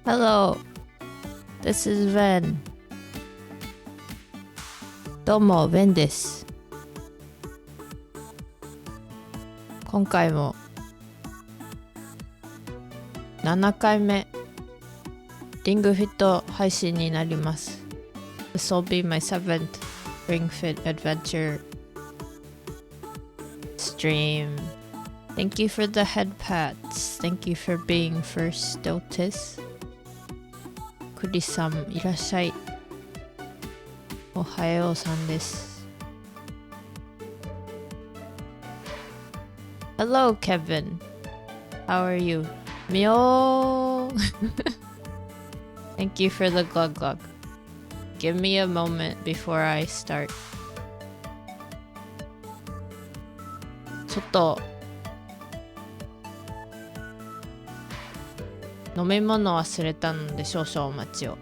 Hello, this is Ven. どうも、Ven です。今回も7回目リングフィット配信になります。This will be my 7th Ring Fit Adventure stream. Thank you for the head pats. Thank you for being first, Otis. クリさんいらっしゃい。おはようさんです。Hello, Kevin. How are you? みょーThank you for the glug glug. Give me a moment before I start. ちょっと飲み物忘れたので少々お待ちを。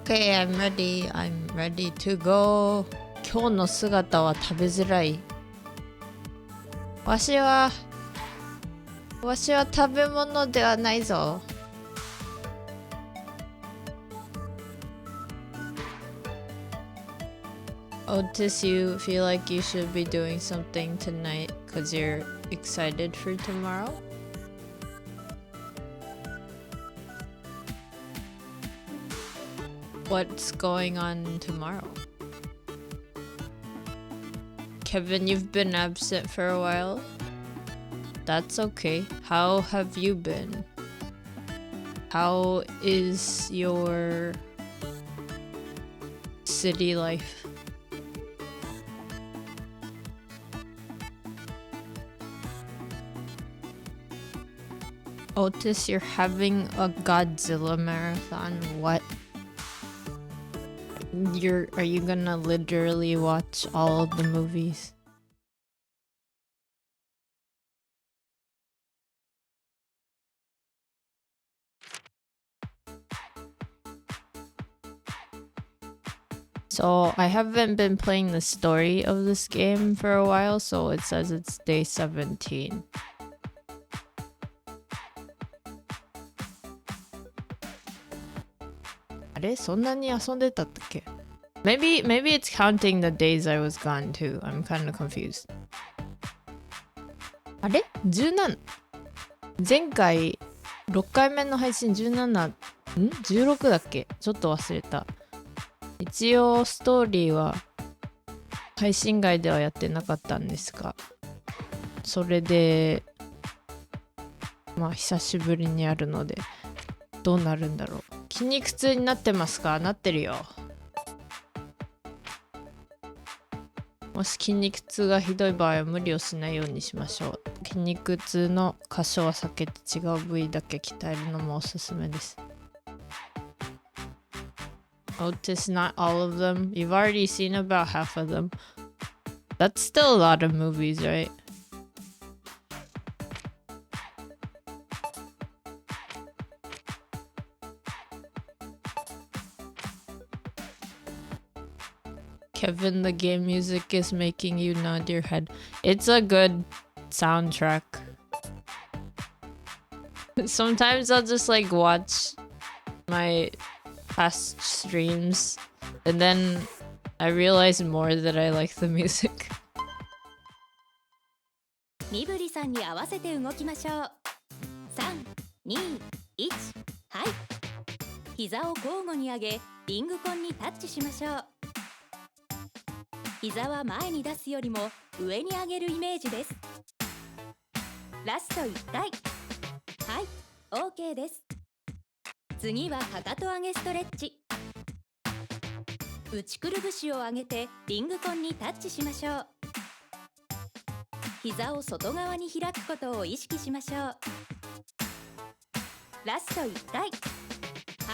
Okay, I'm ready. I'm ready to go. 今日の姿は食べづらい。わしは食べ物ではないぞ。Otis, you feel like you should be doing something tonight because you're excited for tomorrow? What's going on tomorrow? Kevin, you've been absent for a while. That's okay. How have you been? How is your city life? Otis, you're having a Godzilla marathon. What? Are you gonna literally watch all of the movies? So I haven't been playing the story of this game for a while, so it says it's day 17. So many遊んでたっけ? Maybe it's counting the days I was gone too. I'm kind of confused. あれ ?17? 前回6回目の配信17 16だっけ？ちょっと忘れた。一応ストーリーは配信外ではやってなかったんですが、それでまあ久しぶりにやるのでどうなるんだろう。筋肉痛になってますか？なってるよ。もし筋肉痛がひどい場合は無理をしないようにしましょう。筋肉痛の箇所は避けて違う部位だけ鍛えるのもおすすめです。Otis, not all of them. You've already seen about half of them. That's still a lot of movies, right? Kevin, the game music is making you nod your head. It's a good soundtrack. Sometimes I'll just like watch my past streams and then I realized more that I like the music. 身振りさんに合わせて動きましょう。3、2、1、はい。膝を交互に上げ、リングコンにタッチしましょう。膝は前に出すよりも上に上げるイメージです。ラスト1回。はい、OK です。次はかかと上げストレッチ。内くるぶしを上げてリングコンにタッチしましょう。膝を外側に開くことを意識しましょう。ラスト1回。は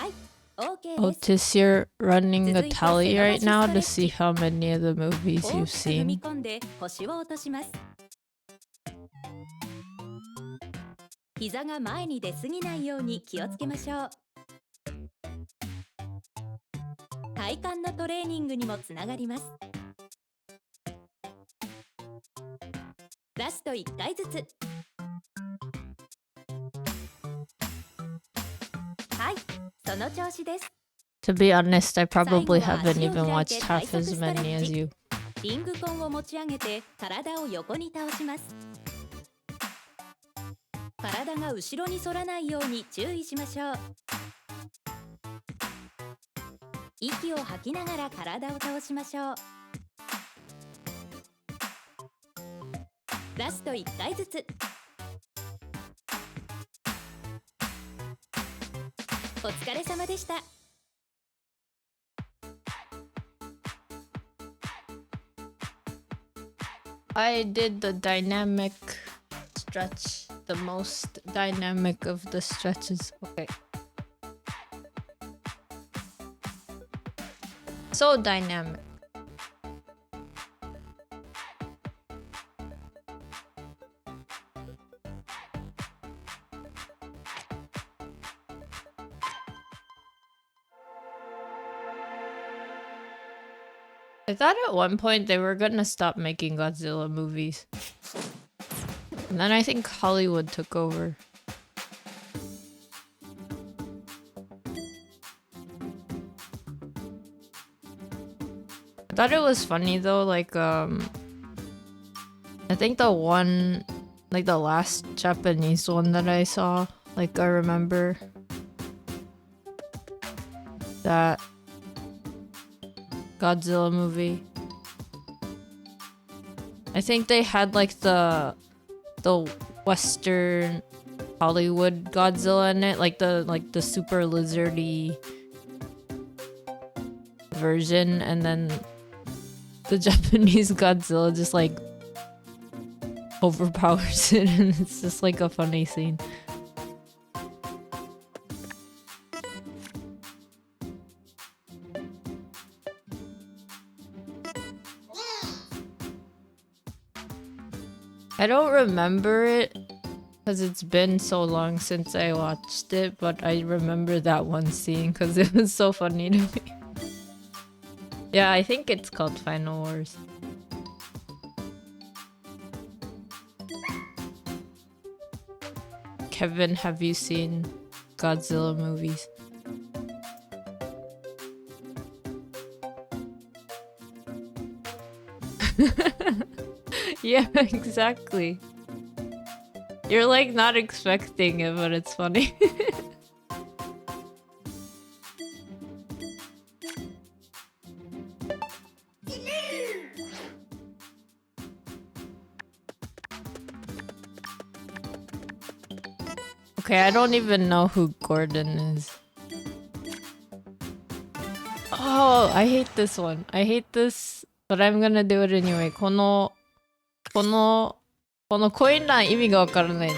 い、OK Oh, です。 Tis, you're running a tally right now to see how many of the movies 大 you've きく踏み seen. 込んで腰を落とします。膝が前に出すぎないように気をつけましょう。体幹のトレーニングにもつながります。ラスト1回ずつ。はい、その調子です。 To be honest, I 最後 probably は haven't 足を even 開いて watched 体 half 側 as ストレ many ッ as チ。 you. リングコンを持ち上げて体を横に倒します。体が後ろに反らないように注意しましょう。息を吐きながら体を倒しましょう。ラスト1回ずつ。お疲れ様でした。I did the dynamic stretch, the most dynamic of the stretches. Okay. So dynamic. I thought at one point they were gonna stop making Godzilla movies. And then I think Hollywood took over. I thought it was funny though, like I think the one, like the last Japanese one that I saw, like I remember that Godzilla movie. I think they had like the Western Hollywood Godzilla in it, like the super lizardy version, and then the Japanese Godzilla just like overpowers it, and it's just like a funny scene. I don't remember it because it's been so long since I watched it, but I remember that one scene because it was so funny to me. Yeah, I think it's called Final Wars. Kevin, have you seen Godzilla movies? Yeah, exactly. You're like not expecting it, but it's funny. Okay, I don't even know who Gordon is. Oh, I hate this one. I hate this, but I'm gonna do it anyway. このコイン欄意味がわからない。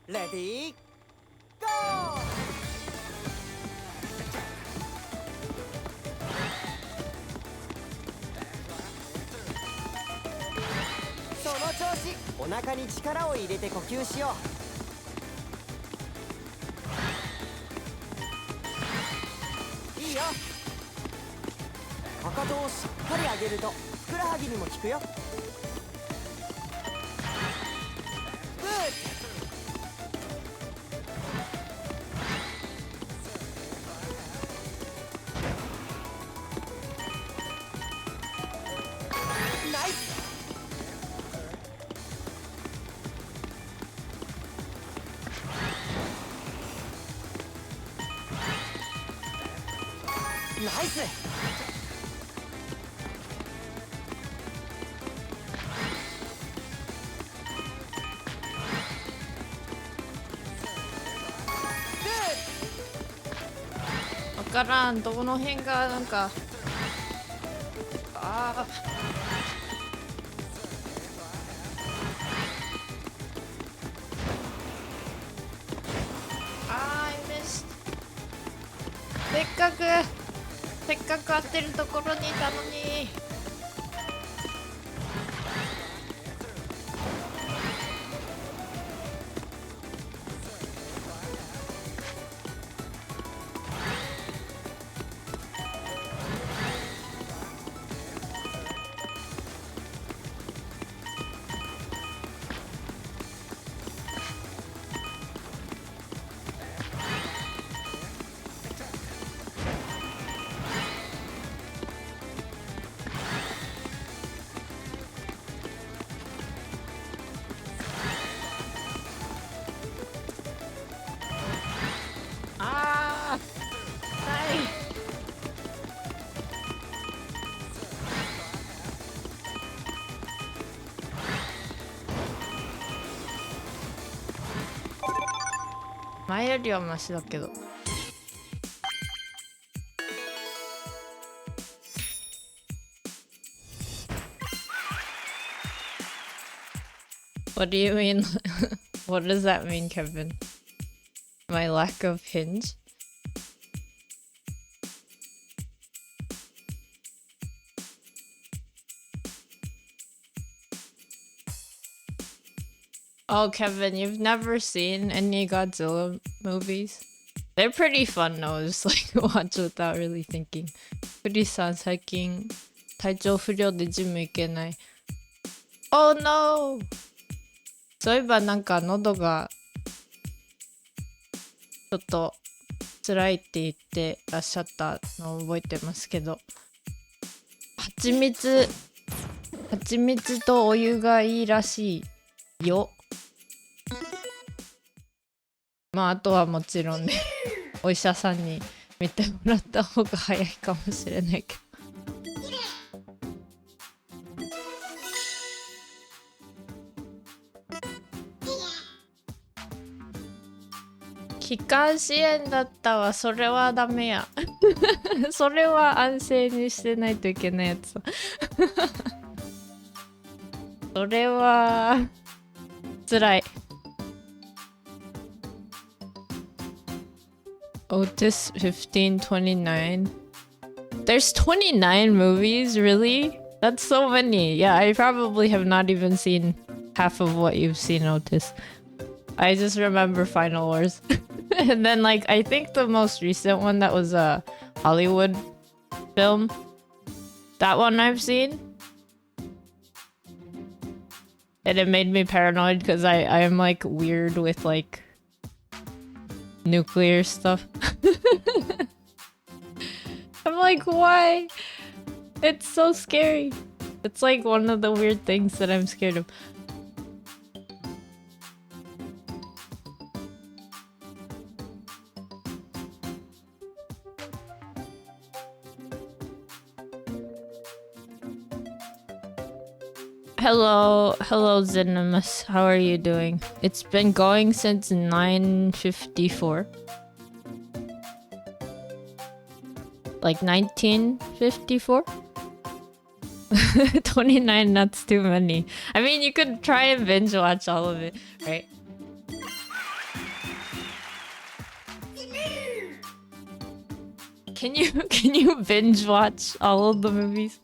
レディーゴー。その調子、お腹に力を入れて呼吸しよう。いいよ。かとをしっかり上げるとふくらはぎにも効くよ。グー。ナイス。ナイス。わからん、どこの辺がなんかあI missed。 せっかく合ってるところにいたのに。前よりはマシだけど。What do you mean? What does that mean, Kevin? My lack of hinge? Oh, Kevin, you've never seen any Godzilla movies? They're pretty fun though, just like watch without really thinking. フリさん最近体調不良でジム行けない。Oh no! そういえばなんか喉がちょっと辛いって言ってらっしゃったのを覚えてますけど、蜂蜜とお湯がいいらしいよ。まああとはもちろんねお医者さんに見てもらった方が早いかもしれないけど。気管支炎だったわ。それはダメやそれは安静にしてないといけないやつそれは辛い。Otis 1529. There's 29 movies, really? That's so many. Yeah, I probably have not even seen half of what you've seen, Otis. I just remember Final Wars. And then, like, I think the most recent one that was a Hollywood film. That one I've seen. And it made me paranoid because I am, like, weird with, like, nuclear stuff. I'm like, why? It's so scary. It's like one of the weird things that I'm scared of. Hello, Zenimus. How are you doing? It's been going since 9:54. Like 1954? 29, that's too many. I mean, you could try and binge watch all of it, right? Can you binge watch all of the movies?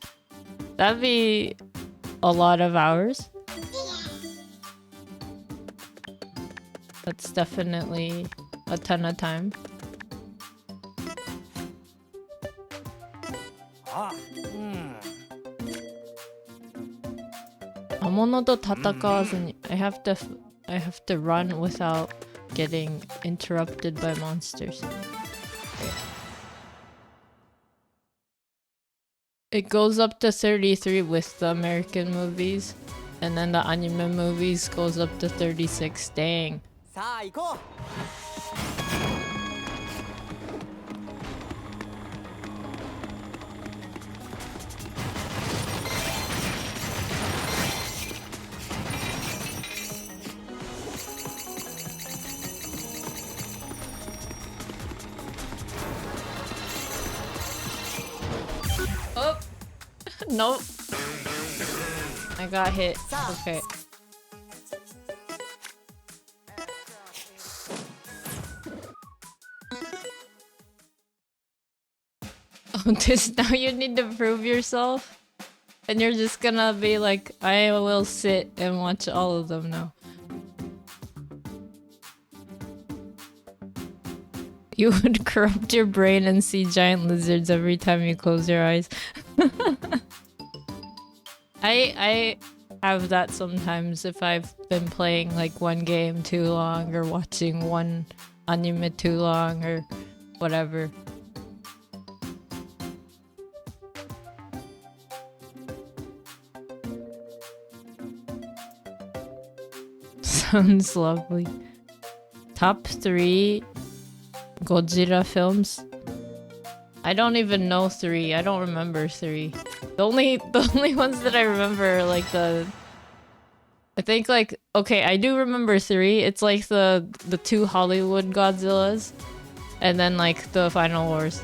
That'd be a lot of hours. That's definitely a ton of time. あ、うん。魔物と戦わずに I have to run without getting interrupted by monsters. It goes up to 33 with the American movies, and then the anime movies goes up to 36. Dang. さあ行こう。Oh, nope. I got hit. Okay. Oh, this now you need to prove yourself? And you're just gonna be like, I will sit and watch all of them now. You would corrupt your brain and see giant lizards every time you close your eyes. I have that sometimes if I've been playing like one game too long or watching one anime too long or whatever. Sounds lovely. Top 3 Godzilla films. I don't even know 3. I don't remember 3. The only ones that I remember are like I think like okay, I do remember 3. It's like the 2 Hollywood Godzillas and then like the Final Wars.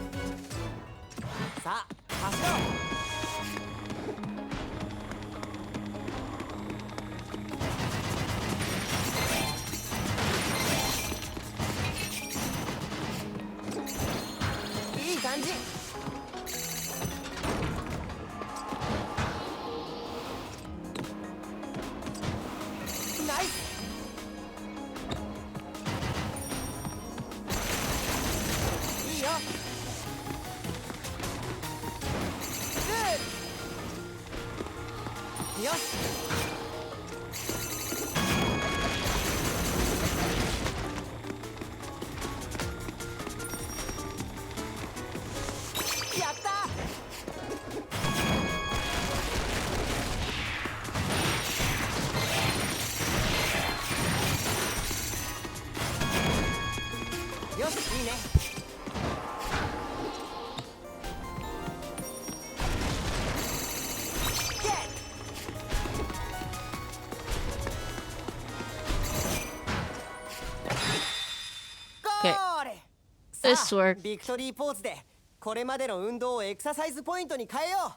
This worked. ビクトリーポーズでこれまでの運動をエクササイズポイントに変えよ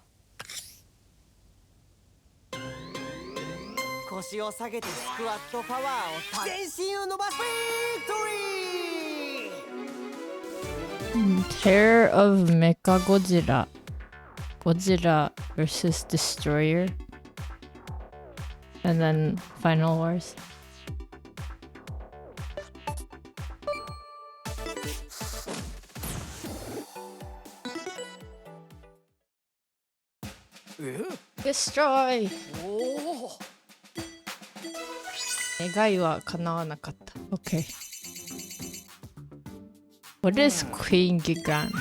う。腰を下げてスクワットパワーを全身を伸ばす。ビクトリー Terror of Mechagodzilla. Godzilla versus Destroyer. And then Final Wars. Destroy! 願いは叶わなかった。Okay. What is Queen Gigan?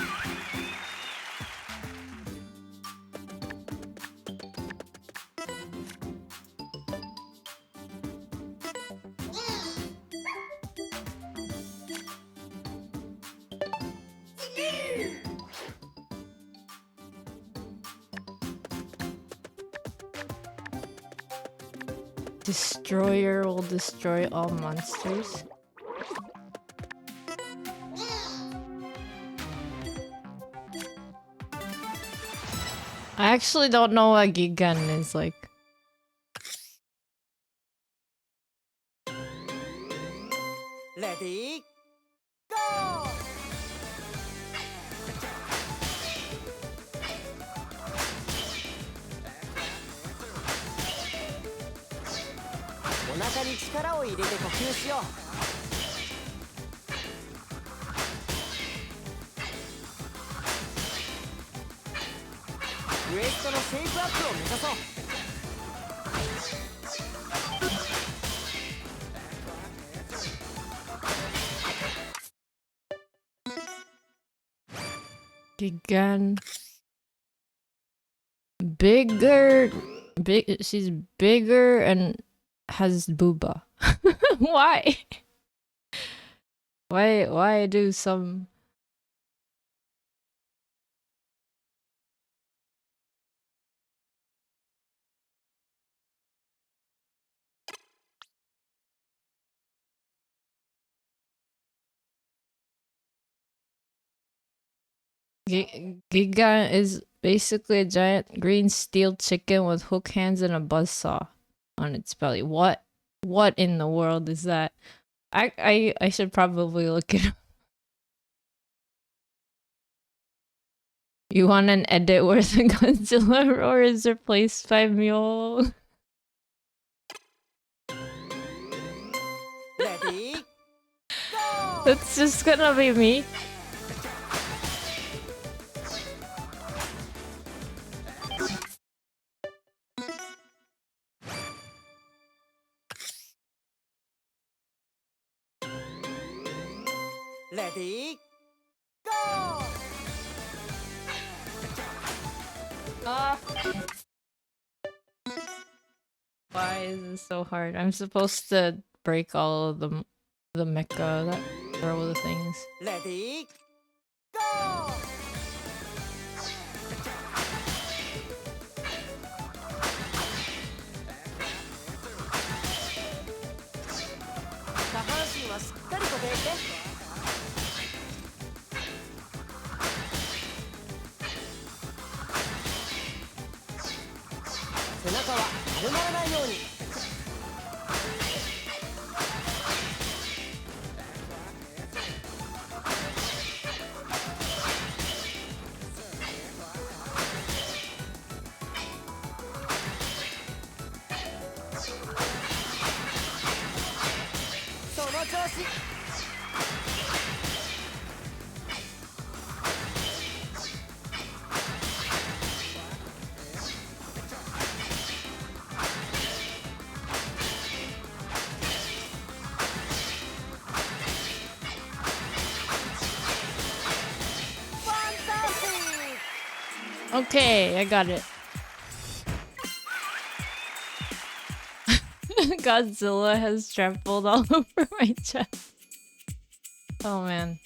Destroyer will destroy all monsters. I actually don't know what Gigan is like. Ready? Go! お腹に力を入れて呼吸しよう。ウエストのシェイプアップを目指そう。Gigan. Bigger. She's bigger and has booba. Why? Why do some... Giga is basically a giant green steel chicken with hook hands and a buzzsaw on its belly. What in the world is that? I should probably look it up. You want an edit where the Godzilla roar is replaced by Mule? Ready? Go! That's just gonna be me. Ready? Go! Why is this so hard? I'm supposed to break all of the mecha that throw the things. Ready? Go! 下半身はしっかり固定して。背中は丸まらないように。その調子。Okay, I got it. Godzilla has trampled all over my chest. Oh man.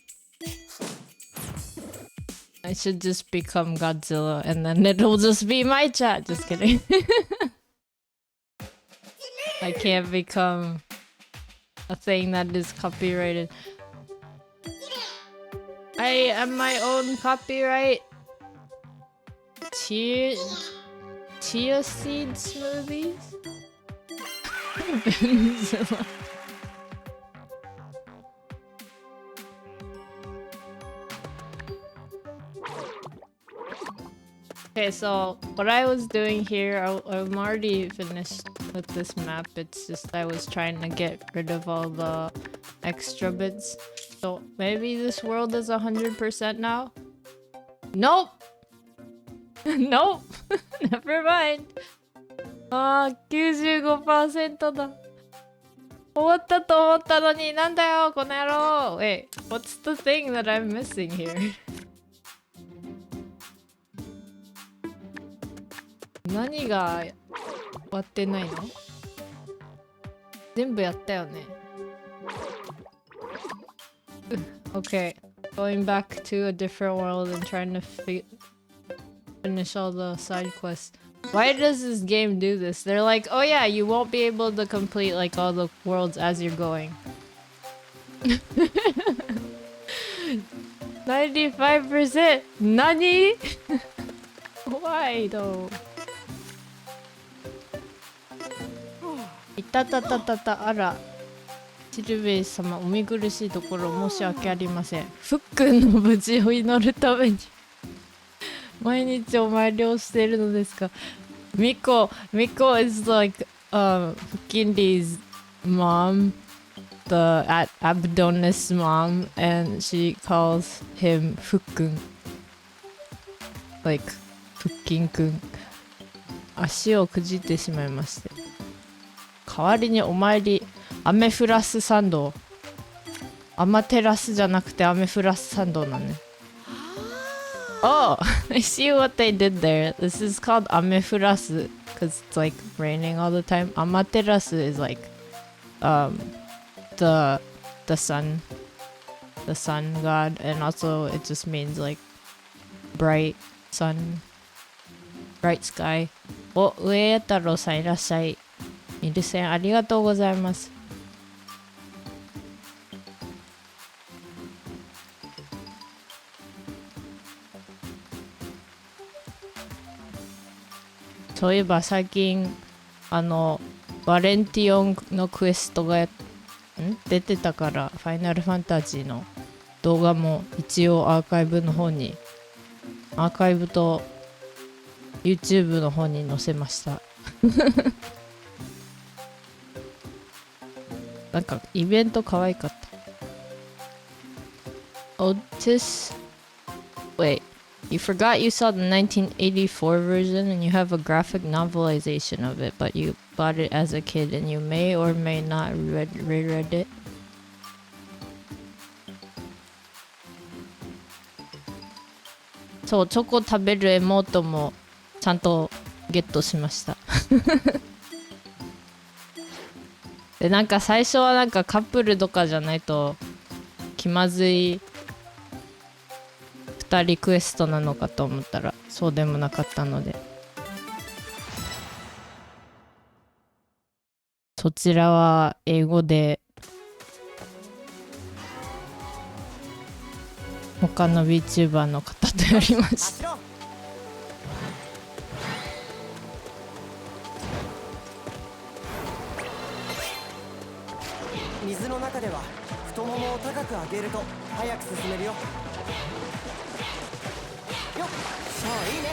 I should just become Godzilla and then it'll just be my chat. Just kidding. I can't become a thing that is copyrighted. I am my own copyright. Chia seed smoothies? Venezuela. Okay, so what I was doing here, I'm already finished with this map. It's just I was trying to get rid of all the extra bits. So maybe this world is 100% now? Nope! Nope! Never mind. 95% だ。終わったと思ったのになんだよこの野郎。Wait, what's the thing that I'm missing here? 何が終わってないの？全部やったよね。Okay, going back to a different world and trying to finish all the side quests. Why does this game do this? They're like, oh yeah, you won't be able to complete like all the worlds as you're going. 95%? Nani? Why though? いたたたたた、あら。シルベイ様、お見苦しいところ申し訳ありません。ふっくんの無事を祈るために毎日お参りをしているのですが、Miko is like Fukindi's mom, the Abdonis mom, and she calls him Fukkun, like Fukkin-kun. 足をくじってしまいまして。代わりにお参りアメフラス参道、アマテラスじゃなくてアメフラス参道なんね。Oh, I see what they did there. This is called Amefurasu because it's like raining all the time. Amaterasu is like the sun god, and also it just means like bright sun, bright sky. お、上江太郎さんいらっしゃい。ミルセンありがとうございます。そういえば最近バレンティオンのクエストが出てたから、ファイナルファンタジーの動画も一応アーカイブと YouTube の方に載せましたなんかイベント可愛かった。Otis Wait, you forgot you saw the 1984 version and you have a graphic novelization of it, but you bought it as a kid and you may or may not reread it. そう、チョコ食べるエモートもちゃんとゲットしましたで、なんか最初はなんかカップルとかじゃないと気まずい2人クエストなのかと思ったらそうでもなかったので、そちらは英語で他の VTuber の方とやりました。水の中では太ももを高く上げると早く進めるよ。よっしゃあ、いいね。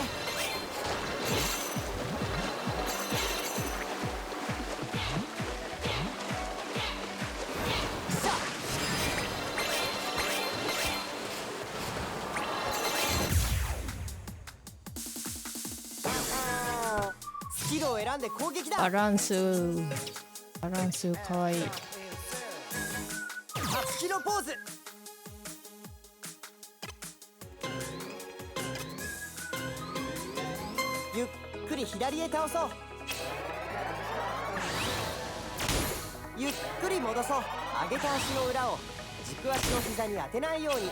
スキルを選んで攻撃だ。バランスかわいい。8キロポーズ。ゆっくり左へ倒そう。ゆっくり戻そう。上げた足の裏を軸足の膝に当てないように。し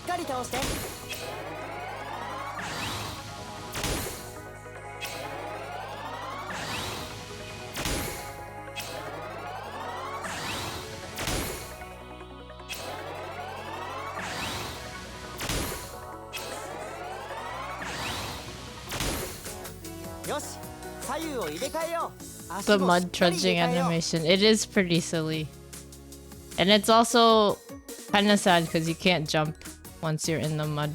っかり倒して。よし、左右を入れ替えよう。 The mud trudging animation, it is pretty silly, and it's also kind of sad because you can't jump once you're in the mud,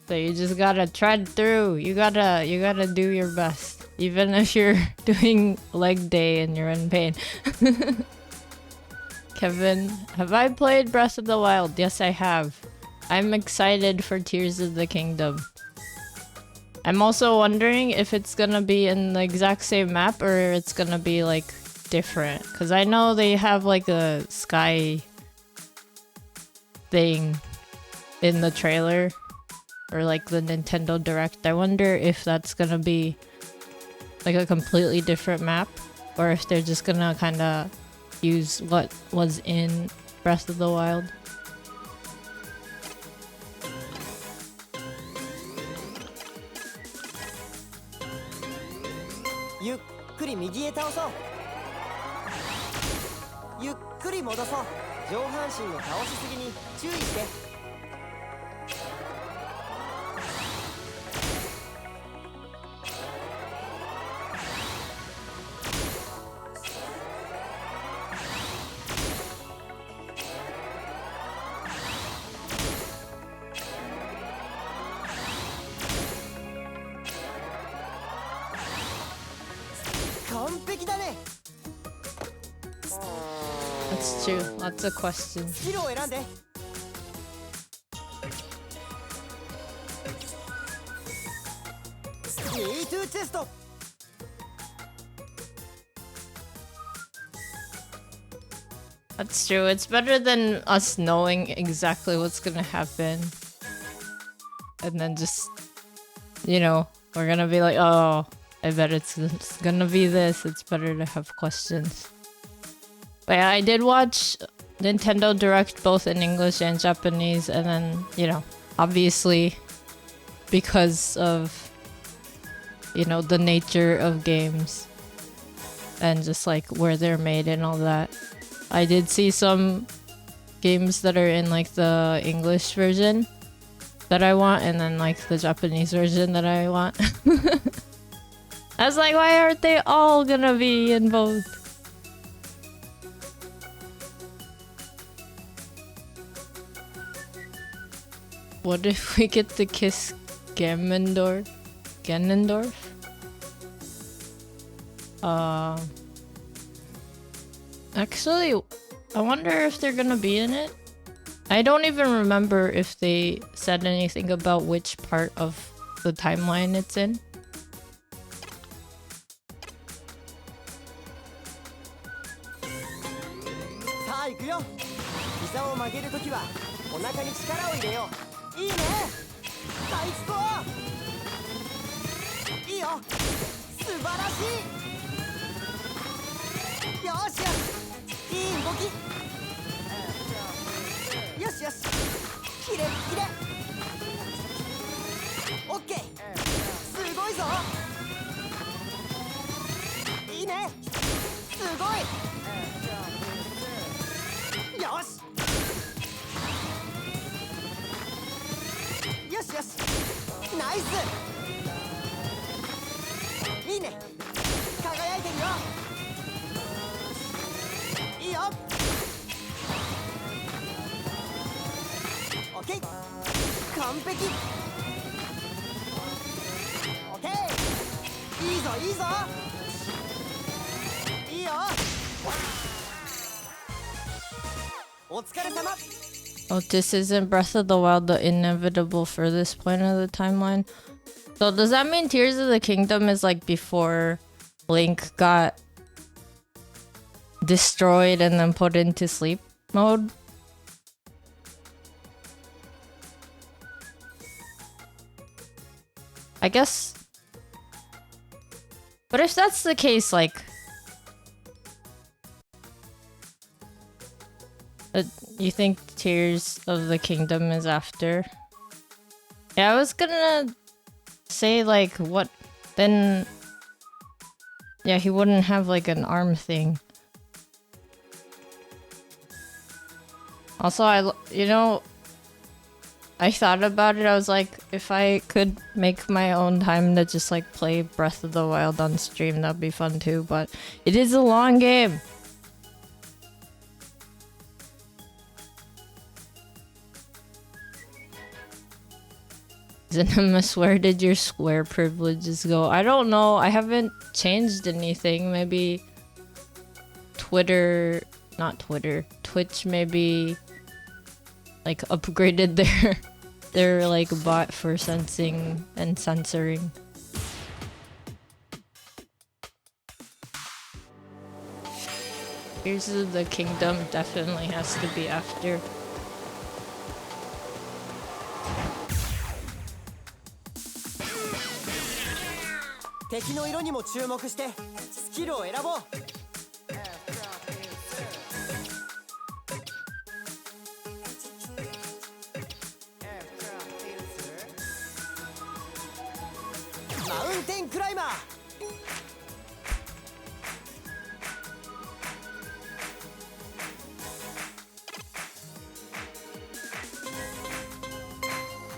so you just gotta tread through. You gotta do your best even if you're doing leg day and you're in pain. Kevin, have I played Breath of the Wild? Yes, I have. I'm excited for Tears of the Kingdom. I'm also wondering if it's gonna be in the exact same map or it's gonna be like different, because I know they have like a sky thing in the trailer or like the Nintendo Direct. I wonder if that's gonna be like a completely different map or if they're just gonna kind of use what was in Breath of the Wild.ゆっくり右へ倒そう。ゆっくり戻そう。上半身の倒しすぎに注意して。完璧だね。 That's true. Lots of questions. スキルを選んで。Me tooチェスト。That's true. It's better than us knowing exactly what's gonna happen. And then just, we're gonna be like, oh, I bet it's gonna be this. It's better to have questions. But yeah, I did watch Nintendo Direct both in English and Japanese. And then, obviously, because of, the nature of games and just like where they're made and all that. I did see some games that are in like the English version that I want and then like the Japanese version that I want. I was like, why aren't they all gonna be in both? What if we get to kiss Ganondorf? Actually, I wonder if they're gonna be in it. I don't even remember if they said anything about which part of the timeline it's in. Oh, this isn't Breath of the Wild, the inevitable furthest point of the timeline. So does that mean Tears of the Kingdom is like before Link got destroyed and then put into sleep mode? I guess. But if that's the case, like, you think Tears of the Kingdom is after? Yeah, I was gonna say like what then. Yeah, he wouldn't have like an arm thing. Also, I thought about it. I was like, if I could make my own time to just like play Breath of the Wild on stream, that'd be fun too. But it is a long game. Zenimus, where did your square privileges go? I don't know. I haven't changed anything. Maybe Twitch maybe like upgraded their like bot for sensing and censoring. Tears of the Kingdom definitely has to be after. Mountain climber.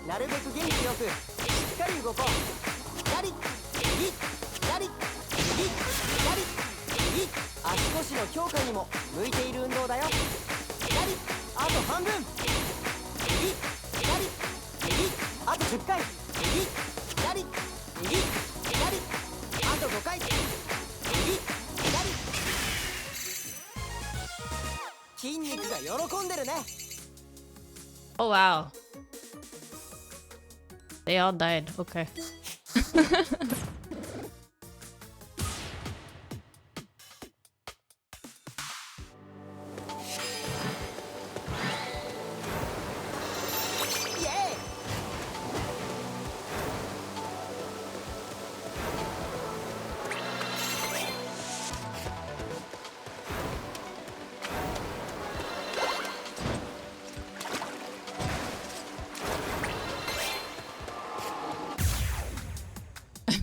なるべく元気よくしっかり動こう。左右左右左右足腰の強化にも向いている運動だよ。左あと半分右左右あと10回右左右左あと5回右左筋肉が喜んでるね。 Oh wow. They all died. Okay.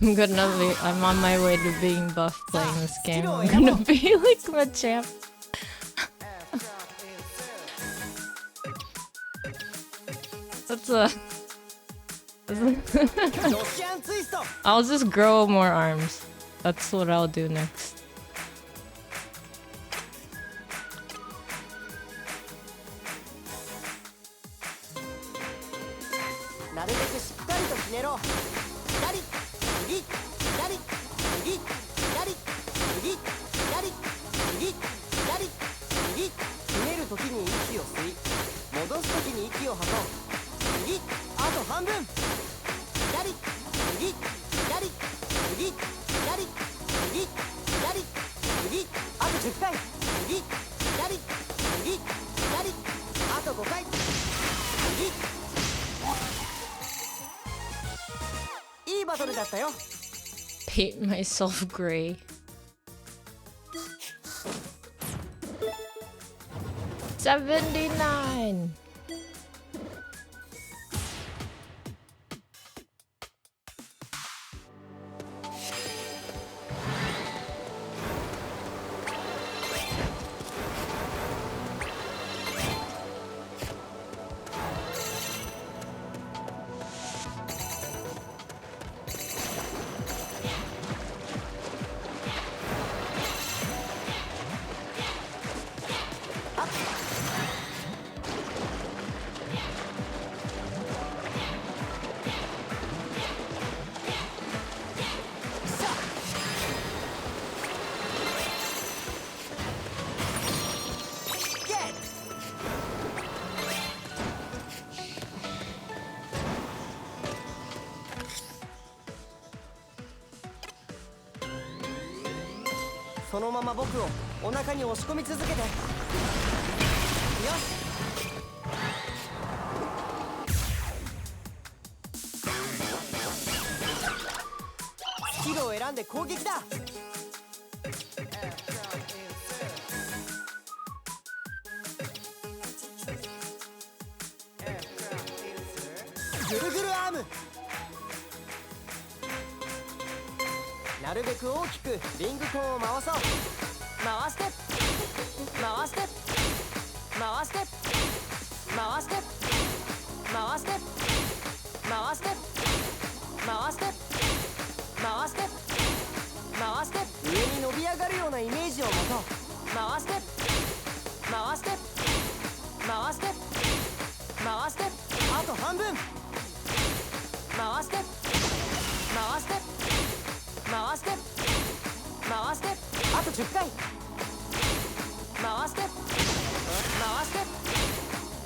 I'm on my way to being buff playing this game. I'm gonna be like Machamp. That's a I'll just grow more arms. That's what I'll do next. なるべくしっかりとひねろう。左右左右左右左右左右。ひねるときに息を吸い、戻すときに息を吐こう。右、あと半分。左右左右左右左右。あと10回。右左右左。あと5回。右。いいバトルだったよ。 Paint myself gray. 79.そのまま僕をお腹に押し込み続けて。よし。スキルを選んで攻撃だ。ぐるぐるアーム。なるべく大きくリングコーンを回そう。回して回して回して回して回して回して回して回して回して。上に伸び上がるようなイメージを持とう。回して回して回して回して。あと半分。回して回して回して回して。あと10回。回して回して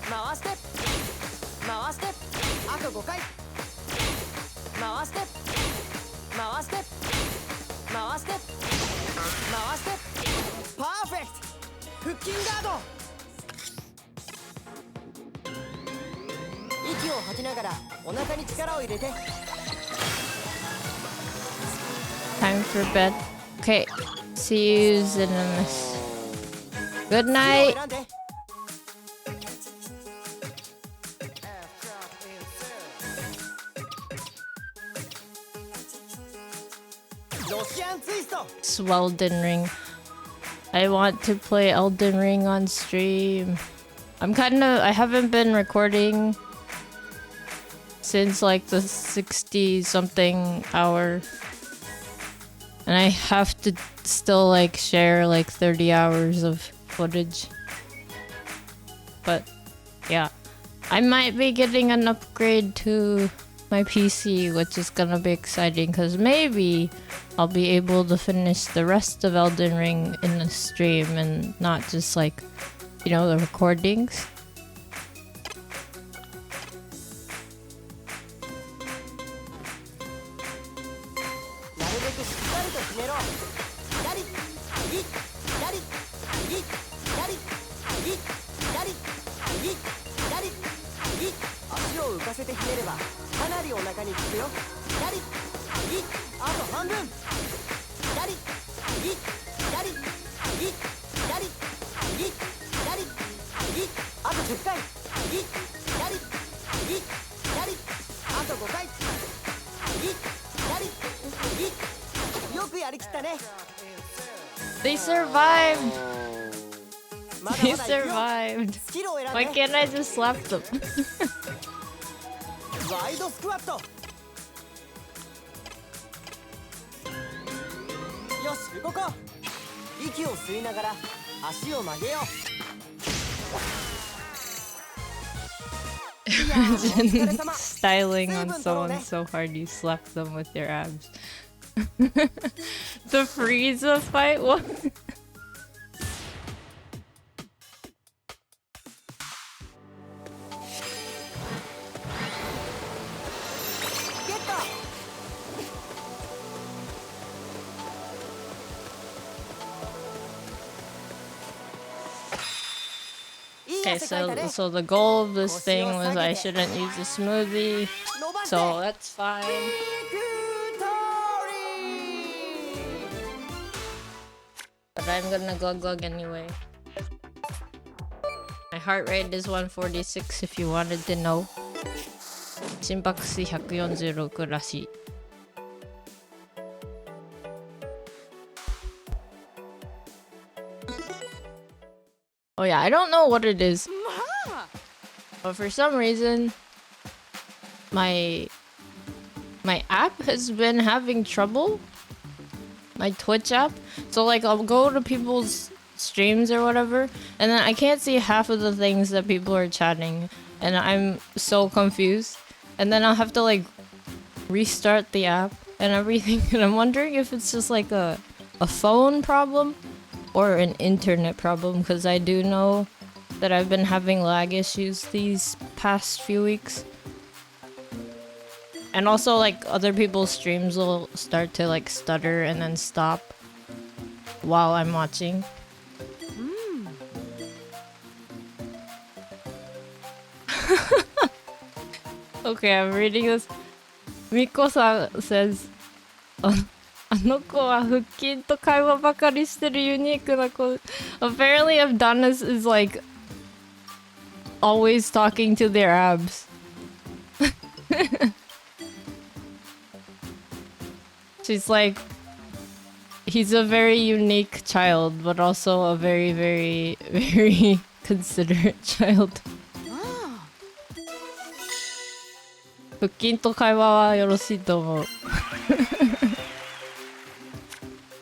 回して回して。あと5回。回して回して回して回して。パーフェクト。腹筋ガード。息を吐きながらお腹に力を入れて。 Time for bed. Okay. See you, Zenimus. Good night. It's Elden Ring. I want to play Elden Ring on stream. I haven't been recording since like the 60 something hour. And I have to still like share like 30 hours of footage. But yeah, I might be getting an upgrade to my PC, which is gonna be exciting because maybe I'll be able to finish the rest of Elden Ring in the stream and not just like, you know, the recordings. ったね。 They survived! まだ They まだ行くよ。 survived! スキルを選ん Why で。 can't I just slap them? ワイドスクワット。よし動こう。息を吸いながら足を曲げよう。いやー、お疲れ Imagine 様。 styling on someone so hard you slap them with your abs. To freeze a fight? What? ゲット。いい Okay, 汗かいたね。 so the goal of this thing was I shouldn't use a smoothie, 伸ばして。 so that's fine. ビクトリー。 But I'm gonna glug glug anyway. My heart rate is 146 if you wanted to know. 心拍数146らしい。Oh yeah, I don't know what it is, but for some reason, my app has been having trouble. My Twitch app. So like I'll go to people's streams or whatever, and then I can't see half of the things that people are chatting, and I'm so confused. And then I'll have to like restart the app and everything, and I'm wondering if it's just like a phone problem or an internet problem, because I do know that I've been having lag issues these past few weeks. And also like other people's streams will start to like stutter and then stop while I'm watching. Okay, I'm reading this. Miko-san says, あの子は腹筋と会話ばかりしてるユニークな子。Apparently, Abdanas is like always talking to their abs. She's like, he's a very unique child, but also a very, very, very considerate child. 腹筋と会話はよろしいと思う。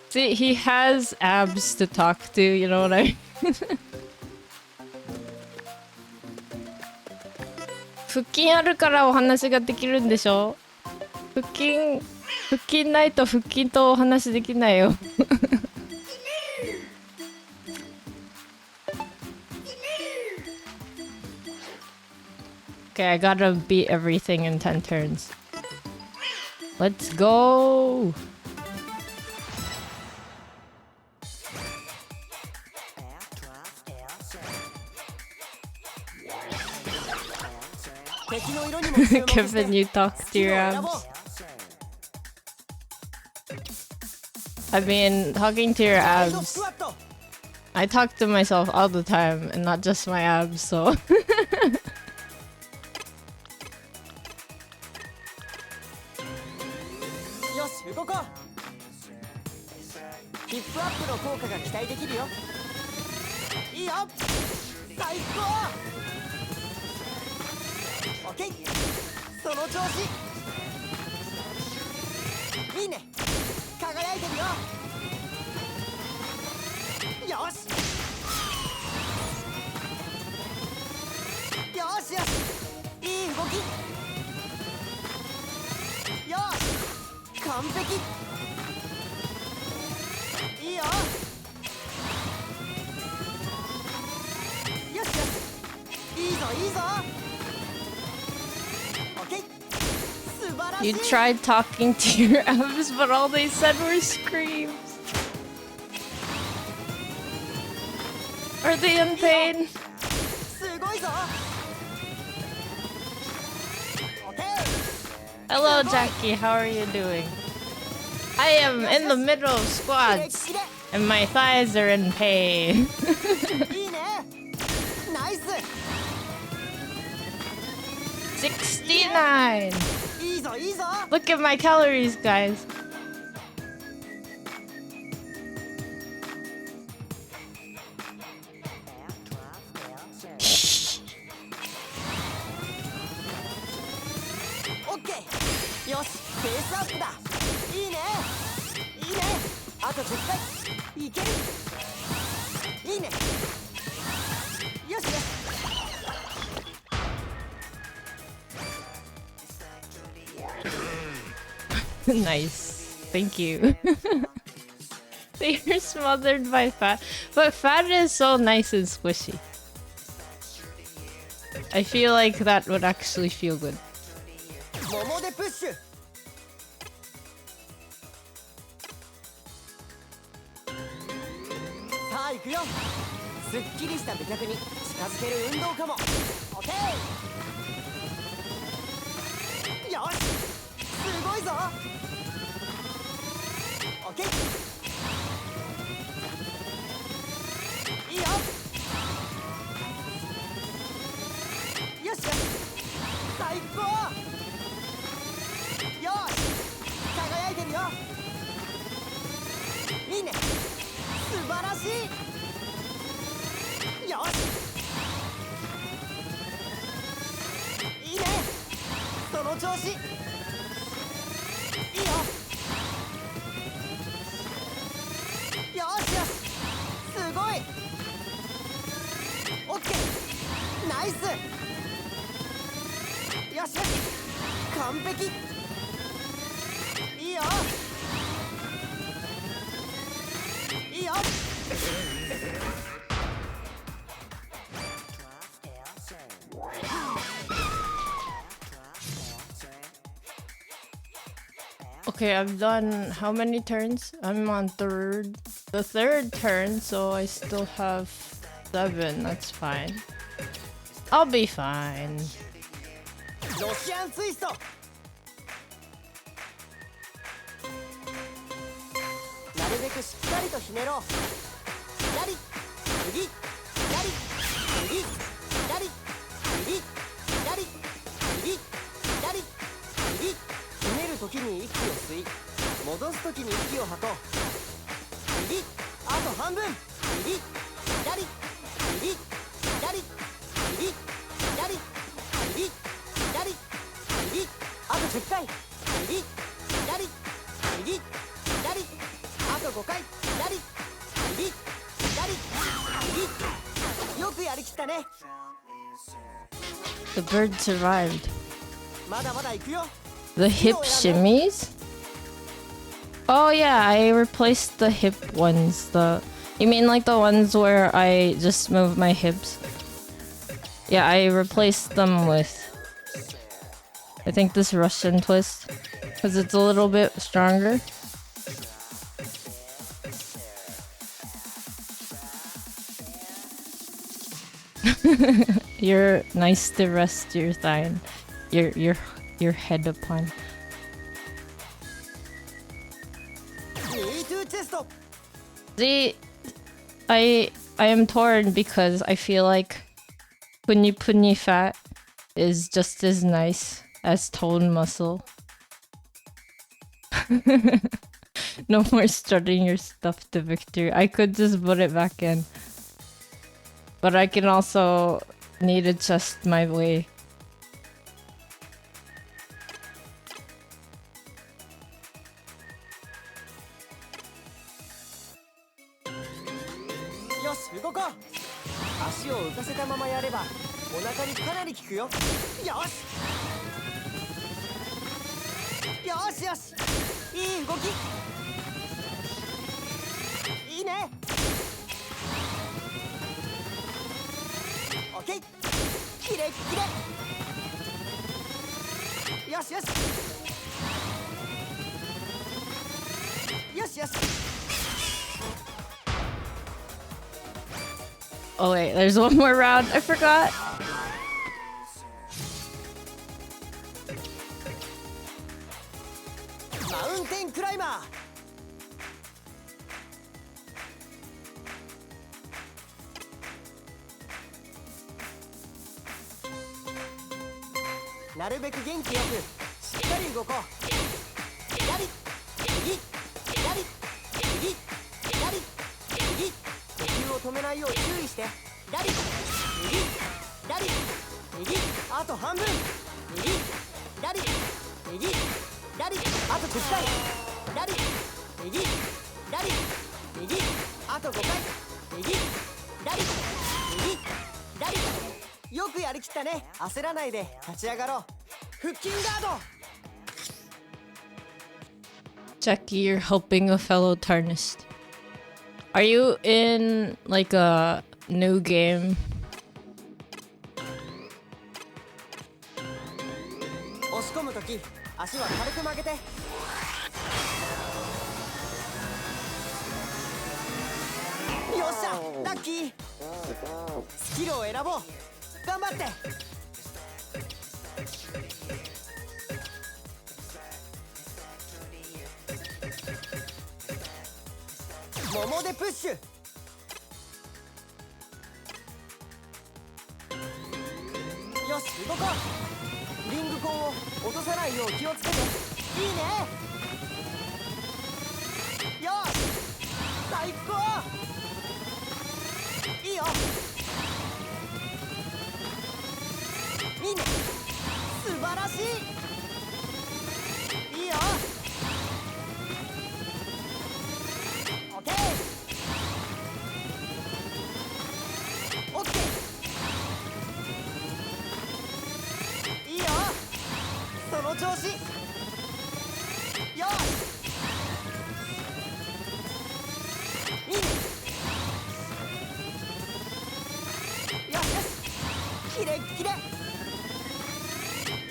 See, he has abs to talk to, you know what I mean? 腹筋あるからお話ができるんでしょ？腹筋ないと腹筋とお話できないよ。Okay, I gotta beat everything in 10 turns. Let's go! 敵の色にも注目して Kevin, you talk to your abs. I mean, talking to your ワイド abs. スクワット。 I talk to myself all the time, and not just my abs, so. よし動こう。ヒップアップの効果が期待できるよ。いいよ。最高。オッケー。その調子。いいね。輝いてるよ。よし。よしよし。いい動き。よし。完璧。いいよ。よしよし。いいぞいいぞ。オッケー。素晴らしい。 You tried talking to your abs, but all they said were screams. Are they in pain? すごいぞ。オッケー。 Hello, Jackie. How are you doing? I am in the middle of squats, and my thighs are in pain. いいね。ナイス。 69. いいぞいいぞ。 Look at my calories, guys. あと10回いける。いいね。よしよし。Nice. Thank you. They are smothered by fat. But fat is so nice and squishy. I feel like that would actually feel good. 桃でプッシュ。さあ行くよ。すっきりした美脚に近づける運動かも。オッケー。よし、すごいぞ。オッケー。いいよ。よしよし、最高。よし、輝いてるよ。いいね、素晴らしい。よし、いいね、その調子。いいよ。よしよし、すごい。オッケー、ナイス。よしよし、完璧。いいよ。いいよ。Okay, I've done how many turns? I'm on the third turn, so I still have 7. That's fine. I'll be fine. ロシアンツイスト。なるべくしっかりとひねろう。左、右、左、右、左、右、左、右、左、右。ひねるときに息を吸い、戻すときに息を吐こう。右、あと半分。右、左、右、左、右、左、右、左、右。あと10回。右、左、右、左。あと5回。左、右、左、右。よくやりきったね。 The bird survived. まだまだ行くよ。 The hip shimmies? Oh yeah, I replaced the hip ones. You mean like the ones where I just move my hips? Yeah, I replaced them with, I think, this Russian twist, because it's a little bit stronger. You're nice to rest your thigh, your head upon. Me too, chest. See, I am torn because I feel like punny fat is just as nice as toned muscle. No more strutting your stuff to victory. I could just put it back in. But I can also need to adjust my way. Yoshi, 動こう。足を浮かせたままやればお腹にかなり効くよ。よし。よしよし。いい動き。いいね。オッケー。キレッキレ。よしよし。よしよし。 Oh wait, there's one more round. I forgot. Mountain climber. なるべく元気よくしっかり動こう。左、右、左、右、左、右。呼吸を止めないよう注意して。左、右、左、右。あと半分。右、左、右、左。あと10回。左、右、左、あと5回。右左右左。よくやりきったね。焦らないで立ち上がろう。腹筋ガード。 Jackie, you're helping a fellow tarnished. Are you in like a new game? 押し込むとき足は軽く曲げて。よっしゃラッキー。スキルを選ぼう。頑張って。桃でプッシュ。よし動こう。リングコンを落とさないよう気をつけて。いいね。よし最高。いいよ。いいね。素晴らしい。いいよ。オッケー。オッケー。いいよ。その調子。よし。いいね。よしよし。キレッキレ。い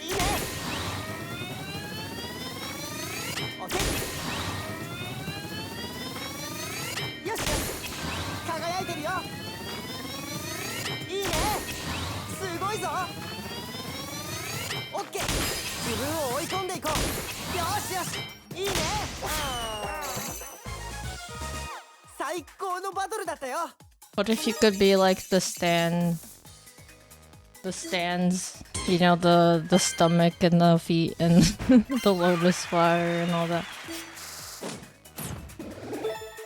いね。オッケー。よしよし。輝いてるよ。いいね。すごいぞ。オッケー。自分を追い込んでいこう。よしよし。いいね。最高のバトルだったよ。 What if you could be like the stands, you know, the stomach and the feet and the lotus flower and all that.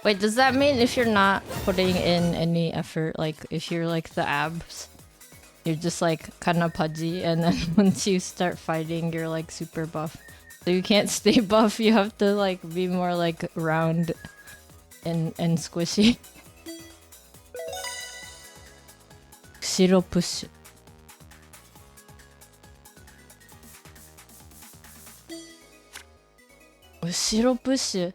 Wait, does that mean if you're not putting in any effort, like if you're like the abs, you're just like kind of pudgy, and then once you start fighting, you're like super buff? So you can't stay buff, you have to like be more like round and squishy. 後ろプッシュ。後ろプッシュ。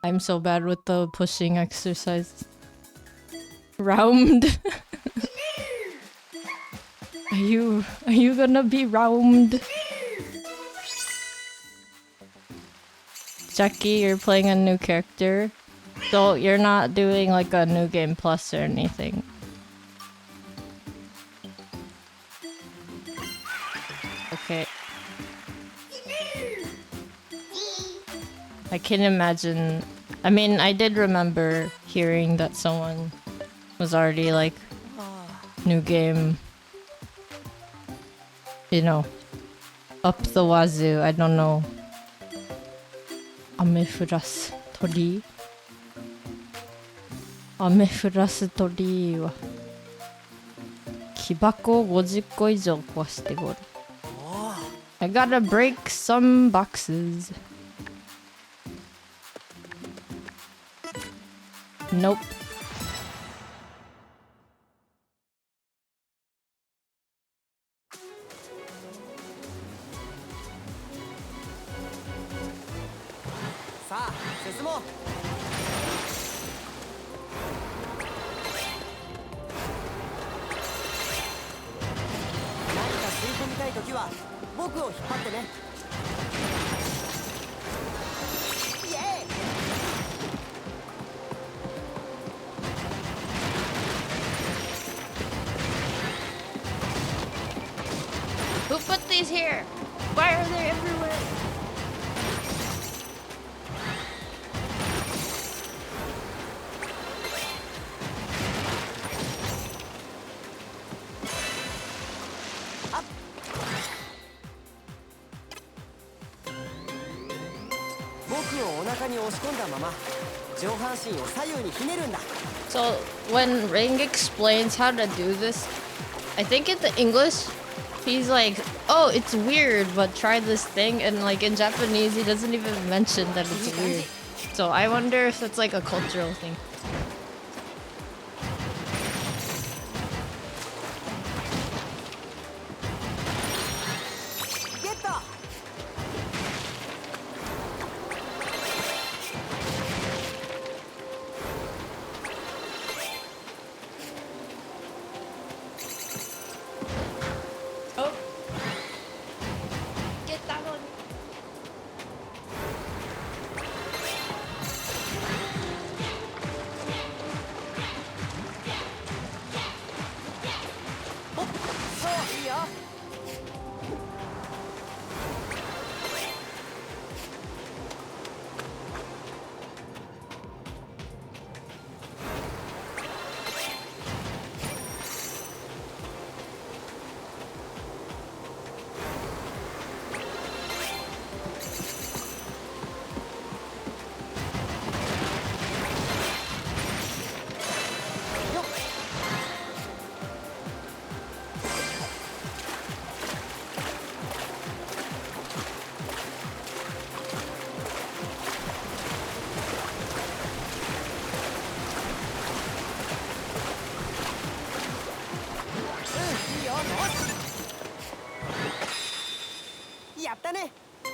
I'm so bad with the pushing exercise. Round. Are you gonna be round? Jackie, you're playing a new character, so you're not doing like a new game plus or anything. Okay. I can imagine. I mean, I did remember hearing that someone was already like new game, you know, up the wazoo. I don't know. 雨降らす鳥。雨降らす鳥は木箱を50個以上壊してゴール。I gotta break some boxes. Nope. さあ進もう。何か吸い込みたいときは僕を引っ張ってね。イエーイ。Who put these here? Why are they everywhere? 僕をお腹に押し込んだまま上半身を左右にひねるんだ。 So when Ring explains how to do this, I think in the English he's like, oh, it's weird, but try this thing. And like in Japanese, he doesn't even mention that it's weird. So I wonder if it's like a cultural thing.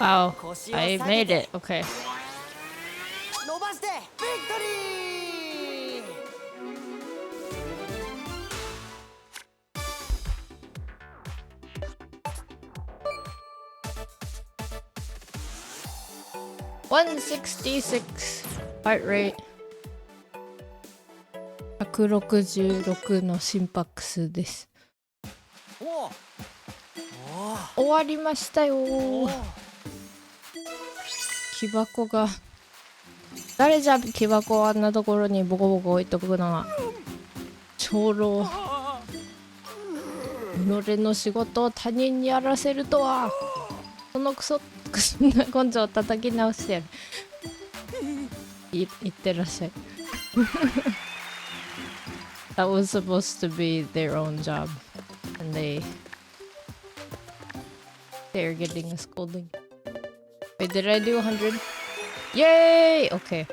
Wow, I made it. Okay. 伸ばしてビクトリー。166 heart rate 166の心拍数です。終わりましたよ。木箱が誰じゃ木箱をあんなところにボコボコ置いとくのは。長老、己の仕事を他人にやらせるとは。そのクソな根性を叩き直してやる。いってらっしゃい。That was supposed to be their own job, and they're getting a scolding. Wait, did I do 100? Yay! Okay.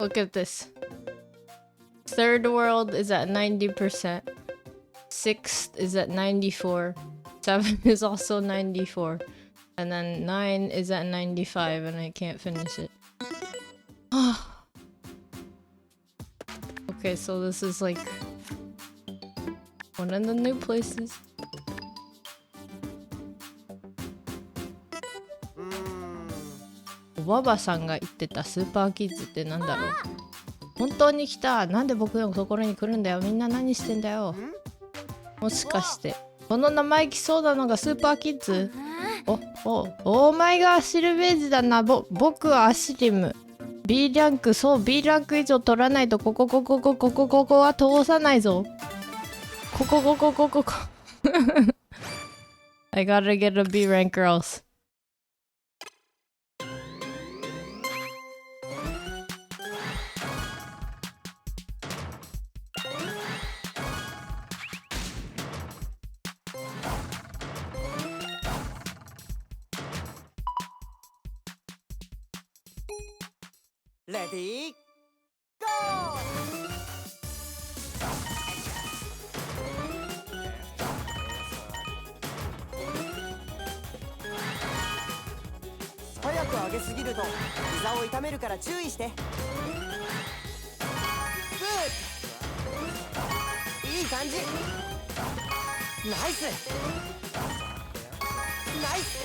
Look at this. Third world is at 90%. Sixth is at 94. 7 is also 94. And then 9 is at 95, and I can't finish it. Okay, so this is like one of the new places. O ばばさんが言ってたスーパーキッズってなんだろう。本当に来た。なんで僕のところに来るんだよ。みんな何してんだよ。もしかしてこの生意気そうなのがスーパーキッズ？お前がアシルベージだな。僕はアシリム。B ランク、そう B ランク以上取らないとここは通さないぞ。ここI gotta get a B rank or else. Ready, go! 早く上げすぎると膝を痛めるから注意して。グー！いい感じ。ナイス！ナイス！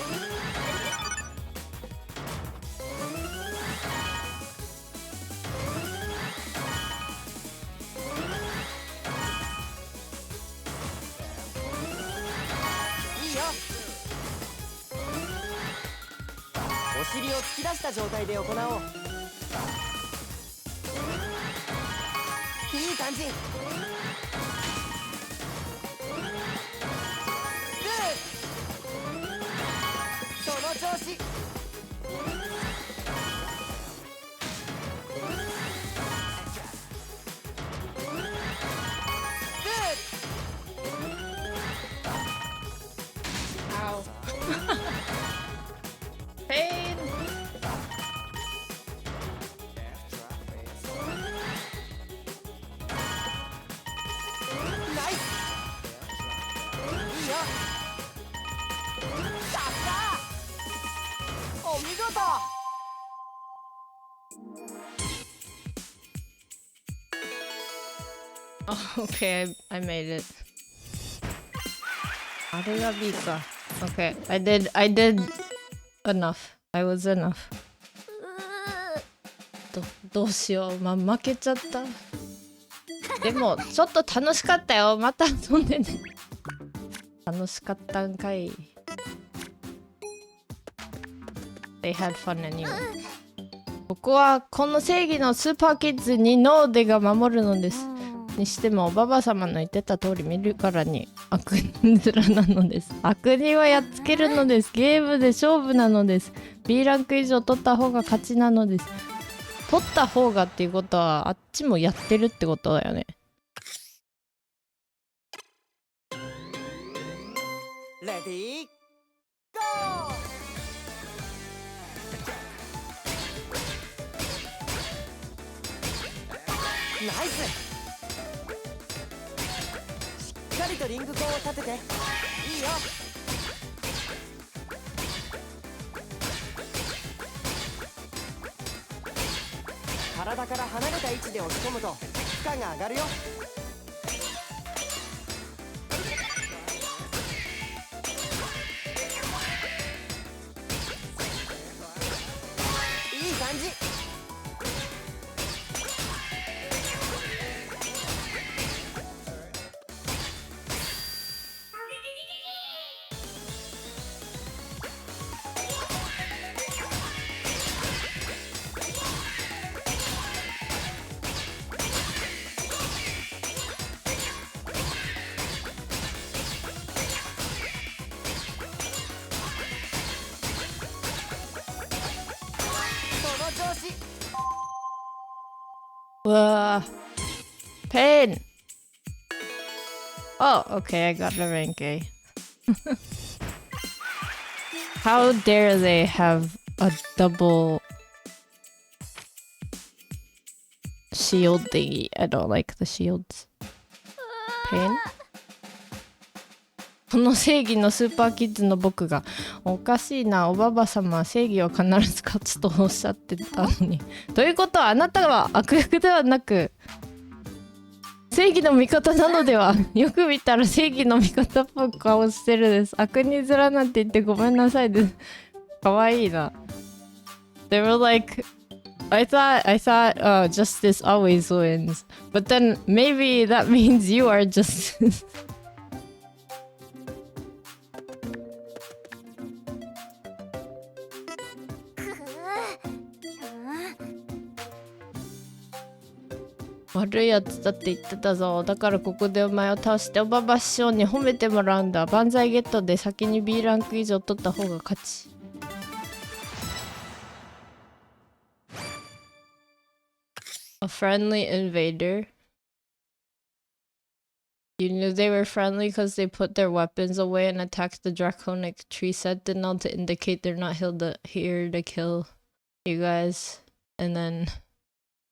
お尻を突き出した状態で行おう。いい感じ。グー！その調子。よ。さすがお見事。Oh, okay, I made it. あれが B か。Okay, I did enough. I was enough. どうしよう。負けちゃった。でも、ちょっと楽しかったよ。また遊んでね。楽しかったんかい。They had fun anyway. ここは、この正義のスーパーキッズにノーデが守るのです。にしてもおばば様の言ってた通り見るからに悪人面なのです。悪人はやっつけるのです。ゲームで勝負なのです。 B ランク以上取った方が勝ちなのです。取った方がっていうことはあっちもやってるってことだよね。レディーゴー。ナイス。しっかりとリングコーンを立てていいよ。体から離れた位置で押し込むと負荷が上がるよ。いい感じ。うわー、pain. Oh, okay, I got the rank A. How dare they have a double shield thingy? I don't like the shields. Pain? この正義のスーパーキッズの僕がおかしいな、おばば様は正義は必ず勝つとおっしゃってたのに。ということはあなたは悪役ではなく正義の味方なのでは。よく見たら正義の味方っぽい顔してるです。悪人面なんて言ってごめんなさいです。かわいいな。They were like, I thought, justice always wins. But then maybe that means you are justice. 悪いやつだって言ってたぞ。だからここでお前を倒しておばば師匠に褒めてもらうんだ。万歳ゲットで先に B ランク以上取った方が勝ち。A friendly invader. You knew they were friendly because they put their weapons away and attacked the draconic tree sentinel to indicate they're not here to kill you guys. And then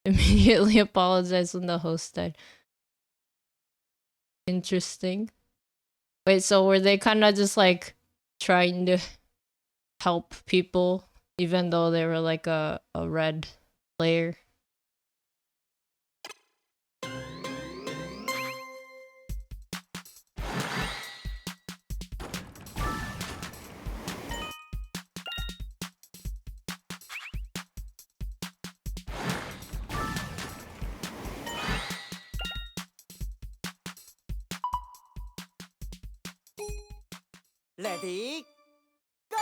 immediately apologized when the host died. Interesting. Wait, so were they kind of just like trying to help people even though they were like a red player? Ready, go!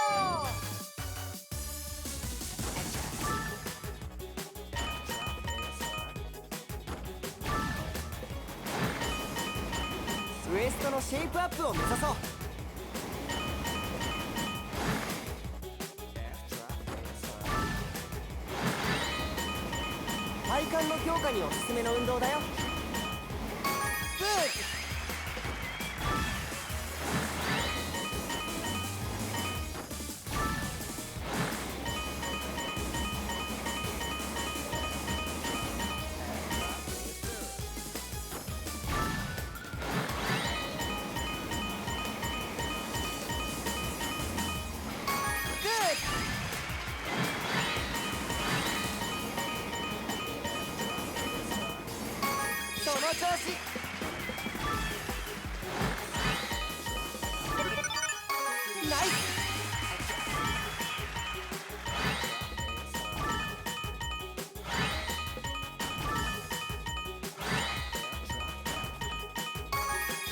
ウエストのシェイプアップを目指そう。体幹の強化におすすめの運動だよ。グー！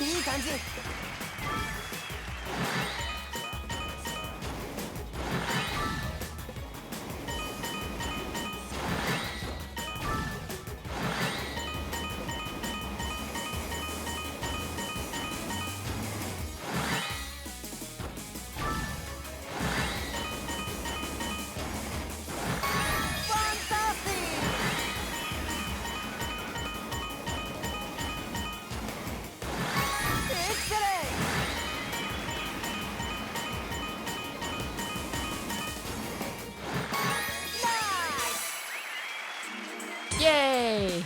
いい感じ。イエーイ。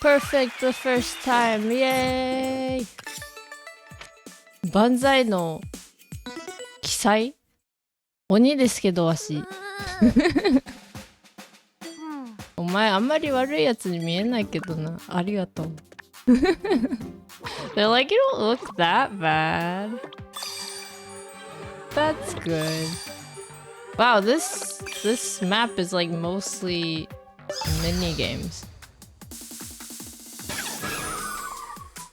Perfect the first time! イエーイ。万歳の記載鬼ですけどわし。お前あんまり悪いやつに見えないけどな。ありがとう。They're like, you don't look that bad. That's good. Wow, this map is like mostly mini games.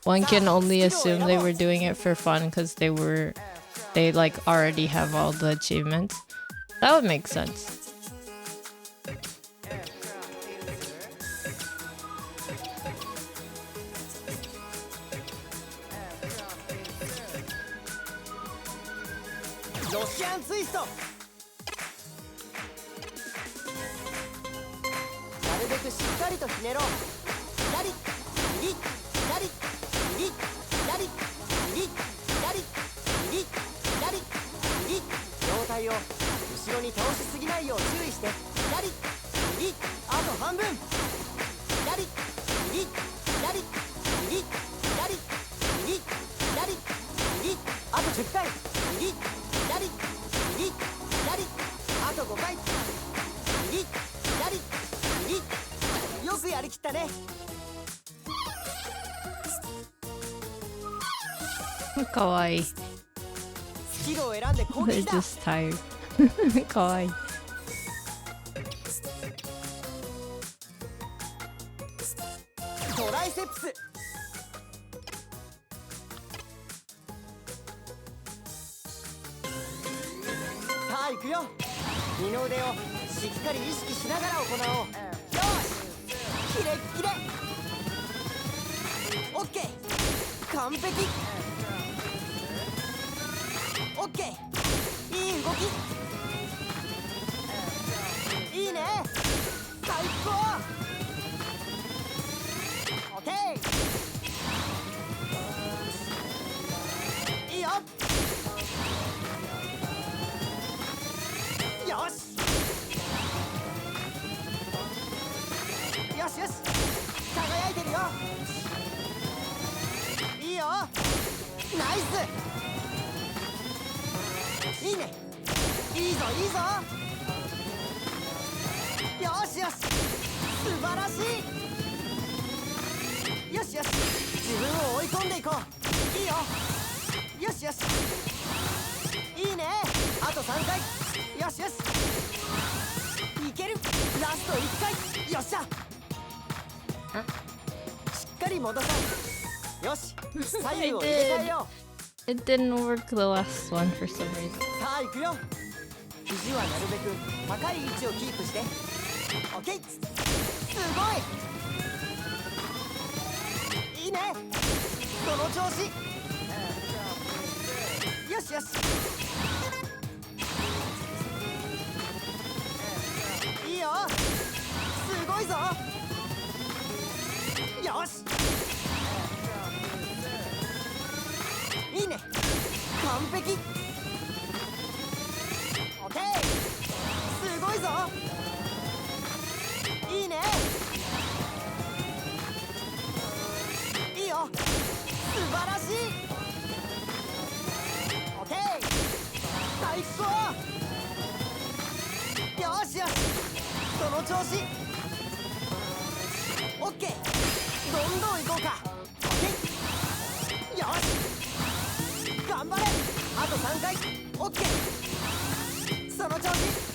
One can only assume they were doing it for fun because they like already have all the achievements. That would make sense. Russian twist. なるべくしっかりとひねろう。左、右、左、右、左、右、左、右、左、右。上体を後ろに倒しすぎないよう注意して。左、右、あと半分。左、右、左、右、左、右、左、右。あと10回。右、左、右、左、あと5回。右、左、右。よくやりきったね。かわいい。スキルを選んで攻 They're 撃だ。 just tired. かわいい。トライセプス。さあ行くよ。二の腕をしっかり意識しながら行おう。よし、キレッキレ。オッケー、完璧。オッケー、いい動き。いいね、最高。オッケー、いいよ。よしよしよし、輝いてるよ。いいよ、ナイス。いいね、いいぞいいぞ。よしよし、素晴らしい。よしよし、自分を追い込んでいこう。いいよ、よしよし、いいね。あと3回。よしよし、いける。ラスト1回。よっしゃ、しっかり戻そう。よし、左右を入れ替えよう。 It didn't work the last one for some reason. さあ行くよ。肘はなるべく高い位置をキープして。オッケー、すごい。いいね、その調子。よしよし、いいよ、すごいぞ。よし、いいね、完璧。オッケー、すごいぞ。いいね、いいよ、素晴らしい。オッケー、最高。よしよし、その調子。オッケー、どんどん行こうか。オッケー、よし、頑張れ。あと3回。オッケー、その調子。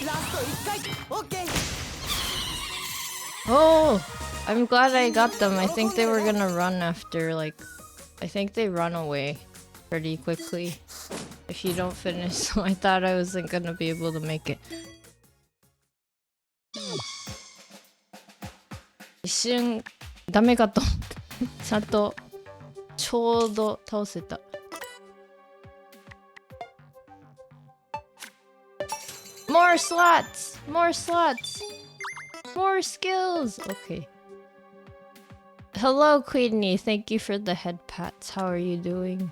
ラスト1回。オッケー。Oh, I'm glad I got them. I think they were gonna run after, like, I think they run away pretty quickly if you don't finish, so I thought I wasn't gonna be able to make it. 一瞬ダメかと思ってちゃんとちょうど倒せた。More slots! More slots! More skills! Okay. Hello, Queenie. Thank you for the head pats. How are you doing?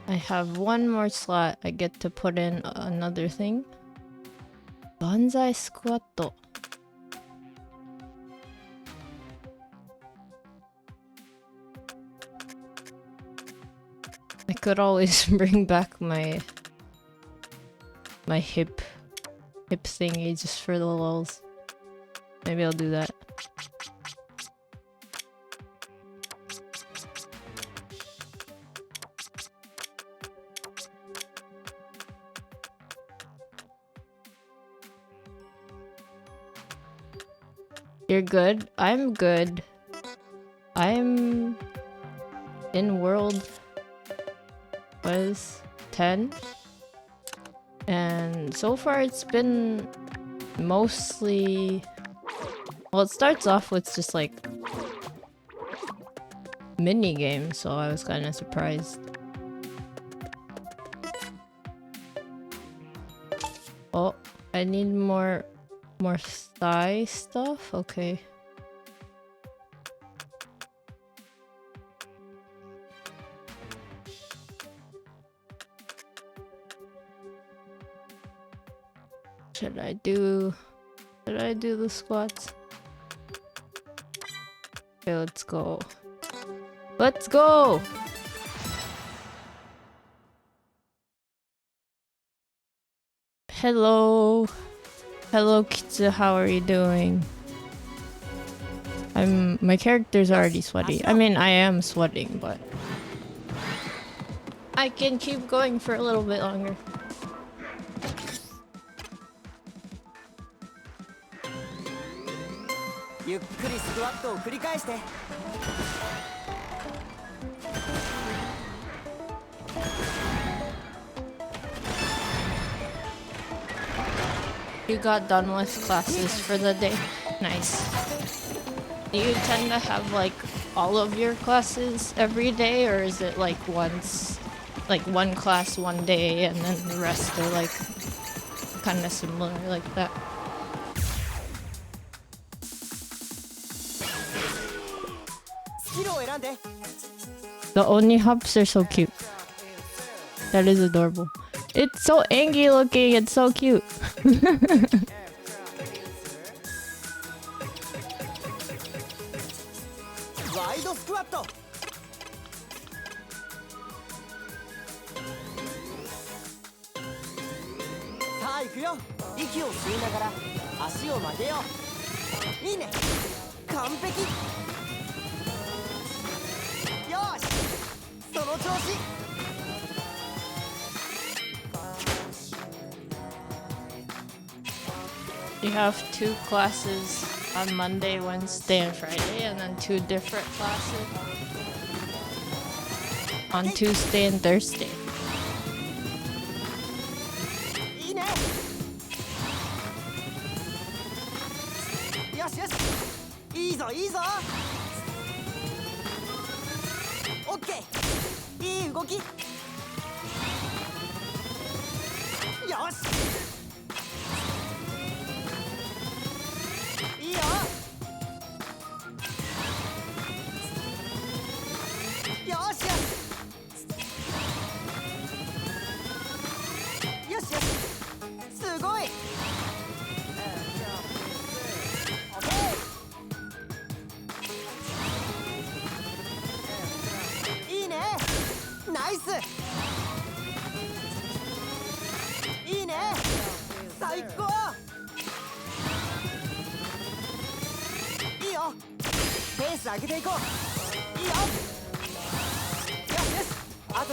I have one more slot. I get to put in another thing. Banzai squat. I could always bring back my hip thingy just for the lulz. Maybe I'll do that. You're good? I'm good. I'm in world was 10, and so far it's been mostly, well, it starts off with just like mini games, so I was kind of surprised. Oh, I need more thigh stuff. Okay. Should I do the squats? Okay, let's go. Let's go! Hello. Hello, Kitsu, how are you doing? My character's already sweaty. I mean, I am sweating, but I can keep going for a little bit longer. You got done with classes for the day. Nice. Do you tend to have like all of your classes every day, or is it like once, like one class one day and then the rest are like kind of similar like that? The Oni hops are so cute. That is adorable. It's so angry looking, it's so cute. You have 2 classes on Monday, Wednesday, and Friday, and then 2 different classes on Tuesday and Thursday.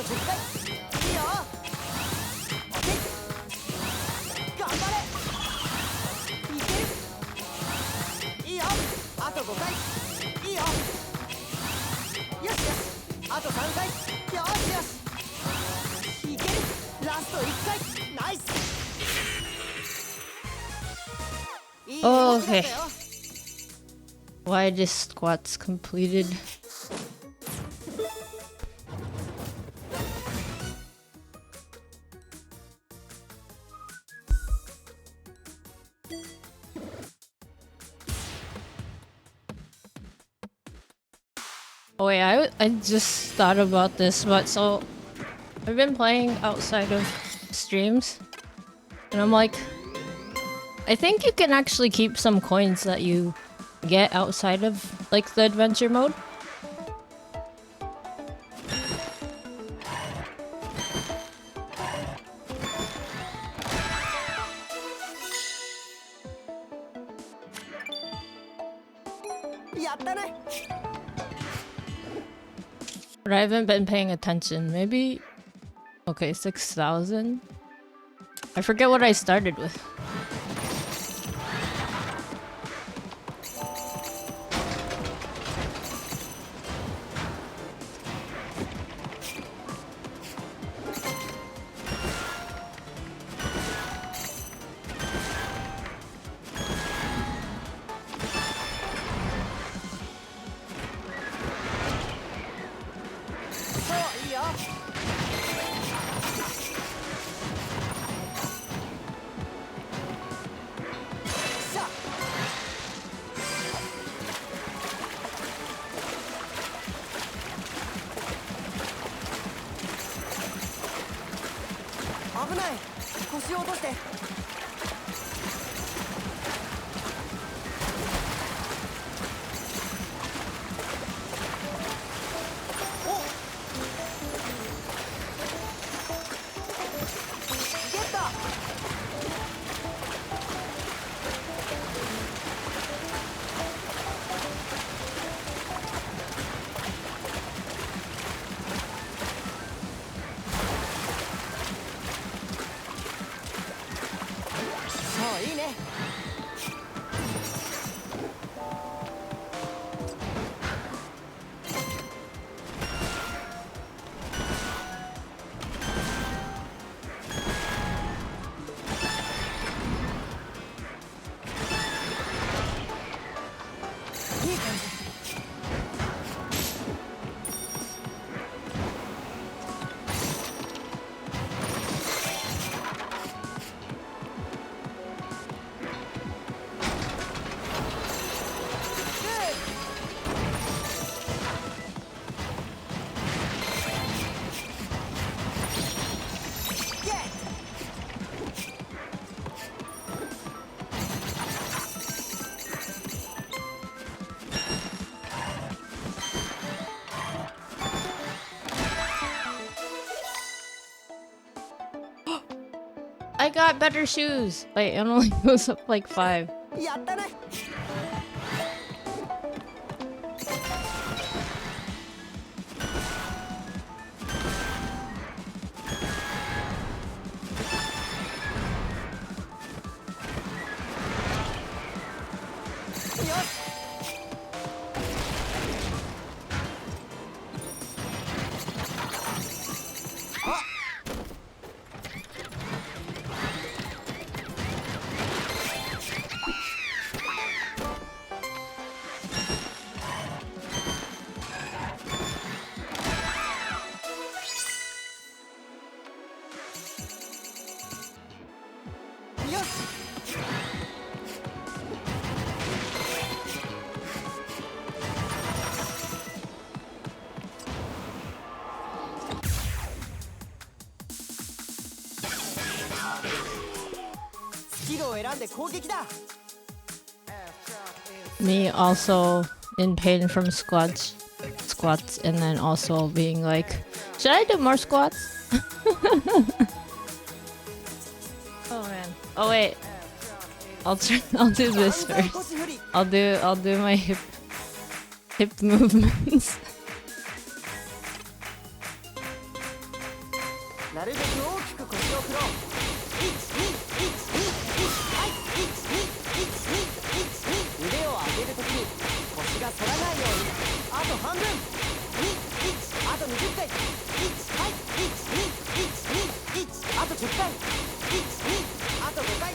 と10回。いいよ。オッケー。頑張れ。いける。いいよ。あと5回。いいよ。よしよし。あと3回。よしよし。いける。ラスト1回。ナイス。いい動きだったよ。Why this squats completed? Oh wait, I just thought about this, but so I've been playing outside of streams, and I'm like, I think you can actually keep some coins that you get outside of like the adventure mode. But I haven't been paying attention. Maybe okay, 6,000. I forget what I started with. I got better shoes. Wait, it only goes up like 5. Me also in pain from squats, and then also being like, should I do more squats? Oh man. Oh wait. I'll do this first. I'll do my hip movements. なるべく大きく腰を振ろう。はい、腕を上げるときに腰が反らないように。あと半分。あと20回。はい、あと10回。あと5回。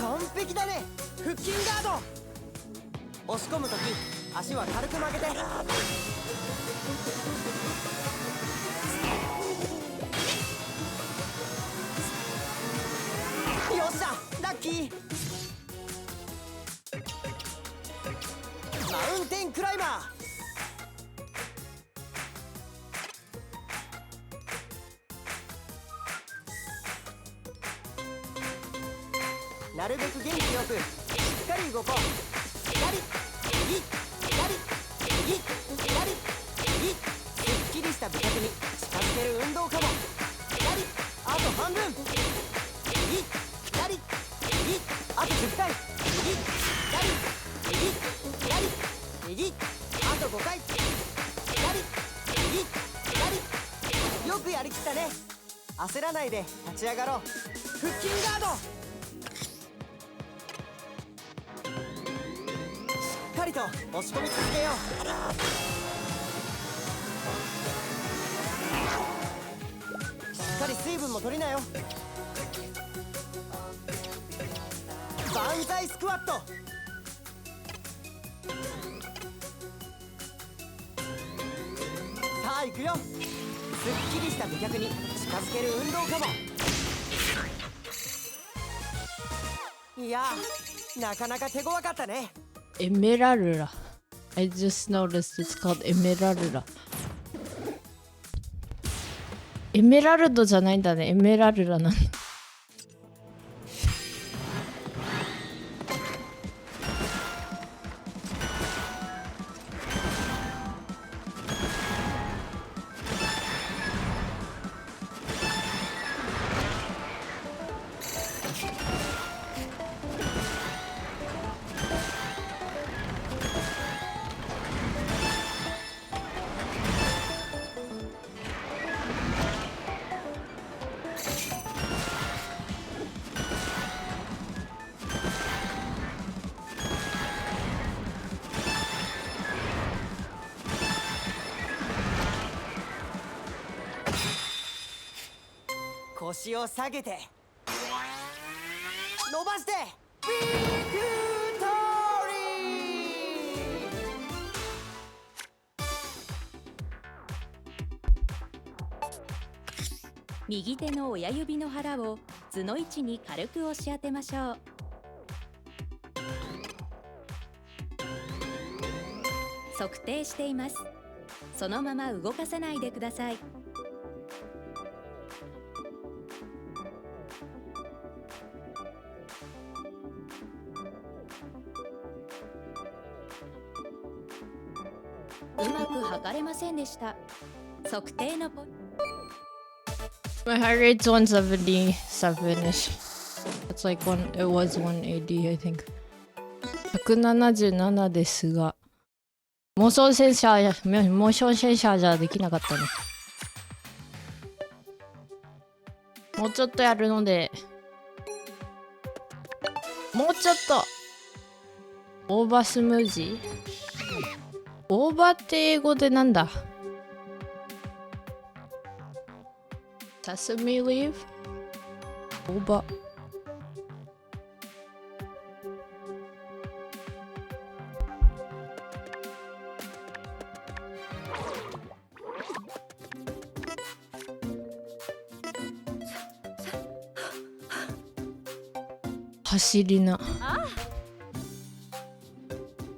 完璧だね。腹筋ガード。押し込むとき足は軽く曲げて。よっしゃ、ラッキー。マウンテンクライマー。なるべく元気よくしっかり動こう。左右左右左右。すっきりした美脚に近づける運動かも。左、あと半分。右左右、あと10回。右左右左右、あと5回。左右左。よくやりきったね。焦らないで立ち上がろう。腹筋ガード。しっかりと押し込み続けよう。しっかり水分も取りなよ。万歳スクワット。さあ行くよ。すっきりした美脚に近づける運動かも。いやー、なかなか手強かったね。エメラルラ。I just noticed it's called エメラルラ。エメラルドじゃないんだね。エメラルラなんだ。腰を下げて伸ばしてビクトリー。右手の親指の腹を図の位置に軽く押し当てましょう。測定しています。そのまま動かさないでください。うまく測れませんでした。測定のポイント。My heart rate's 177ish. It's like it was 180, I think. 177ですが、モーションセンサーじゃできなかったね。もうちょっとやるので、もうちょっとオーバースムージー。オーバーって英語でなんだ？Sesame leaf？ オーバー。走りな。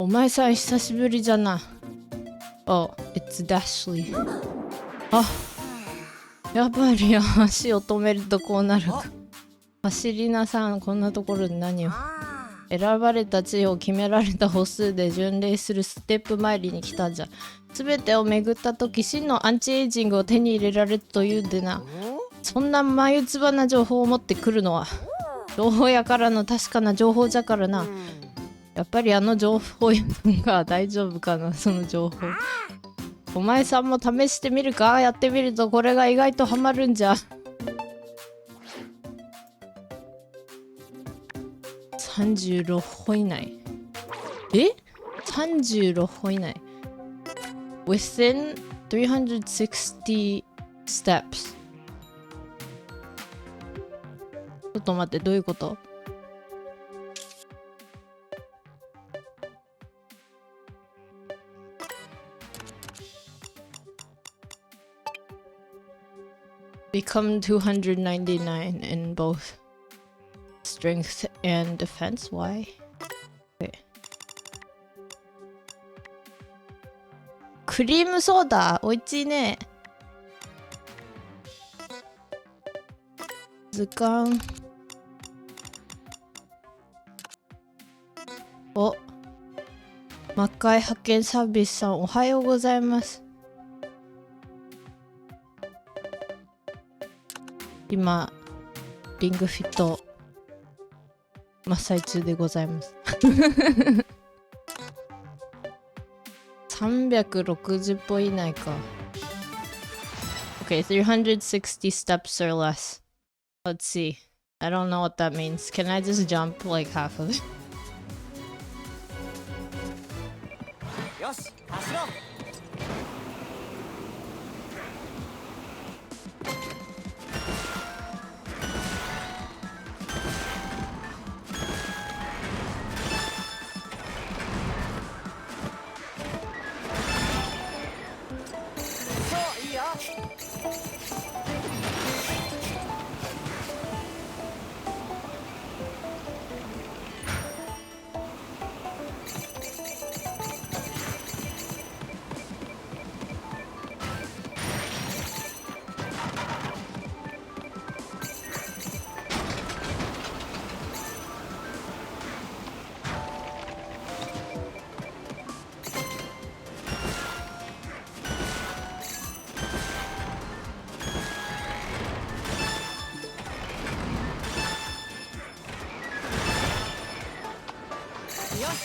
お前さん久しぶりじゃな。Oh, it's Dashley. あ、やっぱり足を止めるとこうなるか。走りなさん、こんなところで何を。選ばれた地位を決められた歩数で巡礼するステップ参りに来たんじゃ。全てを巡った時、真のアンチエイジングを手に入れられるというでな。そんな眉唾な情報を持ってくるのは情報屋からの確かな情報じゃからな。やっぱりあの情報屋が大丈夫かな、その情報。お前さんも試してみるか。やってみるとこれが意外とハマるんじゃ。36歩以内。え ?36 歩以内。Within 360 steps。ちょっと待って、どういうこと？Become 299 in both strength and defense. Why? Okay. クリームソーダおいしいね。図鑑。お、魔界派遣サービスさんおはようございます。今リングフィット真っ最中でございます。360歩以内か。Okay, 360 steps or less. Let's see. I don't know what that means. Can I just jump like half of it? よし走ろう。そういいよ。よし。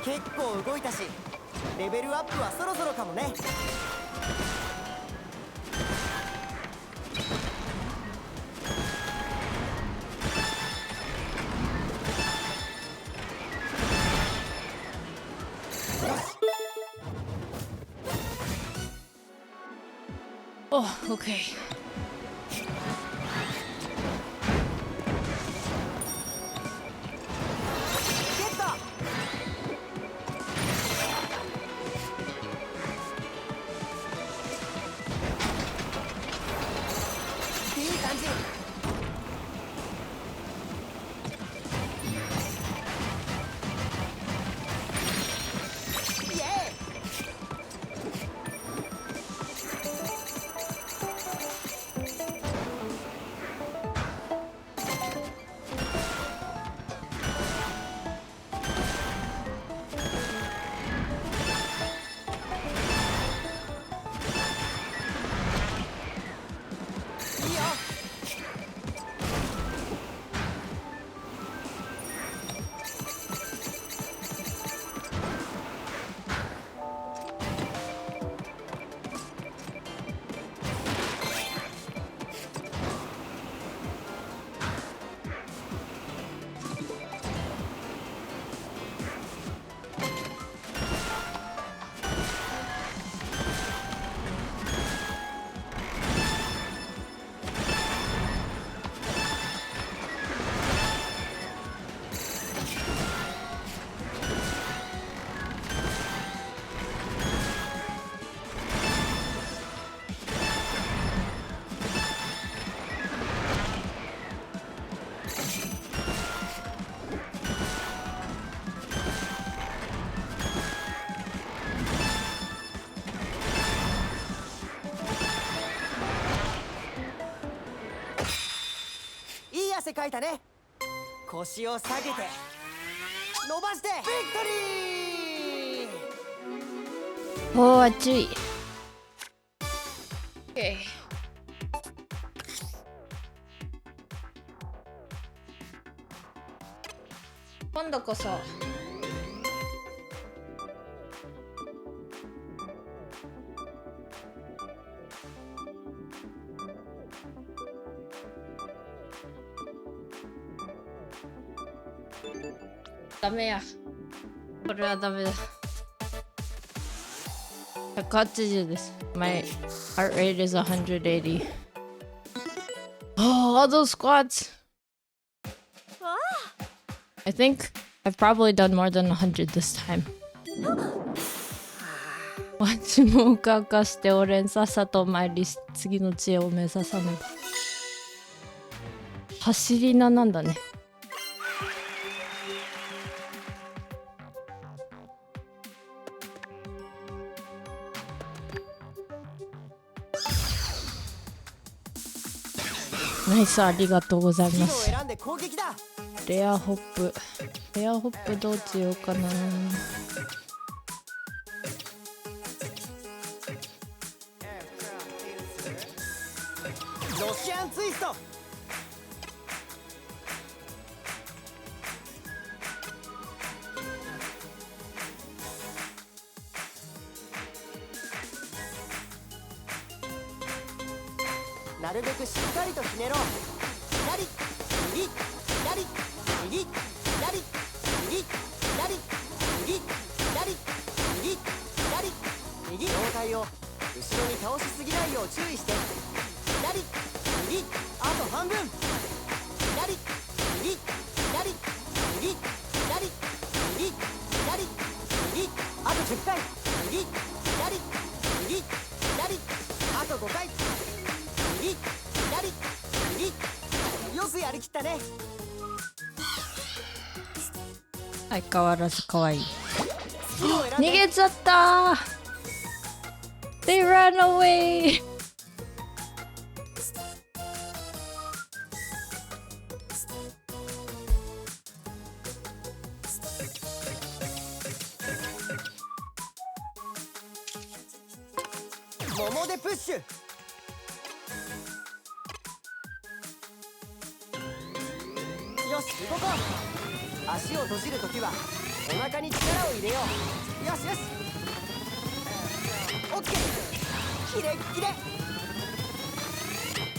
結構動いたし、レベルアップはそろそろかもね。Oh, okay. いいよ。して書いたね。腰を下げて伸ばしてビクトリー。おー、熱い。OK。今度こそ。ダメや。これはダメだ。180です。My heart rate is 180. Oh, all those squats. I think I've probably done more than 100 this time. わしもうかうかして俺さっさと参りし次の知恵を目指さねば。走りななんだね。ナイス、ありがとうございます。レアホップ。レアホップどうしようかな。ロシアンツイスト。なるべくしっかりとひねろう。左右左右左右左右左右左右。上体を後ろに倒しすぎないよう注意して。左右あと半分。左右左右左右左右あと10回。右左右左あと5回。右左右。よくやりきったね。相変わらず可愛い。逃げちゃった。They ran away. 桃でプッシュ。よし動こう。足を閉じるときはお腹に力を入れよう。よしよし。オッケー。キレッキレ。い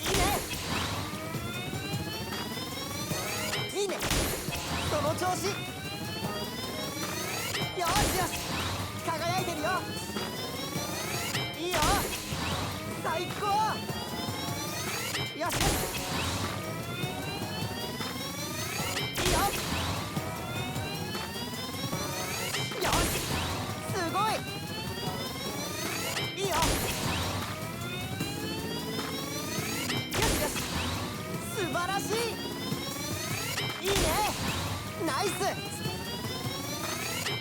いね。いいね。その調子。よしよし。輝いてるよ。いいよ。最高。よしよし。ナイス。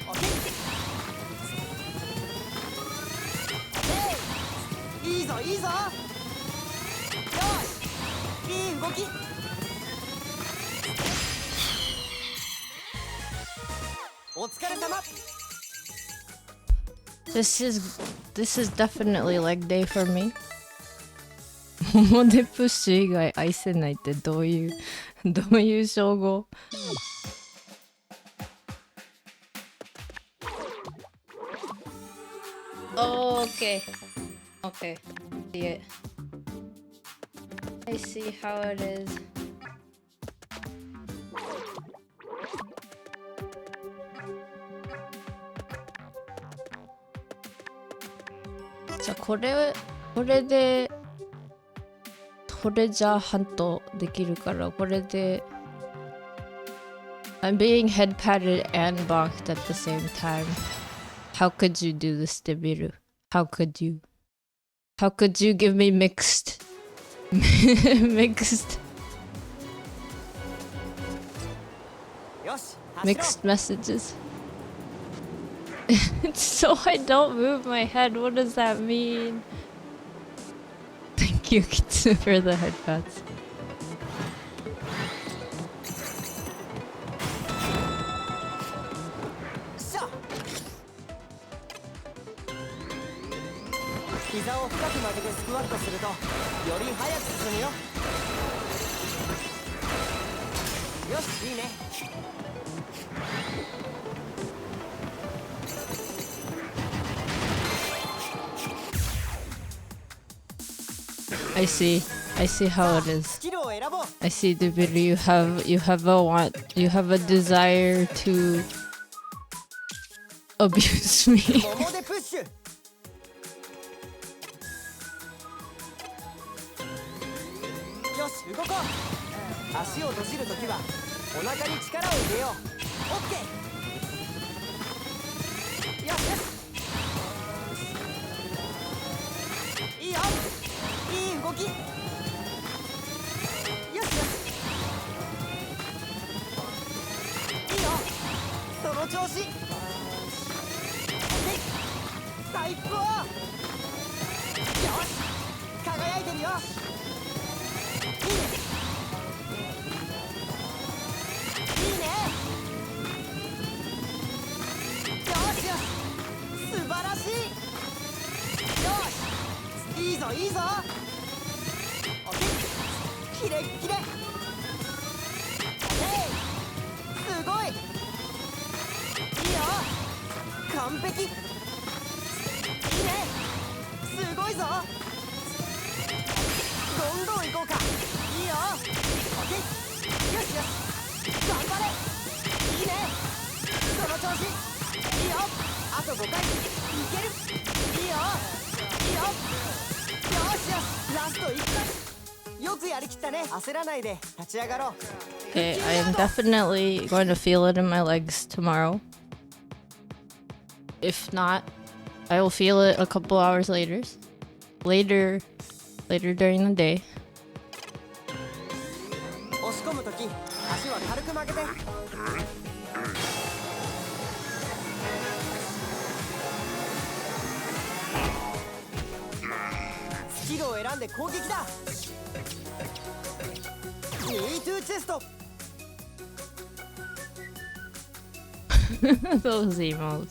オッケー。いいぞいいぞ。よしいい動き。お疲れ様。This is definitely leg day for me. 桃でプッシュ以外愛せないってどういう称号。Oh, okay. Okay. See it. I see how it is. じゃあこれでトレジャーハントできるからこれで I'm being head patted and bonked at the same time. How could you do this, Debiru? How could you? How could you give me mixed messages? So I don't move my head. What does that mean? Thank you, Kitsu, for the headpats. 膝を深く曲げてスクワットするとより早く進むよ。よし、いいね。I see. I see how it ス is. キルを選ぼう。 I see the video. You have a desire to abuse me. ももでプッシュ。よし、動こう。足を閉じるときはお腹に力を入れよう。オッケー。よしよし。いいよ。いい動き。よしよし。いいよ。その調子。オッケー。最高。よし、輝いてるよ。いいね。いいね。よしよし、素晴らしい。よし、いいぞいいぞ。オッケー、キレッキレ。オッケー、すごい。いいよ、完璧。いいね、すごいぞ。どんどん行こうか。いいよ。オッケー、よしよし、頑張れ。いいね、その調子。いいよ、あと5回いける。いいよいいよ。よしよし、ラスト1回。よくやりきったね。焦らないで立ち上がろう。 Okay, I am definitely going to feel it in my legs tomorrow. If not, I will feel it a couple hours later. Later during the day. 押し込むとき足は軽く曲げて。スキルを選んで攻撃だ。Me tooチェスト。 Those emos.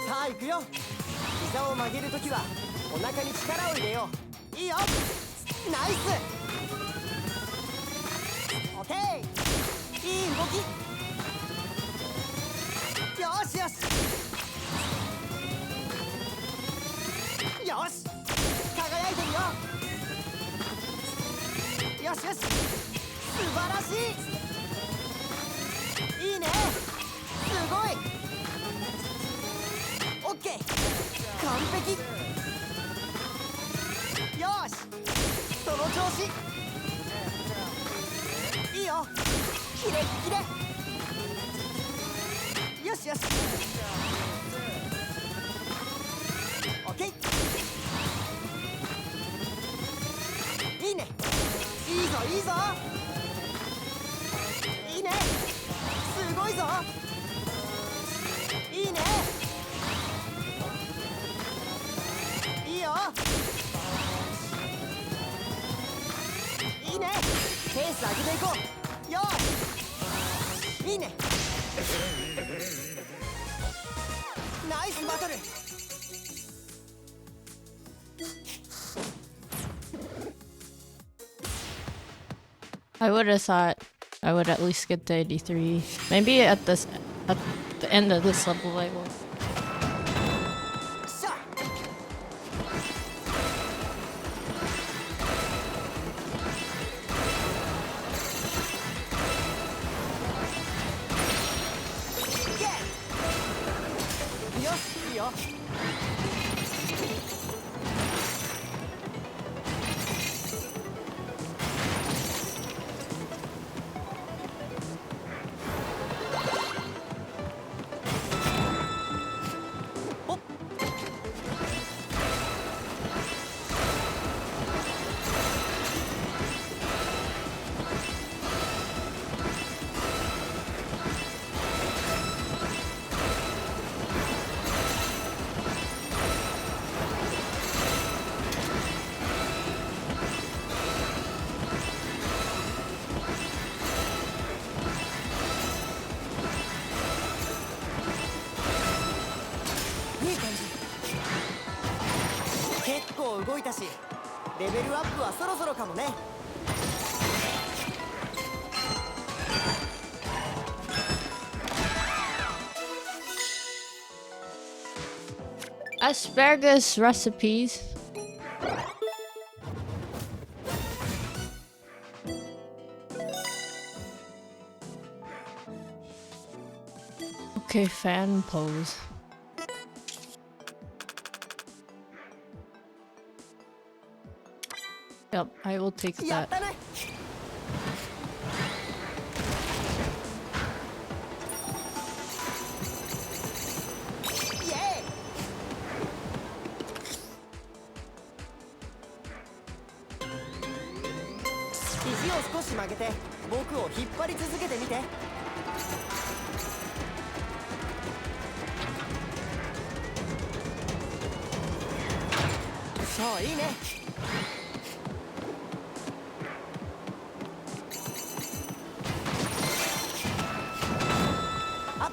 さあ行くよ。膝を曲げるときはお腹に力を入れよう。いいよ、ナイス。オッケー、いい動き。よしよしよし、輝いてるよ。よしよし、素晴らしい。いいね、すごい。オッケー、完璧。よし、その調子。いいよ、キレッキレ。よしよし、オッケー。いいね、いいぞいいぞ。いいね、すごいぞ。いいね、いいよ。いいね、ペース上げていこう。よし、いいね。ナイスバトル。I would have thought I would at least get to 83. Maybe at the end of this level I will. しゃ、いけ。よし、いいよ。おっ、いい感じ。結構動いたし、レベルアップはそろそろかもね。Asparagus recipes. Okay, fan pose. Yep, I will take や that. ったね。イエーイ。肘を少し曲げて僕を引っ張り続けてみて。そう、いいね。あっ、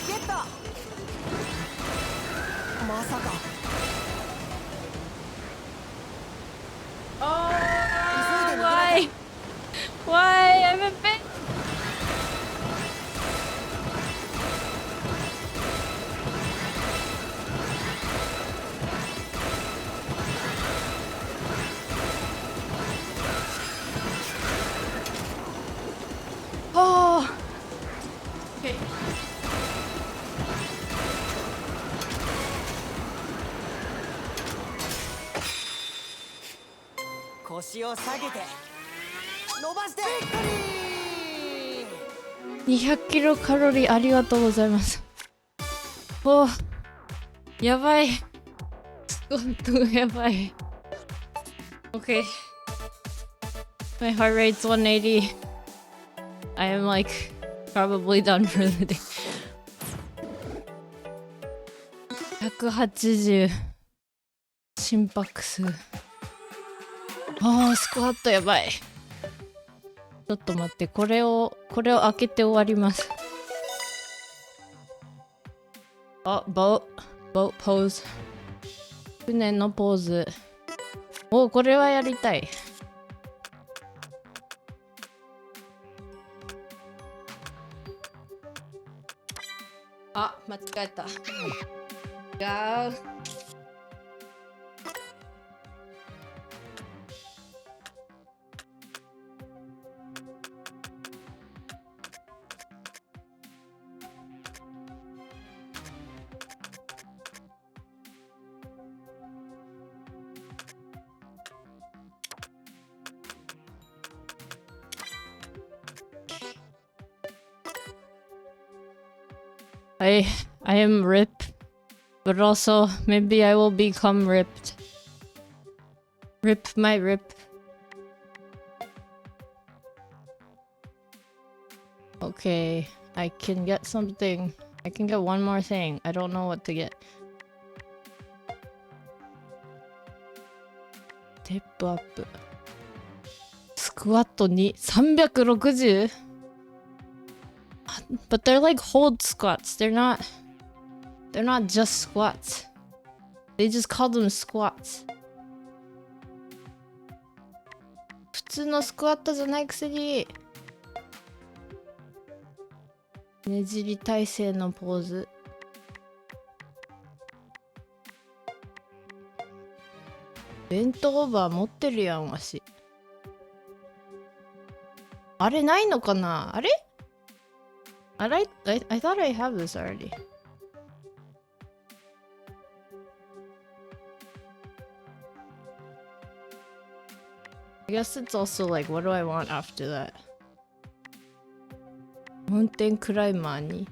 ゲット。まさか。 Oh, why? Why? I'm a bit. Oh. Okay. 腰を下げて伸ばしてビクトリー。200キロカロリーありがとうございます。おー、やばい。スコットがやばい。Okay. My heart rate's 180. I am like probably done for the day. 180心拍数。あー、スクワットやばい。ちょっと待って、これを開けて終わります。あ、ボーポーズ。船のポーズ。お、これはやりたい。あ、間違えた。違う。I am ripped, but also maybe I will become ripped. Rip my rip. Okay, I can get something. I can get one more thing. I don't know what to get. Step up. Squat に360? But they're like hold squats. They're not just squats. They just call them squats. 普通のスクワットじゃないくせにねじり体勢のポーズ。ベントオーバー持ってるやんわし。あれないのかな。あれI thought I have this already. I guess it's also like, what do I want after that? マウンテンクライマーに。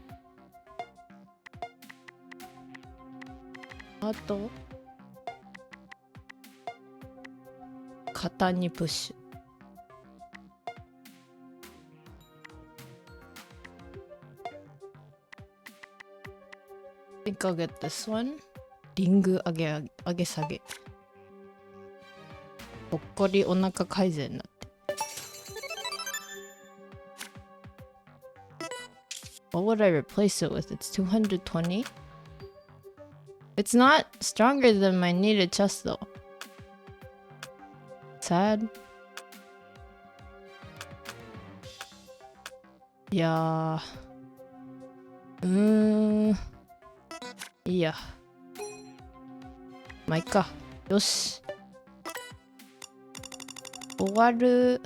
あと、肩にプッシュ。think I'll get this one. リング上げ下げ。ぽっこりお腹改善だって。What would I replace it with? It's 220? It's not stronger than my needed chest though. Sad. いやいいや。まあいっか。よし。終わる。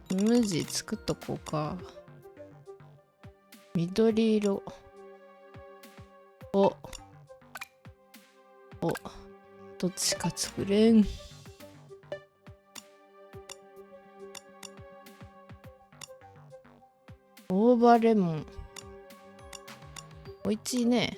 スムージー作っとこうか。緑色。お。どっちか作れん。オーバーレモン。おいしいね。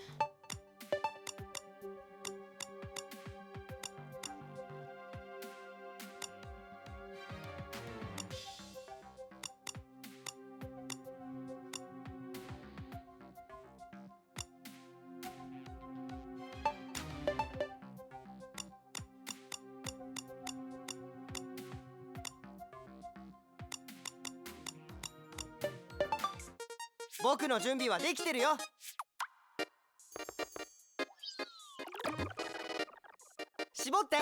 僕の準備はできてるよ。絞って。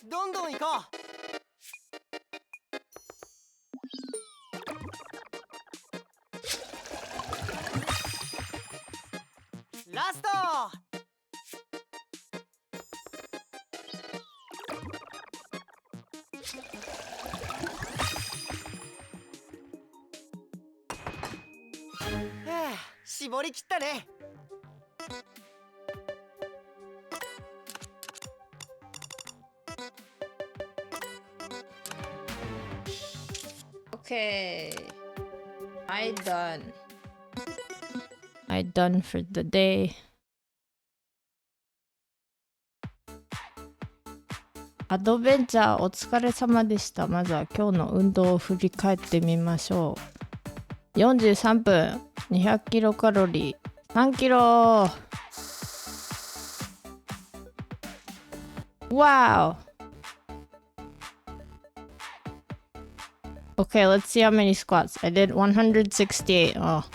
どんどん行こう。ラスト。絞り切ったね。Okay. I done for the day. アドベンチャーお疲れ様でした。まずは今日の運動を振り返ってみましょう。43分、200キロカロリー、3キロ。Wow! Okay, let's see how many squats. I did 168. Oh.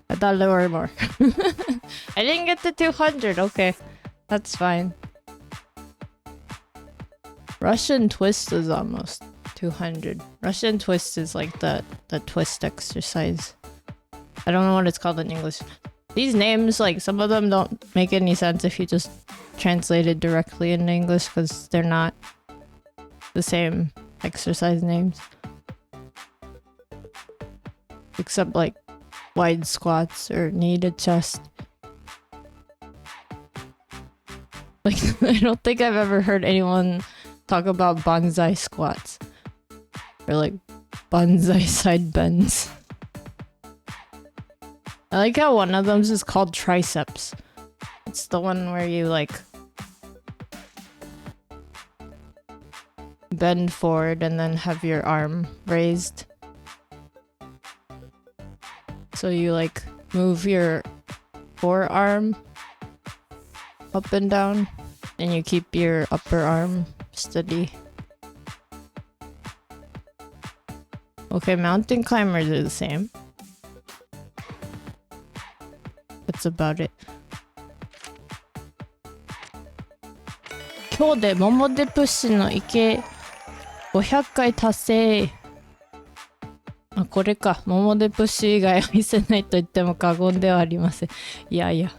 I thought there were more. I didn't get to 200. Okay, that's fine. Russian twist is almost 200. Russian twist is like the twist exercise. I don't know what it's called in English. These names, like some of them don't make any sense if you just translate it directly into English because they're not the same exercise names. Except like wide squats or knee to chest. Like I don't think I've ever heard anyone talk about bonsai squats. Or like bonsai side bends. I like how one of them is called triceps. It's the one where you like bend forward and then have your arm raised. So you like move your forearm up and down and you keep your upper arm steady. Okay, mountain climbers are the same. That's about it. 今日でモモデプッシュの池500回達成。あ、これか。モモデプッシュ以外を見せないと言っても過言ではありません。いやいや。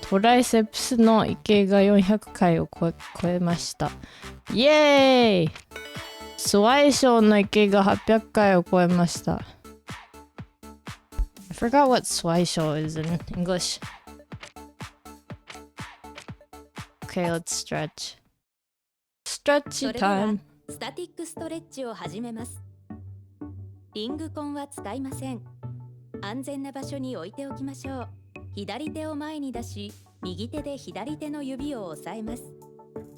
トライセプスの池が400回を超えました。イエーイ！スワイショーの池が800回を超えました。I forgot what スワイショー is in English. Okay, let's stretch. Stretchy それでは time. スタティックストレッチを始めます。リングコンは使いません。安全な場所に置いておきましょう。左手を前に出し、右手で左手の指を押さえます。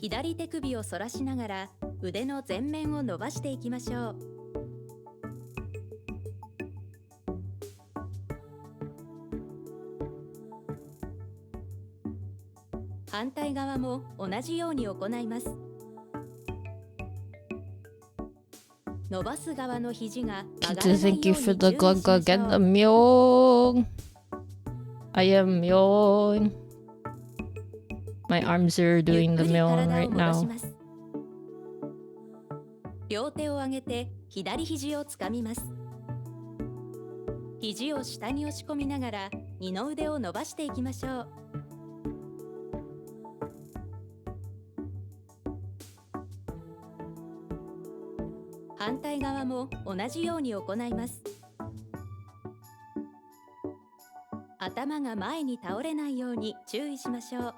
左手首を反らしながら腕の前面を伸ばしていきましょう。反対側も同じように行います。伸ばす側の肘が曲がらないように注意 Thank you し for the まし glug ょ glug and the う。 mjong. I am mjong. My arms are ゆ doing っ the くり mjong 体 right を戻し now. ます。両手を上げて左肘をつかみます。肘を下に押し込みながら二の腕を伸ばしていきましょう。反対側も同じように行います。頭が前に倒れないように注意しましょう。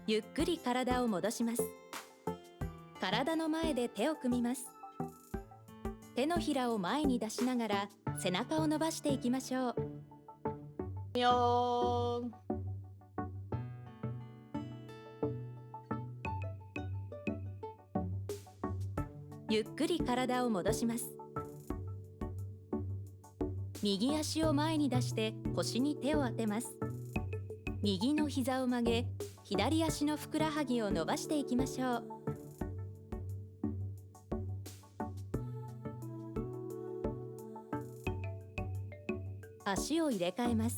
ゆっくり体を戻します。体の前で手を組みます。手のひらを前に出しながら背中を伸ばしていきましょう。 mjong. ゆっくり体を戻します。右足を前に出して腰に手を当てます。右の膝を曲げ、左足のふくらはぎを伸ばしていきましょう。足を入れ替えます。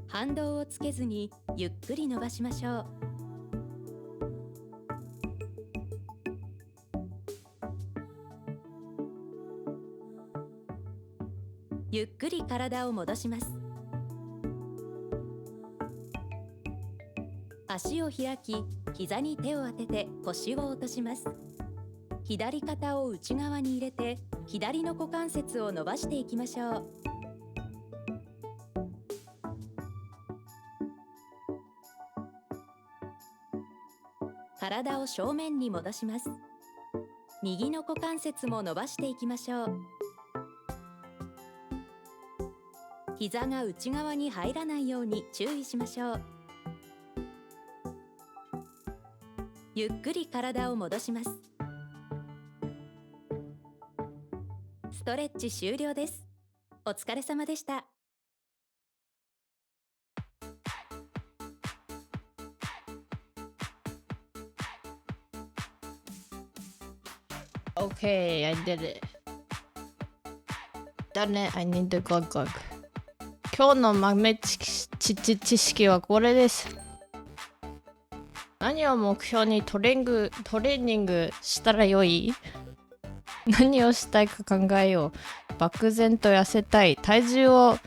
反動をつけずにゆっくり伸ばしましょう。ゆっくり体を戻します。足を開き、膝に手を当てて腰を落とします。左肩を内側に入れて、左の股関節を伸ばしていきましょう。体を正面に戻します。右の股関節も伸ばしていきましょう。膝が内側に入らないように注意しましょう。ゆっくり体を戻します。ストレッチ終了です。お疲れ様でした。Okay, I did it. Done it. I need the glug glug. 今日の豆知識はこれです。何を目標にトレーニングしたらよい？何をしたいか考えよう。漠然と痩せたい。体重を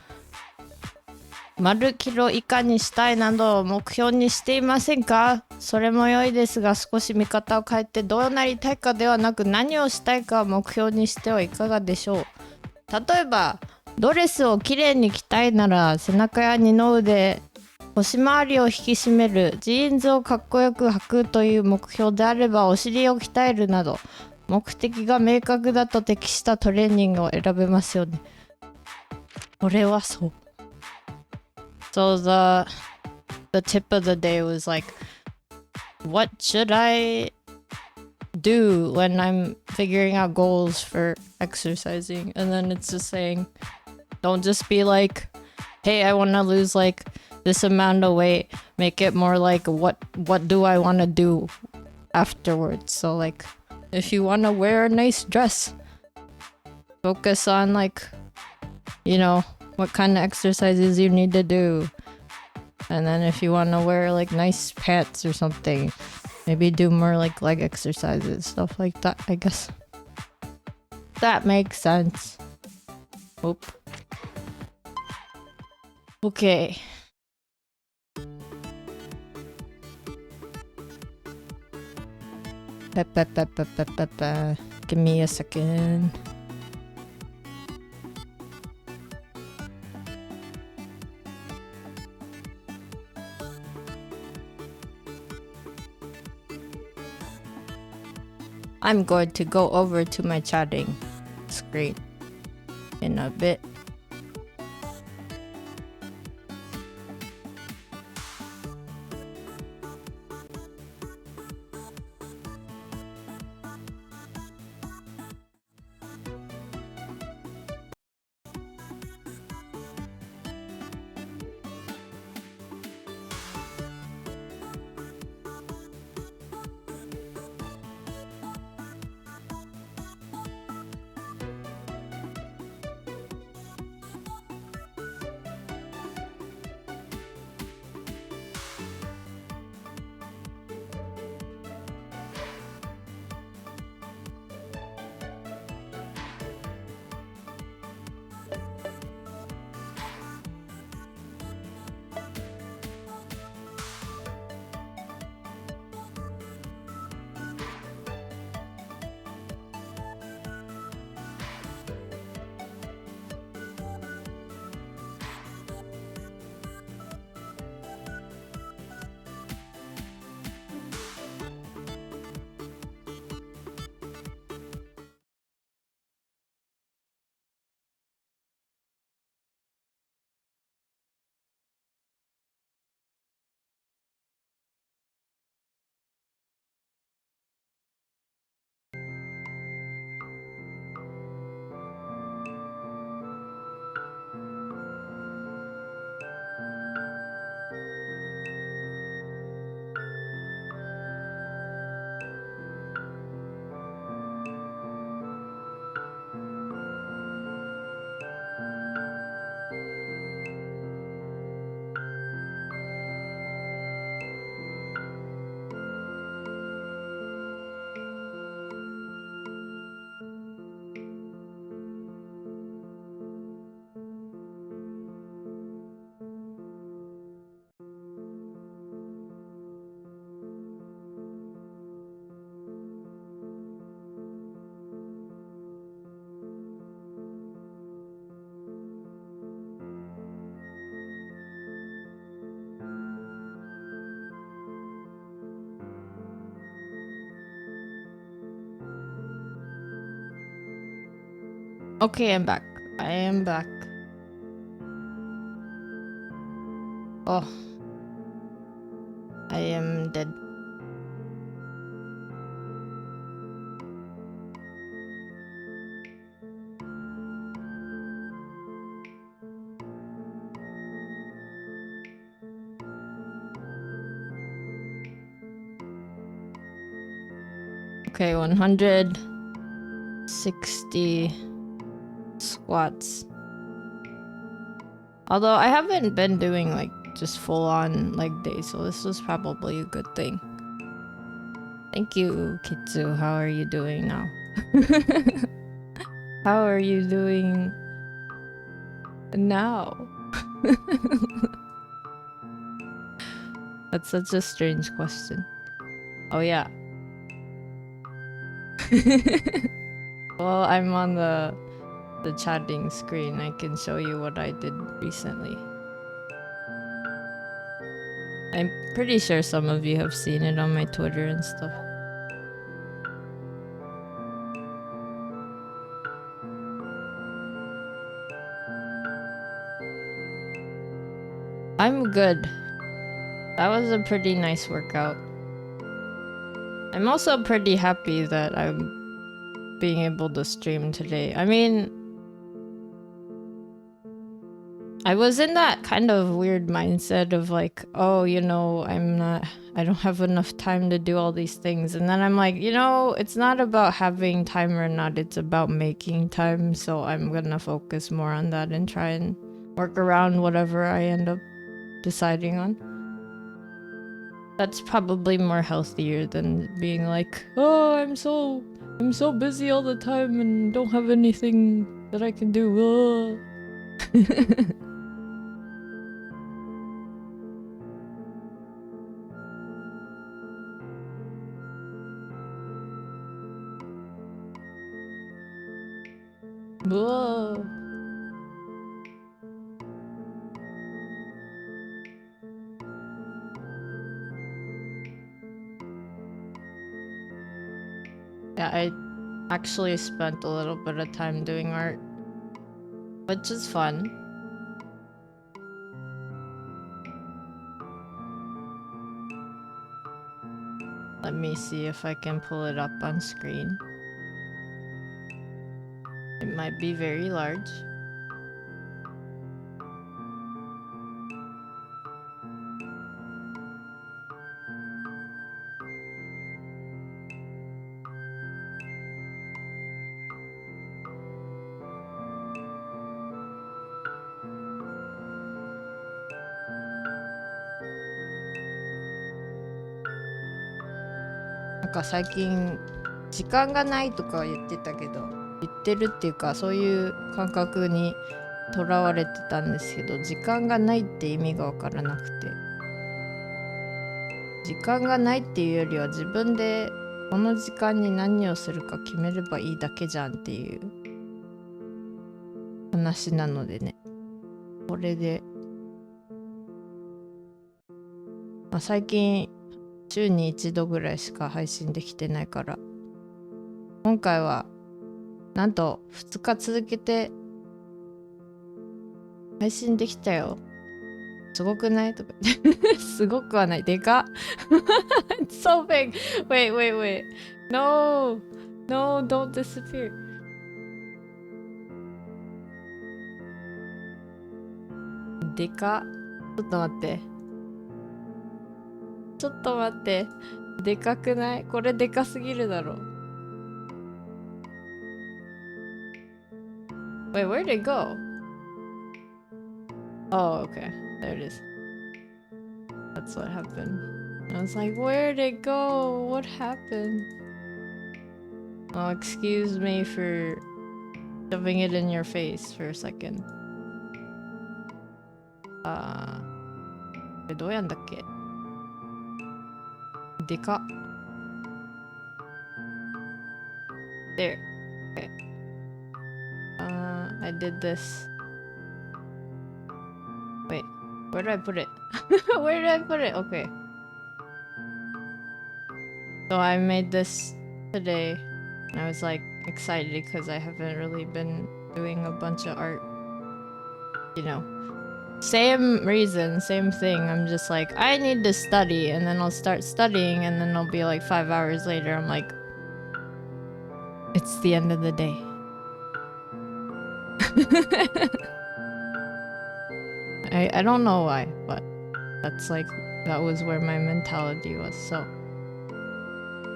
丸キロ以下にしたいなどを目標にしていませんか？それも良いですが、少し見方を変えてどうなりたいかではなく何をしたいかを目標にしてはいかがでしょう。例えばドレスをきれいに着たいなら背中や二の腕、腰回りを引き締める、ジーンズをかっこよく履くという目標であればお尻を鍛えるなど目的が明確だと適したトレーニングを選べますよね。これはそう。So the tip of the day was like, what should I do when I'm figuring out goals for exercising? And then it's just saying, don't just be like, hey, I want to lose like this amount of weight. Make it more like, what do I want to do afterwards? So like, if you want to wear a nice dress, focus on like, you know, what kind of exercises you need to do. And then if you want to wear like nice pants or something, maybe do more like leg exercises, stuff like that, I guess. That makes sense. Oop. Okay. Give me a second. I'm going to go over to my chatting screen in a bit. Okay, I'm back. I am back. Oh. I am dead. Okay, 160 squats. Although I haven't been doing like just full on leg day, so this was probably a good thing. Thank you, Kitsu. How are you doing now? How are you doing now? That's such a strange question. Oh yeah. Well, I'm on the chatting screen. I can show you what I did recently. I'm pretty sure some of you have seen it on my Twitter and stuff. I'm good. That was a pretty nice workout. I'm also pretty happy that I'm being able to stream today. I mean, I was in that kind of weird mindset of like, oh, you know, I don't have enough time to do all these things. And then I'm like, you know, it's not about having time or not, it's about making time. So I'm gonna focus more on that and try and work around whatever I end up deciding on. That's probably more healthier than being like, oh, I'm so busy all the time and don't have anything that I can do. Whoa. Yeah, I actually spent a little bit of time doing art, which is fun. Let me see if I can pull it up on screen. It might be very large.なんか最近時間がないとか言ってたけど、言ってるっていうかそういう感覚にとらわれてたんですけど、時間がないって意味がわからなくて、時間がないっていうよりは自分でこの時間に何をするか決めればいいだけじゃんっていう話なのでね、これで、まあ、最近週に一度ぐらいしか配信できてないから、今回はなんと2日続けて配信できたよ。すごくないとかすごくはない。でかIt's so big. Wait. No, don't disappear. でかちょっと待って。ちょっと待って。でかくない？これでかすぎるだろ。Wait, where'd it go? Oh, okay. There it is. That's what happened. I was like, where'd it go? What happened? Oh, excuse me for shoving it in your face for a second. これどうやんだっけ？でかっ。There. Okay. I did this. Wait, where did I put it? Where did I put it? Okay. So I made this today, and I was like excited because I haven't really been doing a bunch of art. You know, same reason, same thing. I'm just like, I need to study, and then I'll start studying, and then I'll be like 5 hours later, I'm like, it's the end of the day. I don't know why, but that's like, that was where my mentality was. So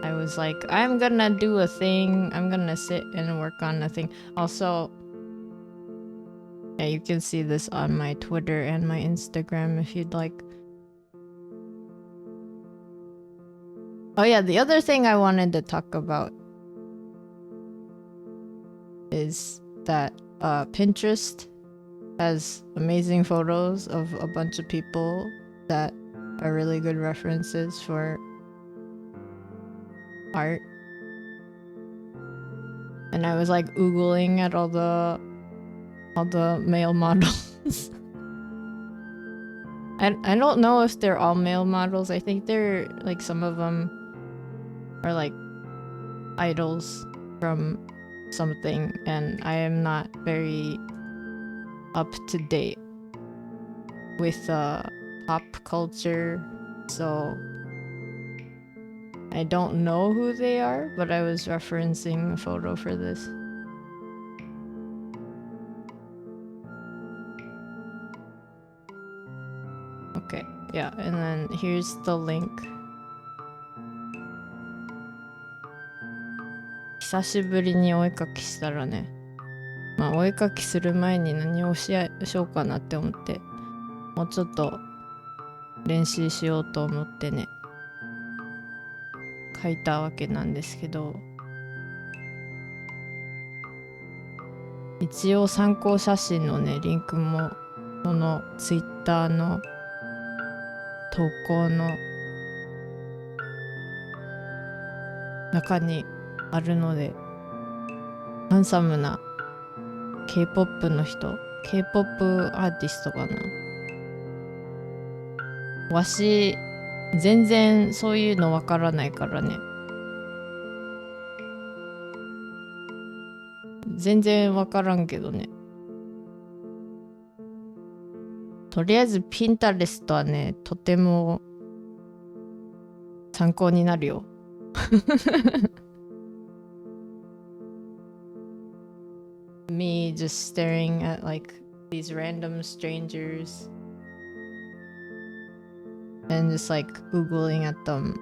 I was like, I'm gonna do a thing, I'm gonna sit and work on a thing. Also, yeah, you can see this on my Twitter and my Instagram if you'd like. Oh yeah, the other thing I wanted to talk about is that Pinterest has amazing photos of a bunch of people that are really good references for art. And I was like oogling at all the male models. I don't know if they're all male models. I think they're like, some of them are like idols from something, and I am not very up to date with pop culture, so I don't know who they are, but I was referencing a photo for this. Okay, yeah, and then here's the link. 久しぶりにお絵かきしたらね、まあお絵かきする前に何をしようかなって思って、もうちょっと練習しようと思ってね、書いたわけなんですけど、一応参考写真のねリンクもこのツイッターの投稿の中にあるので、ハンサムな K-POP の人、 K-POP アーティストかな。わし全然そういうのわからないからね、全然わからんけどね、とりあえずピンタレストはね、とても参考になるよ。Me just staring at like these random strangers and just like googling at them.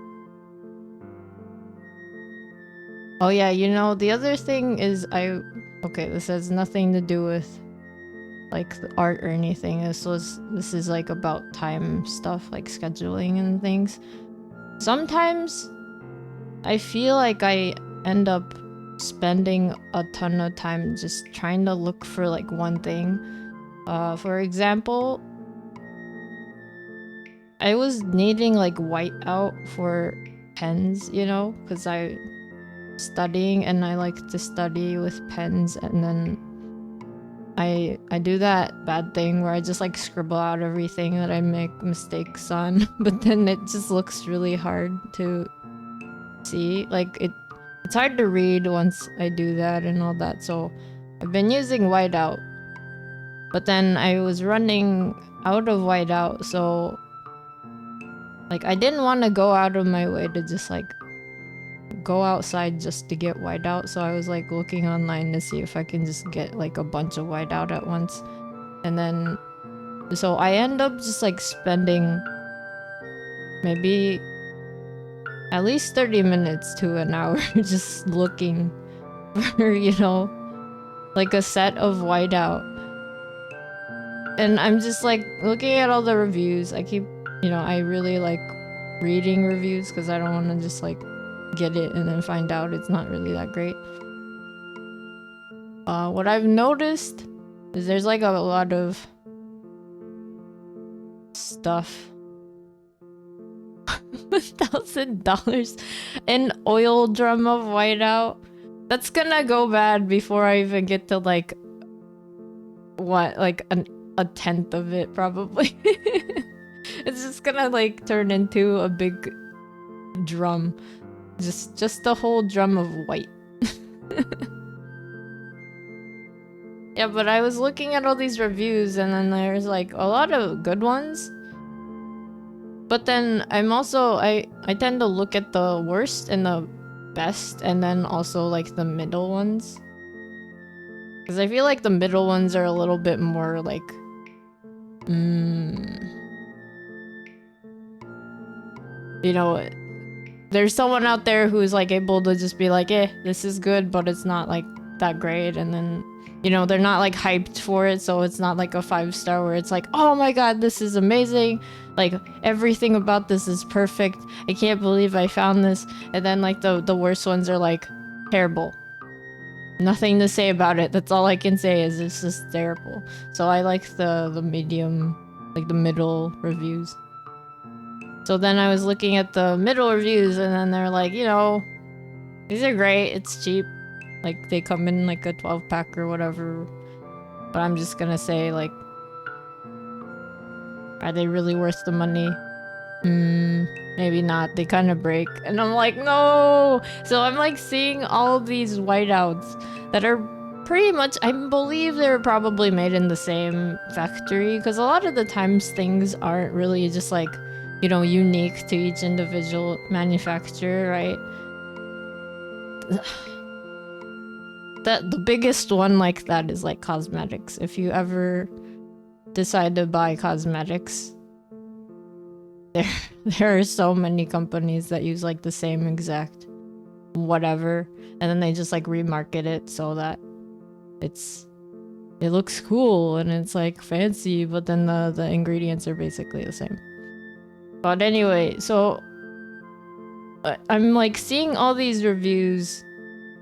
Oh yeah, you know, the other thing is okay, this has nothing to do with like the art or anything. This is like about time stuff, like scheduling and things. Sometimes I feel like I end up spending a ton of time just trying to look for like one thing. For example, I was needing like whiteout for pens, you know, because I'm studying and I like to study with pens, and then I do that bad thing where I just like scribble out everything that I make mistakes on, but then it just looks really hard to see. Like it's hard to read once I do that and all that, so I've been using whiteout, but then I was running out of whiteout, so like I didn't want to go out of my way to just like go outside just to get whiteout, so I was like looking online to see if I can just get like a bunch of whiteout at once, and then so I end up just like spending maybe at least 30 minutes to an hour just looking for, you know, like a set of whiteout. And I'm just like looking at all the reviews. I keep, you know, I really like reading reviews because I don't want to just like get it and then find out it's not really that great. What I've noticed is there's like a lot of stuff. $1,000 an oil drum of whiteout. That's gonna go bad before I even get to like what, like a tenth of it probably. It's just gonna like turn into a big drum, just a whole drum of white. Yeah, but I was looking at all these reviews and then there's like a lot of good ones. But then I tend to look at the worst and the best and then also like the middle ones. Because I feel like the middle ones are a little bit more like you know, there's someone out there who's like able to just be like, this is good, but it's not like that great. And then, you know, they're not like hyped for it. So it's not like a 5-star where it's like, oh my God, this is amazing. Like everything about this is perfect. I can't believe I found this. And then like the worst ones are like terrible. Nothing to say about it. That's all I can say is it's just terrible. So I like the medium, like the middle reviews. So then I was looking at the middle reviews and then they're like, you know, these are great, it's cheap. Like they come in like a 12-pack or whatever. But I'm just gonna say like, are they really worth the money? Maybe not. They kind of break. And I'm like, no! So I'm like seeing all of these whiteouts that are pretty much, I believe they're probably made in the same factory. Because a lot of the times things aren't really just like, you know, unique to each individual manufacturer, right? The biggest one like that is like cosmetics. If you ever decide to buy cosmetics, there are so many companies that use like the same exact whatever, and then they just like remarket it so that it looks cool and it's like fancy, but then the ingredients are basically the same. But anyway, so I'm like seeing all these reviews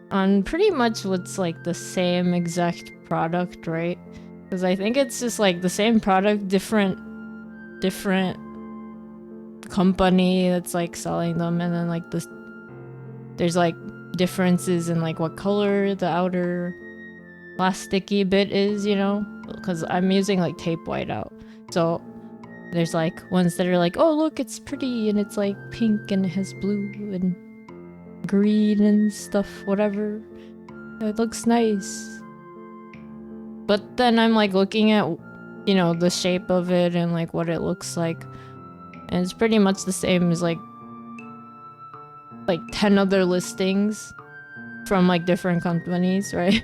on pretty much what's like the same exact product, right? Because I think it's just like the same product, different company that's like selling them, and then like there's like differences in like what color the outer plasticky bit is, you know? Because I'm using like tape whiteout, so there's like ones that are like, oh look, it's pretty and it's like pink and it has blue and green and stuff, whatever. It looks nice. But then I'm like looking at, you know, the shape of it and like what it looks like. And it's pretty much the same as like 10 other listings from like different companies, right?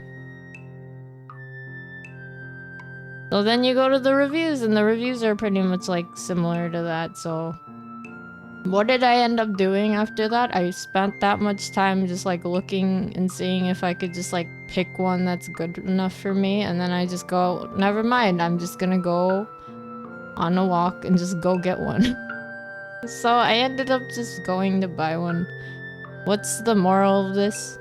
So then you go to the reviews and the reviews are pretty much like similar to that. So what did I end up doing after that? I spent that much time just like looking and seeing if I could just like pick one that's good enough for me. And then I just go, never mind, I'm just gonna go on a walk and just go get one. So I ended up just going to buy one. What's the moral of this?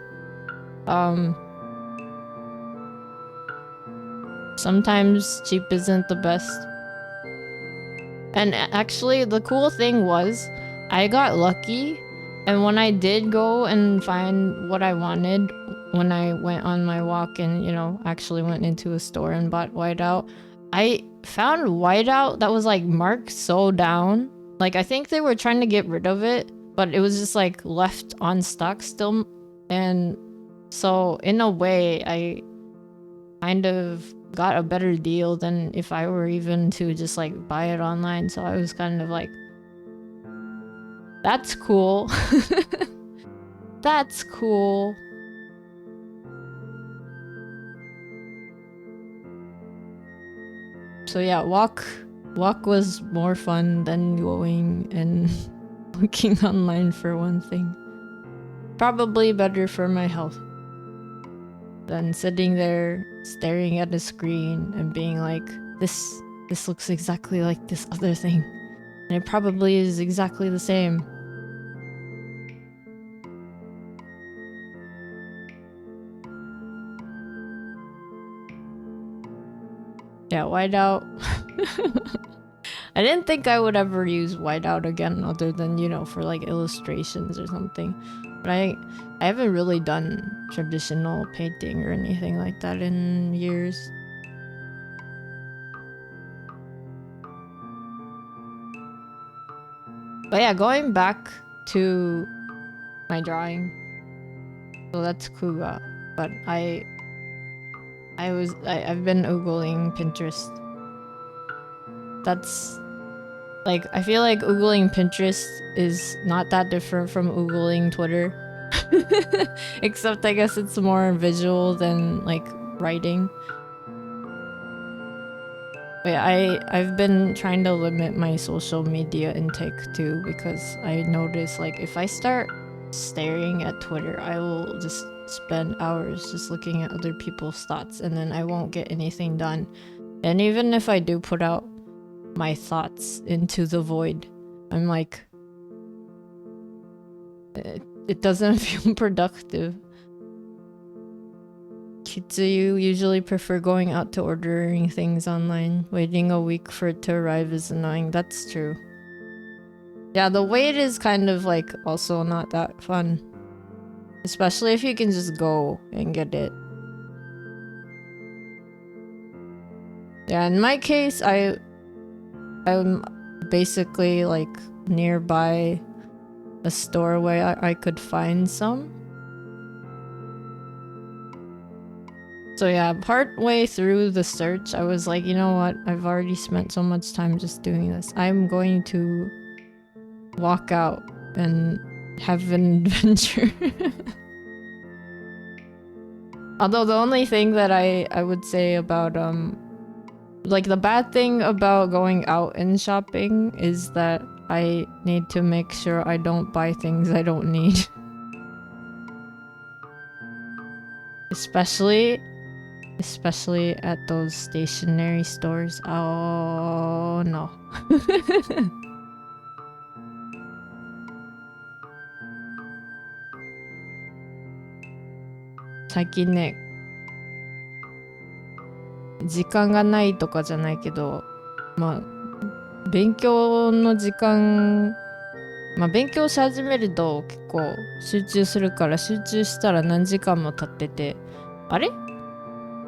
Sometimes cheap isn't the best. And actually, the cool thing was, I got lucky, and when I did go and find what I wanted, when I went on my walk and, you know, actually went into a store and bought whiteout, I found whiteout that was like marked so down. Like, I think they were trying to get rid of it, but it was just like left on stock still. And so in a way, I kind of got a better deal than if I were even to just like buy it online. So I was kind of like, that's cool. That's cool. So yeah, walk was more fun than going and looking online for one thing. Probably better for my health than sitting there staring at a screen and being like, this looks exactly like this other thing. And it probably is exactly the same. Yeah, whiteout. I didn't think I would ever use whiteout again other than, you know, for like illustrations or something. But I haven't really done traditional painting or anything like that in years. But yeah, going back to my drawing. So that's Kuga. But I've been Googling Pinterest. That's like, I feel like Googling Pinterest is not that different from Googling Twitter. Except I guess it's more visual than like writing. But I've been trying to limit my social media intake too, because I notice like if I start staring at Twitter, I will just spend hours just looking at other people's thoughts, and then I won't get anything done. And even if I do put out my thoughts into the void, I'm like, it doesn't feel productive. You usually prefer going out to ordering things online. Waiting a week for it to arrive is annoying. That's true. Yeah, the wait is kind of like also not that fun. Especially if you can just go and get it. Yeah, in my case, I'm basically like nearby a store where I could find some. So yeah, part way through the search, I was like, you know what? I've already spent so much time just doing this. I'm going to walk out and have an adventure. Although the only thing that I would say about like the bad thing about going out and shopping is that I need to make sure I don't buy things I don't need. Especially at those stationery stores. Oh no. 最近ね、時間がないとかじゃないけど、まあ勉強の時間、まあ勉強し始めると結構集中するから、集中したら何時間も経ってて、あれ？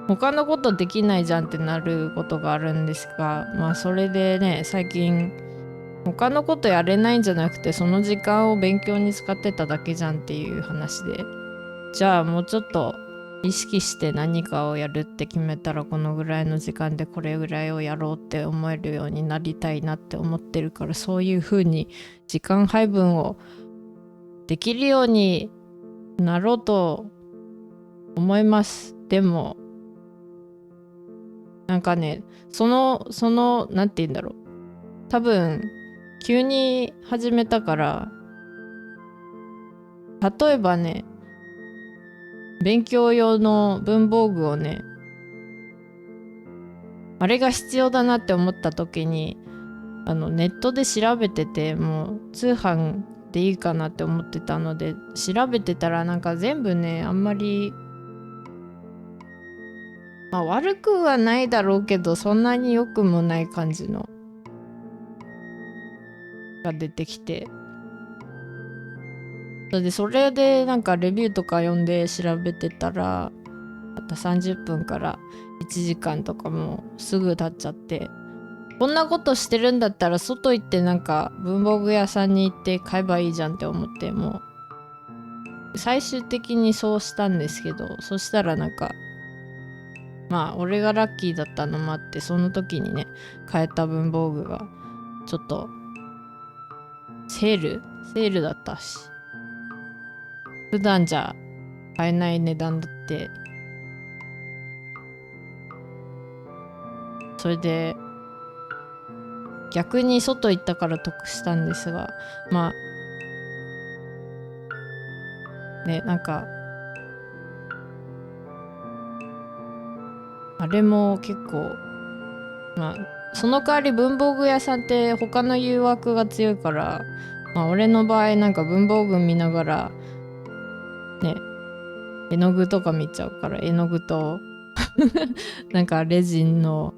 他のことできないじゃんってなることがあるんですが、まあそれでね、最近他のことやれないんじゃなくて、その時間を勉強に使ってただけじゃんっていう話で、じゃあもうちょっと意識して何かをやるって決めたら、このぐらいの時間でこれぐらいをやろうって思えるようになりたいなって思ってるから、そういう風に時間配分をできるようになろうと思います。でもなんかね、そのなんて言うんだろう、多分急に始めたから、例えばね、勉強用の文房具をね、あれが必要だなって思った時にネットで調べてて、もう通販でいいかなって思ってたので調べてたら、なんか全部ね、あんまりまあ悪くはないだろうけど、そんなに良くもない感じのが出てきて、それでなんかレビューとか読んで調べてたら、また30分から1時間とかもすぐ経っちゃって、こんなことしてるんだったら外行ってなんか文房具屋さんに行って買えばいいじゃんって思って、もう最終的にそうしたんですけど、そしたらなんかまあ俺がラッキーだったのもあって、その時にね買えた文房具がちょっとセールだったし、普段じゃ買えない値段だって、それで逆に外行ったから得したんですが、まあね、なんかあれも結構、まあその代わり文房具屋さんって他の誘惑が強いから、まあ俺の場合なんか文房具見ながらね、絵の具とか見ちゃうから、絵の具となんかレジンの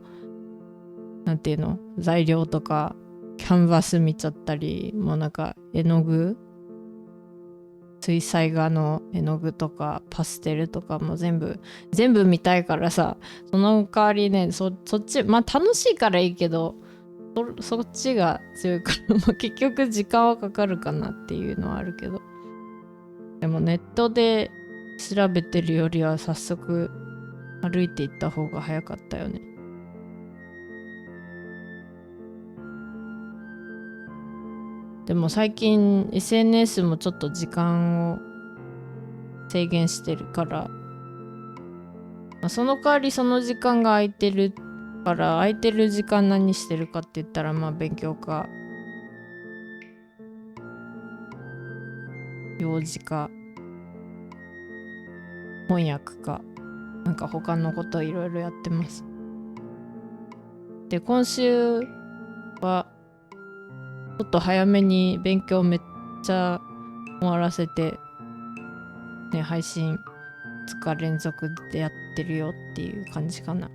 なんていうの、材料とかキャンバス見ちゃったり、もうなんか絵の具、水彩画の絵の具とかパステルとかも全部見たいからさ、その代わりね、そっち、まあ楽しいからいいけど、そっちが強いからまあ結局時間はかかるかなっていうのはあるけど、でもネットで調べてるよりは早速歩いて行った方が早かったよね。でも最近 SNS もちょっと時間を制限してるから、その代わりその時間が空いてるから、空いてる時間何してるかって言ったら、勉強か用事か翻訳かなんか他のこといろいろやってます。で、今週はちょっと早めに勉強めっちゃ終わらせてね、配信2日連続でやってるよっていう感じかな。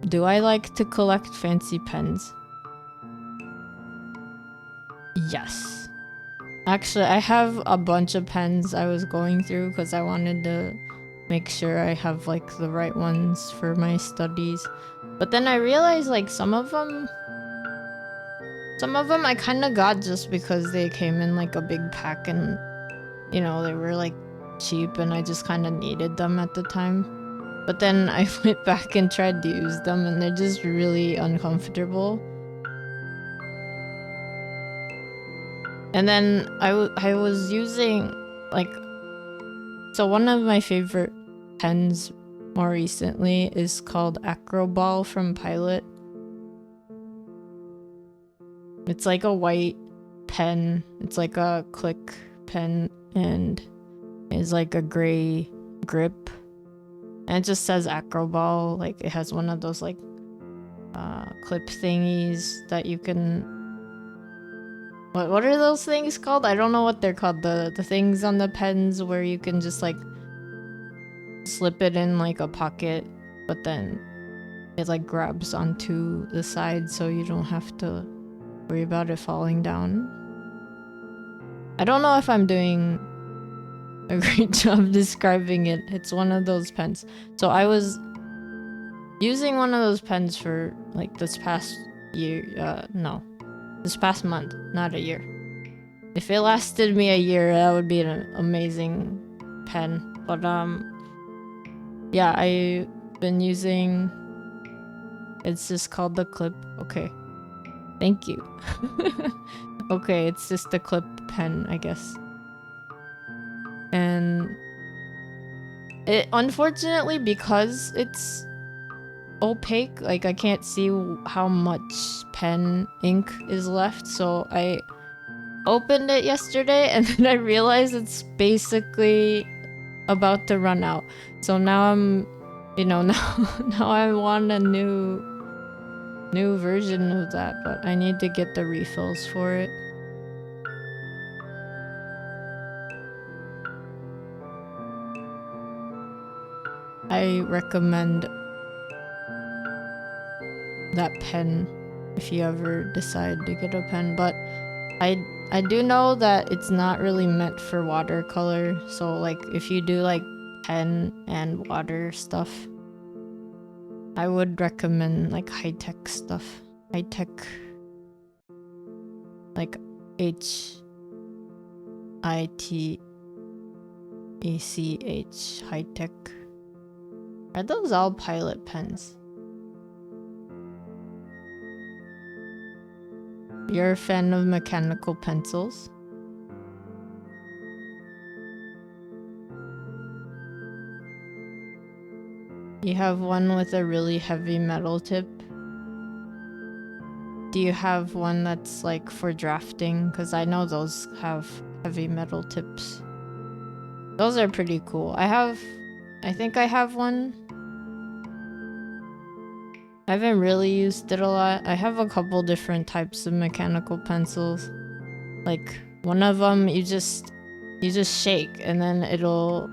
Do I like to collect fancy pens? Yes. Actually, I have a bunch of pens I was going through because I wanted to make sure I have like the right ones for my studies. But then I realized like some of them I kind of got just because they came in like a big pack and they were like cheap and I just kind of needed them at the time. But then I went back and tried to use them and they're just really uncomfortable. And then I was using so one of my favorite pens more recently is called Acroball from Pilot. It's like a white pen. It's like a click pen and it's like a gray grip. And it just says Acroball. Like it has one of those like clip thingies that you can... What are those things called? I don't know what they're called. The things on the pens where you can just like slip it in like a pocket, but then it like grabs onto the side so you don't have to worry about it falling down. I don't know if I'm doing a great job describing it. It's one of those pens. So I was using one of those pens for like this past year. This past month, not a year. If it lasted me a year, that would be an amazing pen. But yeah, I've been using... It's just called the clip. Okay. Thank you. Okay, it's just a clip pen, I guess. And it, unfortunately, because it's opaque, like I can't see how much pen ink is left, so I opened it yesterday and then I realized it's basically about to run out. So now I'm now I want a new version of that, but I need to get the refills for it. I recommend that pen if you ever decide to get a pen, but I do know that it's not really meant for watercolor, so like if you do like pen and water stuff, I would recommend like high-tech stuff. High-tech, like HITACH, high-tech. Are those all Pilot pens? You're a fan of mechanical pencils? You have one with a really heavy metal tip? Do you have one that's like for drafting? Because I know those have heavy metal tips. Those are pretty cool. I think I have one. I haven't really used it a lot. I have a couple different types of mechanical pencils. Like one of them you just shake and then it'll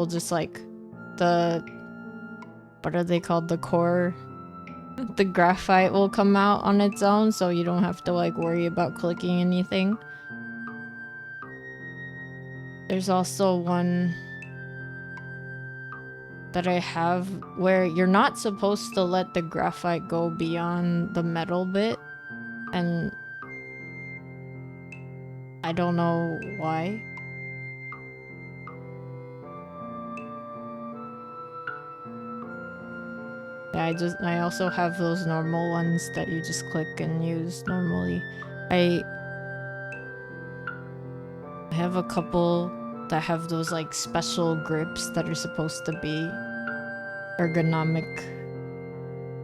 just like what are they called? The core, the graphite will come out on its own, so you don't have to like worry about clicking anything. There's also one that I have where you're not supposed to let the graphite go beyond the metal bit, and I don't know why. Yeah, I also have those normal ones that you just click and use normally. I have a couple that have those like special grips that are supposed to be ergonomic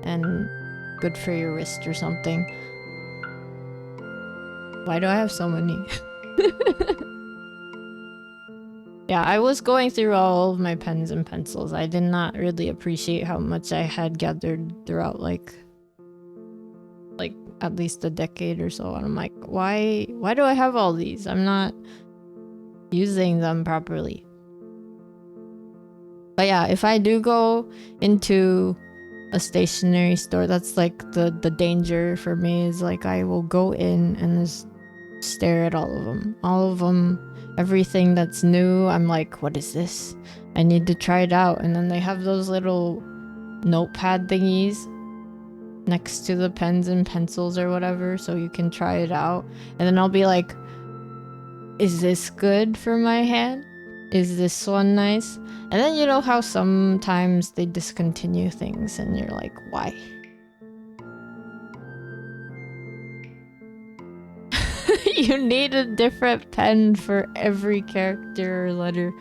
and good for your wrist or something. Why do I have so many? Yeah, I was going through all of my pens and pencils. I did not really appreciate how much I had gathered throughout like at least a decade or so. And I'm like, why do I have all these? I'm not using them properly. But yeah, if I do go into a stationery store, that's like the danger for me is like I will go in and just stare at all of them. Everything that's new, I'm like, what is this? I need to try it out. And then they have those little notepad thingies next to the pens and pencils or whatever, so you can try it out. And then I'll be like, is this good for my hand? Is this one nice? And then you know how sometimes they discontinue things and you're like, why? You need a different pen for every character or letter.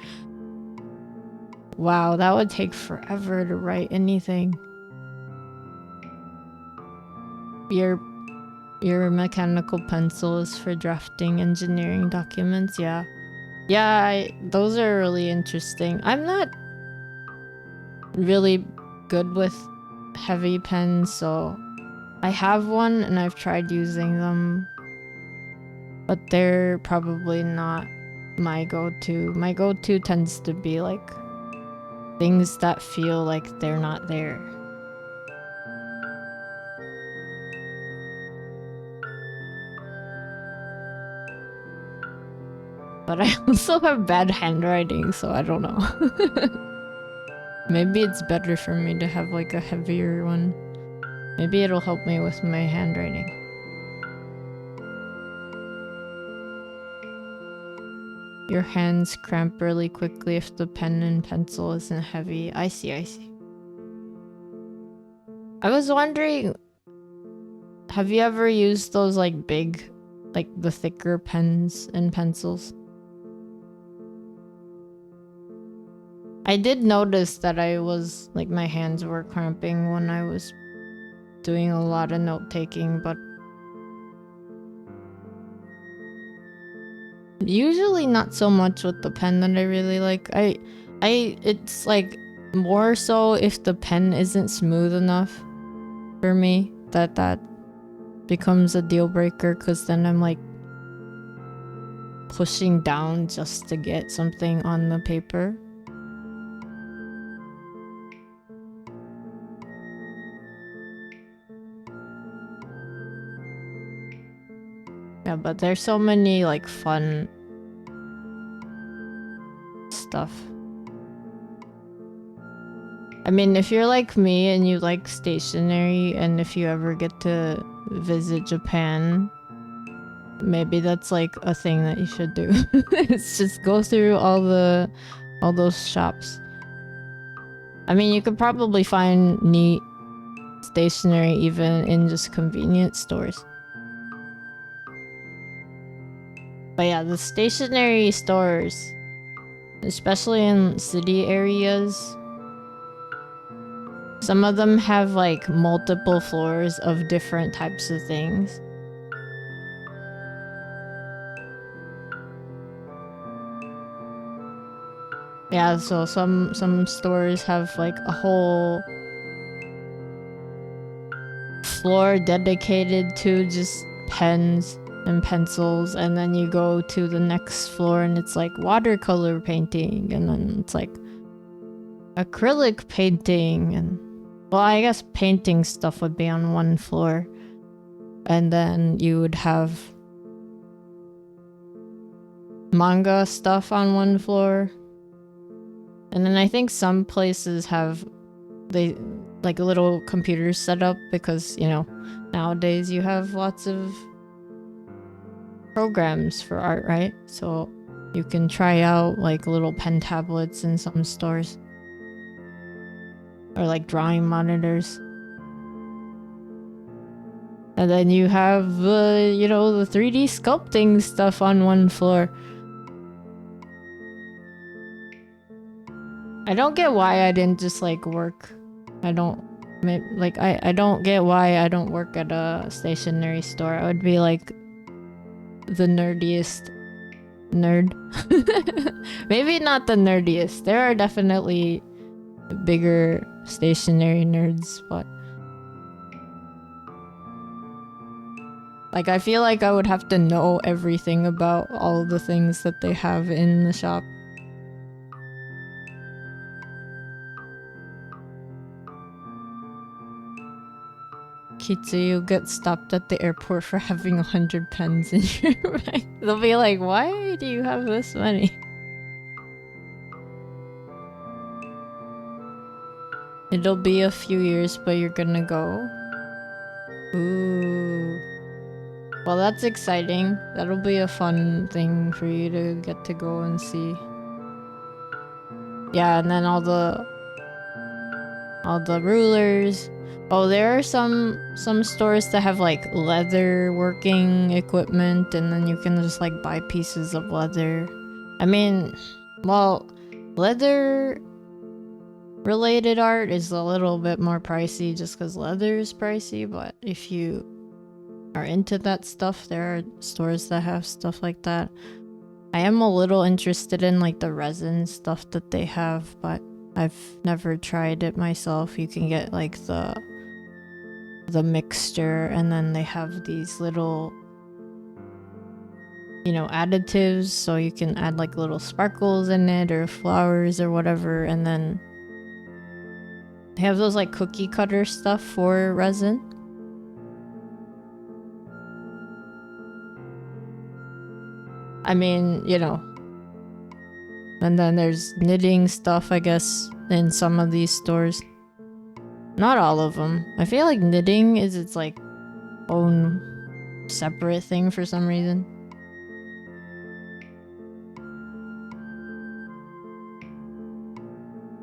Wow, that would take forever to write anything. Your mechanical pencil is for drafting engineering documents, yeah. Yeah, those are really interesting. I'm not really good with heavy pens, so I have one and I've tried using them. But they're probably not my go-to. My go-to tends to be like things that feel like they're not there. But I also have bad handwriting, so I don't know. Maybe it's better for me to have like a heavier one. Maybe it'll help me with my handwriting. Your hands cramp really quickly if the pen and pencil isn't heavy. I see. I was wondering, have you ever used those like big, like the thicker pens and pencils? I did notice that I was, like, my hands were cramping when I was doing a lot of note-taking, but usually not so much with the pen that I really like. It's like more so if the pen isn't smooth enough for me that becomes a deal breaker, because then I'm like pushing down just to get something on the paper. Yeah, but there's so many like fun stuff. I mean, if you're like me and you like stationery, and if you ever get to visit Japan, maybe that's like a thing that you should do. It's just go through all those shops. I mean, you could probably find neat stationery even in just convenience stores. But yeah, the stationery stores, especially in city areas, some of them have like multiple floors of different types of things. Yeah, so some stores have like a whole floor dedicated to just pens and pencils, and then you go to the next floor and it's like watercolor painting, and then it's like acrylic painting, and well, I guess painting stuff would be on one floor, and then you would have manga stuff on one floor, and then I think some places have they like little computers set up, because you know nowadays you have lots of programs for art, right? So you can try out like little pen tablets in some stores. or like drawing monitors. And then you have, you know, the 3D sculpting stuff on one floor. I don't get why I didn't just like work. I don't get why I don't work at a stationery store. I would be like the nerdiest nerd. Maybe not the nerdiest. There are definitely bigger stationery nerds, but like I feel like I would have to know everything about all the things that they have in the shop. Kitsu, you get stopped at the airport for having 100 pens in your bag. They'll be like, why do you have this many? It'll be a few years, but you're gonna go. Ooh. Well, that's exciting. That'll be a fun thing for you to get to go and see. Yeah, and then all the rulers. Oh, there are some stores that have like leather working equipment, and then you can just like buy pieces of leather. I mean, well, leather related art is a little bit more pricey just because leather is pricey, but if you are into that stuff, there are stores that have stuff like that. I am a little interested in like the resin stuff that they have, but I've never tried it myself. You can get like the mixture, and then they have these little, you know, additives, so you can add like little sparkles in it or flowers or whatever, and then they have those like cookie cutter stuff for resin. I mean, you know. And then there's knitting stuff, I guess, in some of these stores. Not all of them. I feel like knitting is its like own separate thing for some reason.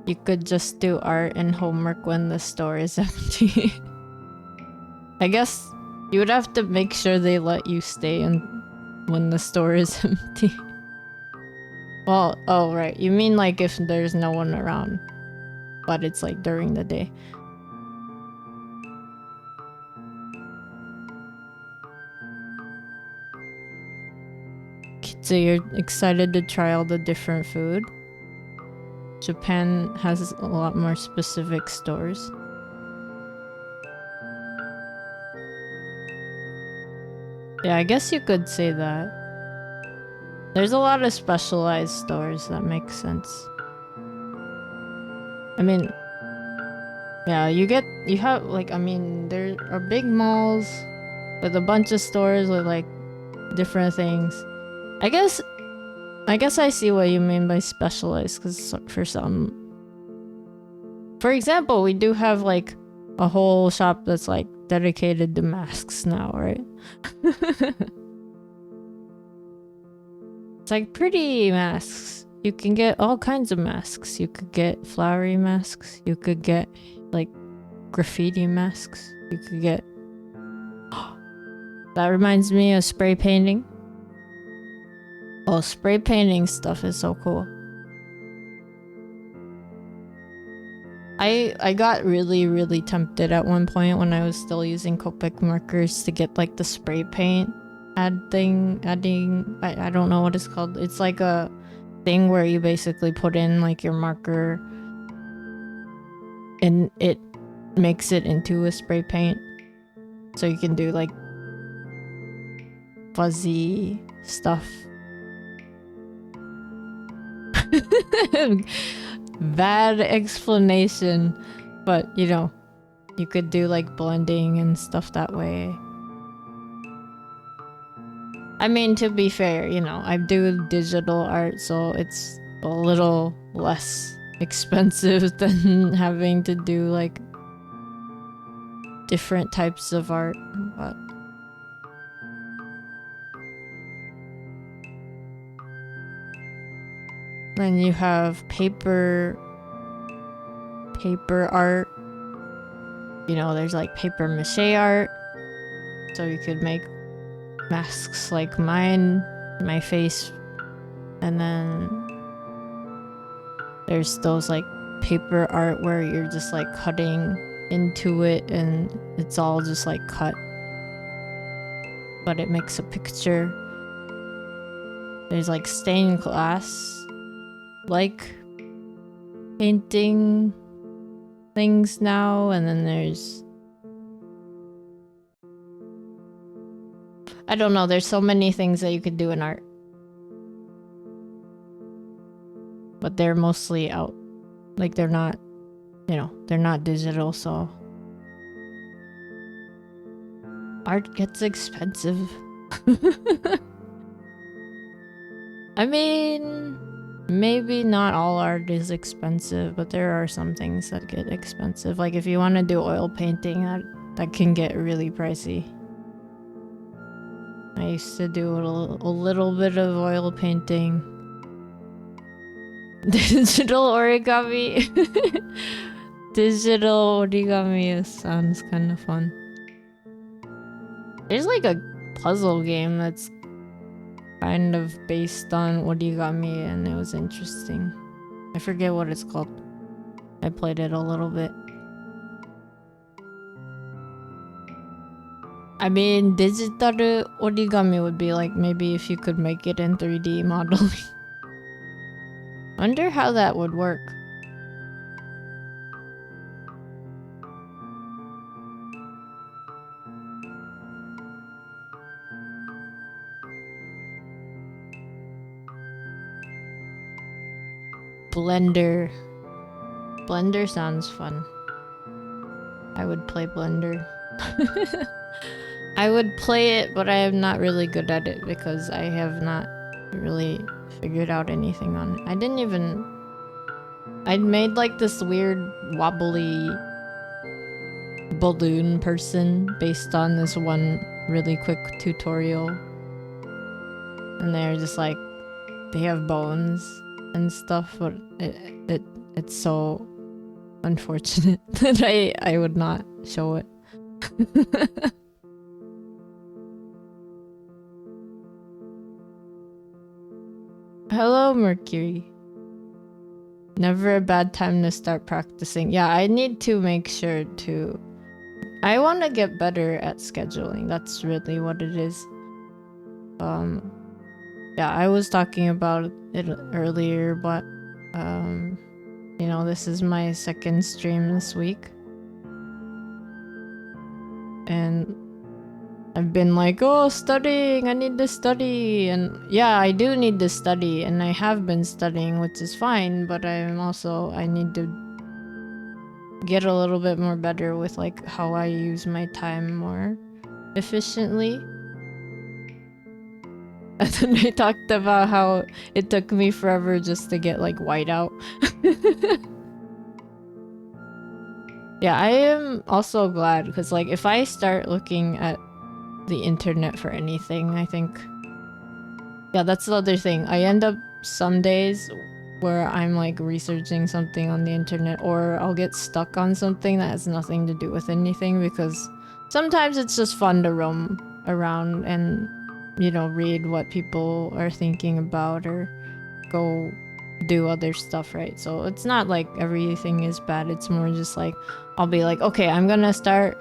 You could just do art and homework when the store is empty. I guess you would have to make sure they let you stay in when the store is empty. Well, oh right, you mean like if there's no one around, but it's like during the day. So you're excited to try all the different food? Japan has a lot more specific stores. Yeah, I guess you could say that. There's a lot of specialized stores, that makes sense. I mean, yeah, you have like, I mean, there are big malls with a bunch of stores with like different things. I guess I see what you mean by specialized, because for some, for example, we do have like a whole shop that's like dedicated to masks now, right? It's like pretty masks. You can get all kinds of masks. You could get flowery masks. You could get like graffiti masks. You could get... That reminds me of spray painting. Oh, spray painting stuff is so cool. I got really tempted at one point when I was still using Copic markers to get like the spray paint adding, I don't know what it's called. It's like a thing where you basically put in like your marker and it makes it into a spray paint. So you can do like fuzzy stuff. Bad explanation, but you know, you could do like blending and stuff that way. I mean, to be fair, you know, I do digital art, so it's a little less expensive than having to do like different types of art, but then you have paper paper art. You know, there's like paper mache art. So you could make masks like mine, my face. And then there's those like paper art where you're just like cutting into it and it's all just like cut. But it makes a picture. There's like stained glass, like painting things now, and then there's, I don't know, there's so many things that you could do in art. But they're mostly out. Like they're not, you know, they're not digital, so art gets expensive. I mean, maybe not all art is expensive, but there are some things that get expensive. Like if you want to do oil painting, that can get really pricey. I used to do a little bit of oil painting. Digital origami. Digital origami sounds kind of fun. There's like a puzzle game that's kind of based on origami and it was interesting. I forget what it's called. I played it a little bit. I mean, digital origami would be like maybe if you could make it in 3D modeling. Wonder how that would work. Blender. Blender sounds fun. I would play Blender. I would play it, but I am not really good at it because I have not really figured out anything on it. I'd made like this weird wobbly balloon person based on this one really quick tutorial. And they're just like, they have bones and stuff, but it's so unfortunate that I would not show it. Hello, Mercury. Never a bad time to start practicing. Yeah, I need to make sure to... I want to get better at scheduling. That's really what it is. Yeah, I was talking about it earlier, but you know, this is my second stream this week. And I've been like, oh, studying, I need to study. And yeah, I do need to study, and I have been studying, which is fine, but I need to get a little bit more better with like how I use my time more efficiently. And then I talked about how it took me forever just to get like whiteout. Yeah, I am also glad because like if I start looking at the internet for anything, I think, yeah, that's the other thing. I end up some days where I'm like researching something on the internet, or I'll get stuck on something that has nothing to do with anything, because sometimes it's just fun to roam around and, you know, read what people are thinking about or go do other stuff, right? So it's not like everything is bad. It's more just like, I'll be like, okay, I'm gonna start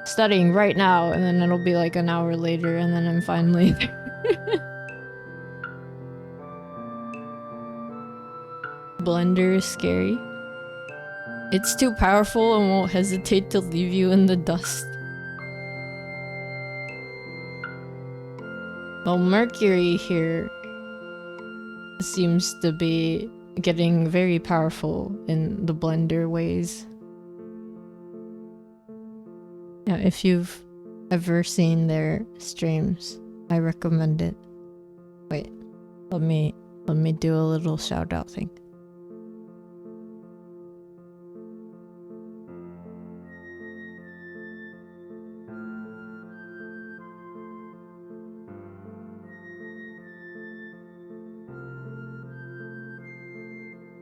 studying right now, and then it'll be like an hour later and then I'm finally there. Blender is scary. It's too powerful and won't hesitate to leave you in the dust. Well, Mercury here seems to be getting very powerful in the Blender ways. Yeah, if you've ever seen their streams, I recommend it. Wait, let me do a little shout out thing.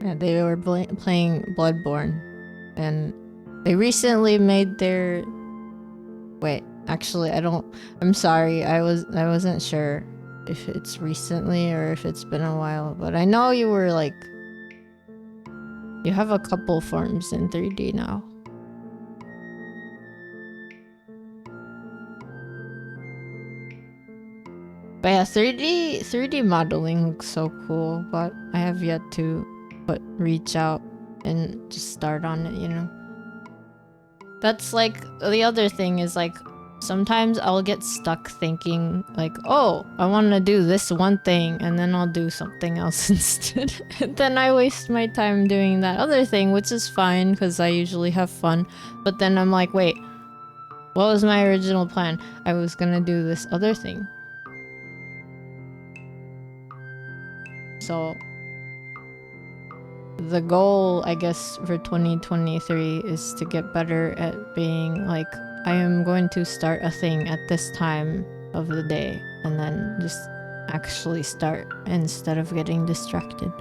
Yeah, they were playing Bloodborne, and they recently made their. Wait, actually, I'm sorry. I wasn't sure if it's recently or if it's been a while, but I know you were like. You have a couple forms in 3D now. But yeah, 3D modeling looks so cool, but I have yet to reach out and just start on it, you know? That's like, the other thing is like, sometimes I'll get stuck thinking like, oh, I want to do this one thing, and then I'll do something else instead. And then I waste my time doing that other thing, which is fine because I usually have fun. But then I'm like, wait, what was my original plan? I was gonna do this other thing. So the goal, I guess, for 2023 is to get better at being like, I am going to start a thing at this time of the day, and then just actually start instead of getting distracted.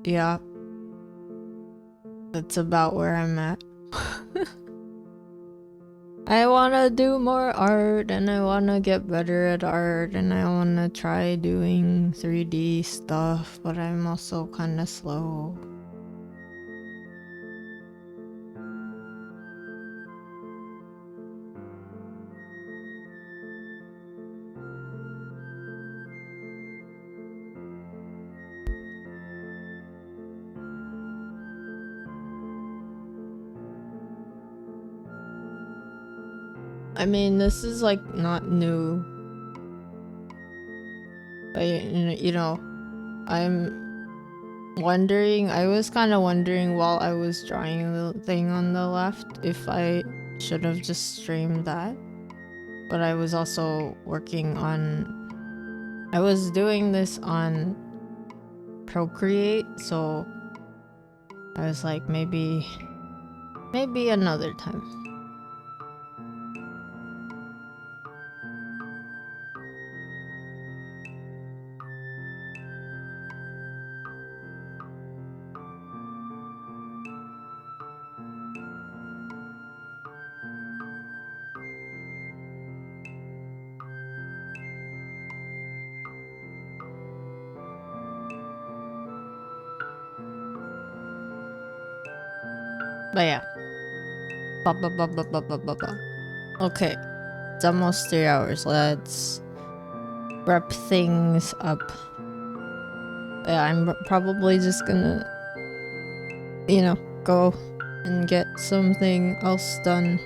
Yeah. That's about where I'm at. I wanna do more art, and I wanna get better at art, and I wanna try doing 3D stuff, but I'm also kinda slow. I mean, this is like not new, but you know, I'm wondering, I was kind of wondering while I was drawing the thing on the left if I should have just streamed that, but I was also working on, I was doing this on Procreate, so I was like, maybe another time. But yeah. Okay. It's almost 3 hours. Let's wrap things up. Yeah, I'm probably just gonna, you know, go and get something else done.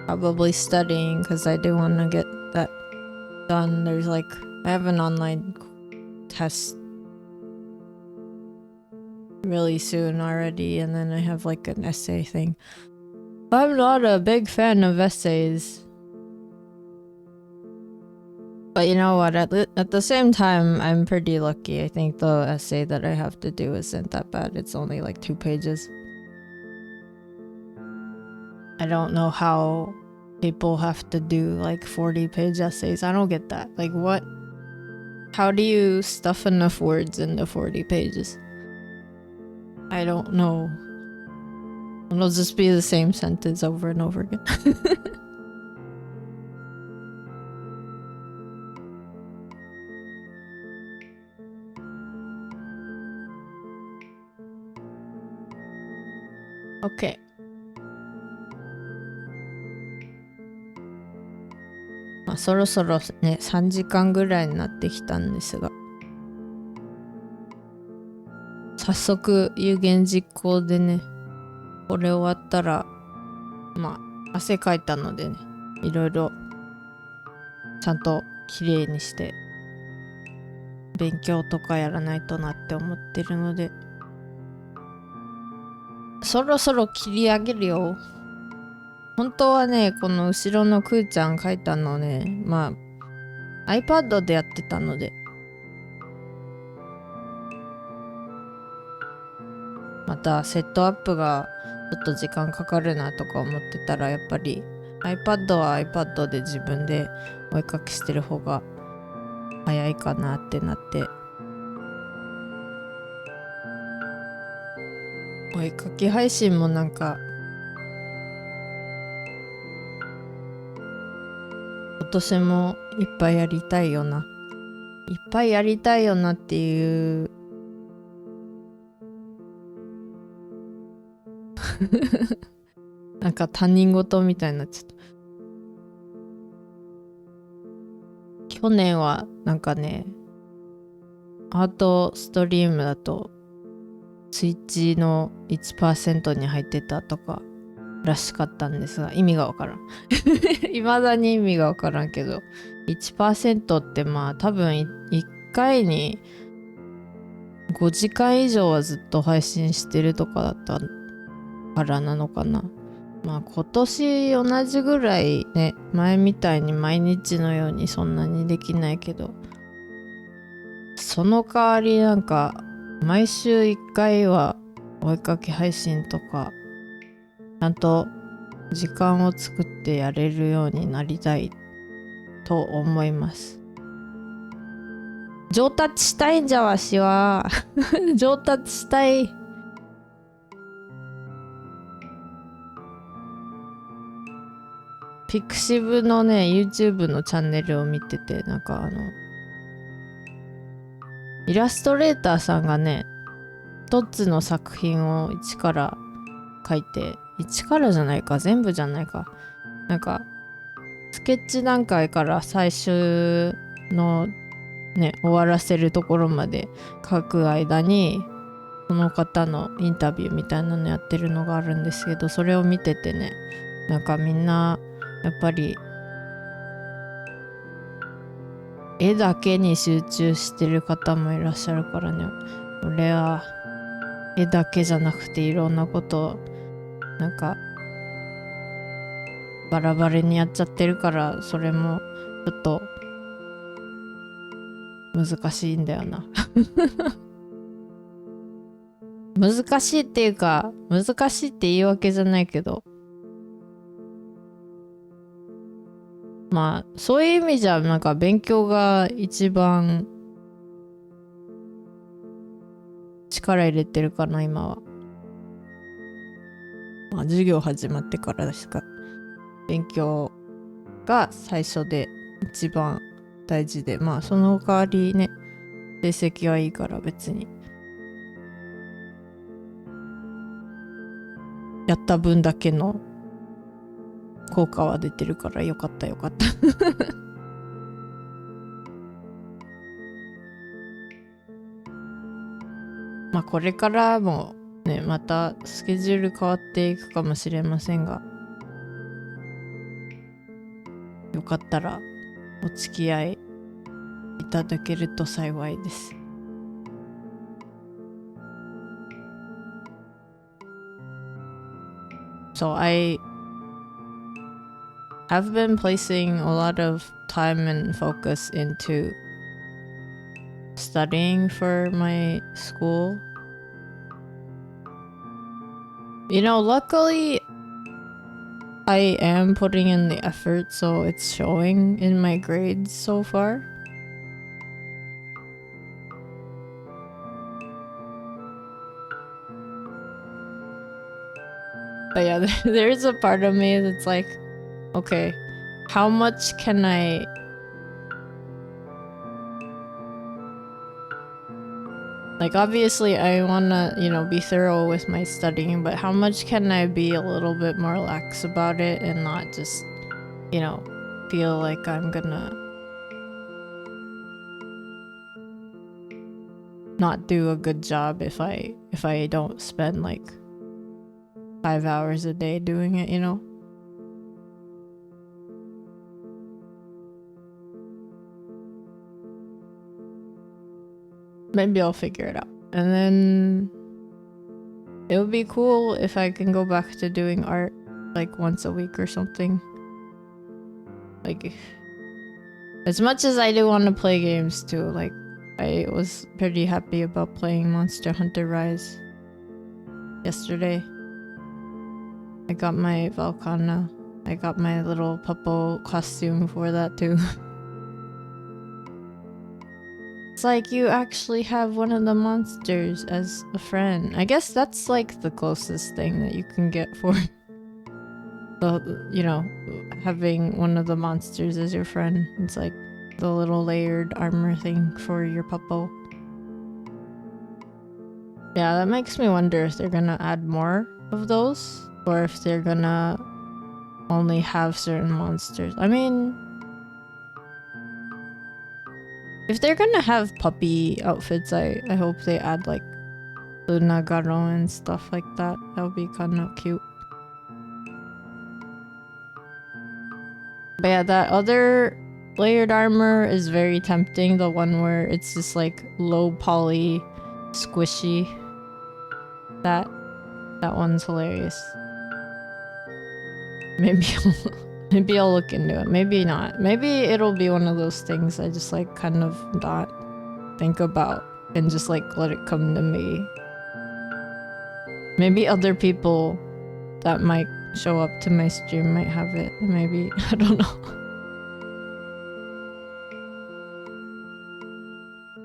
Probably studying, because I do want to get that done. There's like, I have an online test really soon already, and then I have like an essay thing. I'm not a big fan of essays, but you know what, at the same time, I'm pretty lucky. I think the essay that I have to do isn't that bad. It's only like 2 pages. I don't know how people have to do like 40-page essays. I don't get that. Like, what? How do you stuff enough words into 40 pages? I don't know. It'll just be the same sentence over and over again. Okay.まあ、そろそろね、3時間ぐらいになってきたんですが、早速有言実行でね、これ終わったら、まあ汗かいたのでね、いろいろちゃんときれいにして勉強とかやらないとなって思ってるので、そろそろ切り上げるよ。本当はね、この後ろのくーちゃん書いたのね、まあ iPad でやってたので、またセットアップがちょっと時間かかるなとか思ってたら、やっぱり iPad は iPad で自分でお絵かきしてる方が早いかなってなって、お絵かき配信もなんか今年もいっぱいやりたいよな。いっぱいやりたいよなっていうなんか他人事みたいになっちゃった。去年はなんかね、アートストリームだとスイッチの 1% に入ってたとからしかったんですが、意味がわからん未だに意味がわからんけど、 1% ってまあ多分1回に5時間以上はずっと配信してるとかだったからなのかな。まあ今年同じぐらいね、前みたいに毎日のようにそんなにできないけど、その代わりなんか毎週1回はお絵かき配信とかちゃんと時間を作ってやれるようになりたいと思います。上達したいんじゃわしは上達したい。ピクシブのね YouTube のチャンネルを見てて、なんかイラストレーターさんがね、一つの作品を一から描いて、一からじゃないか、全部じゃないか、なんかスケッチ段階から最終のね終わらせるところまで描く間にその方のインタビューみたいなのやってるのがあるんですけど、それを見ててね、なんかみんなやっぱり絵だけに集中してる方もいらっしゃるからね、俺は絵だけじゃなくていろんなことをなんかバラバラにやっちゃってるから、それもちょっと難しいんだよな難しいっていうか、難しいって言い訳じゃないけど、まあそういう意味じゃなんか勉強が一番力入れてるかな今は。まあ授業始まってからですか。勉強が最初で一番大事で、まあその代わりね成績はいいから別にやった分だけの効果は出てるからよかったよかったまあこれからもねまたスケジュール変わっていくかもしれませんが、よかったらお付き合いいただけると幸いです。So I've been placing a lot of time and focus into studying for my school. You know, luckily I am putting in the effort, so it's showing in my grades so far. But yeah, there's a part of me that's like, okay, how much can I like, obviously I wanna, be thorough with my studying, but how much can I be a little bit more lax about it and not just, feel like I'm gonna not do a good job if I don't spend like 5 hours a day doing it, Maybe I'll figure it out. And then it would be cool if I can go back to doing art like once a week or something. Like, as much as I do want to play games too, like I was pretty happy about playing Monster Hunter Rise. yesterday. I got my Valkana. I got my little Puppo costume for that too. It's like you actually have one of the monsters as a friend. I guess that's like the closest thing that you can get for having one of the monsters as your friend. It's like the little layered armor thing for your Puppo. Yeah, that makes me wonder if they're gonna add more of those, or if they're gonna only have certain monsters. I mean, if they're gonna have puppy outfits, I hope they add like Lunagaro and stuff like that. That would be kind of cute. But yeah, that other layered armor is very tempting. The one where it's just like low poly, squishy. That one's hilarious. Maybe I'll look into it. Maybe not. Maybe it'll be one of those things I just like kind of not think about and just like let it come to me. Maybe other people that might show up to my stream might have it. Maybe. I don't know.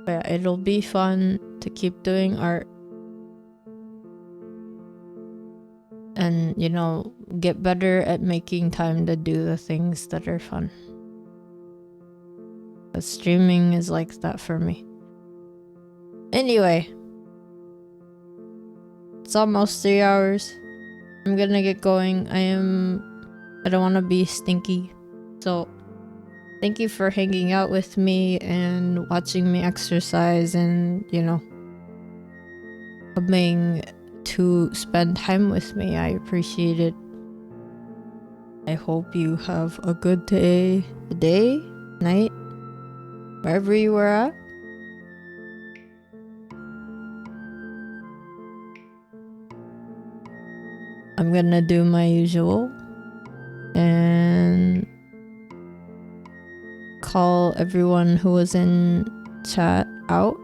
But yeah, it'll be fun to keep doing art. And, get better at making time to do the things that are fun. But streaming is like that for me. Anyway. It's almost 3 hours. I'm gonna get going. I don't want to be stinky. So, thank you for hanging out with me and watching me exercise and, coming to spend time with me. I appreciate it. I hope you have a good day, night, wherever you are at. I'm gonna do my usual and call everyone who was in chat out.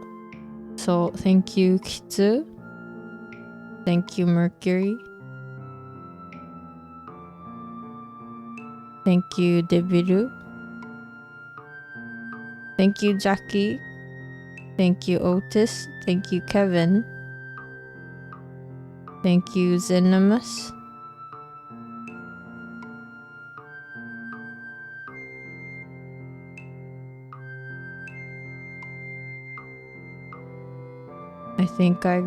So thank you, Kitsu. Thank you, Mercury. Thank you, Debiru. Thank you, Jackie. Thank you, Otis. Thank you, Kevin. Thank you, Zenimus. I think I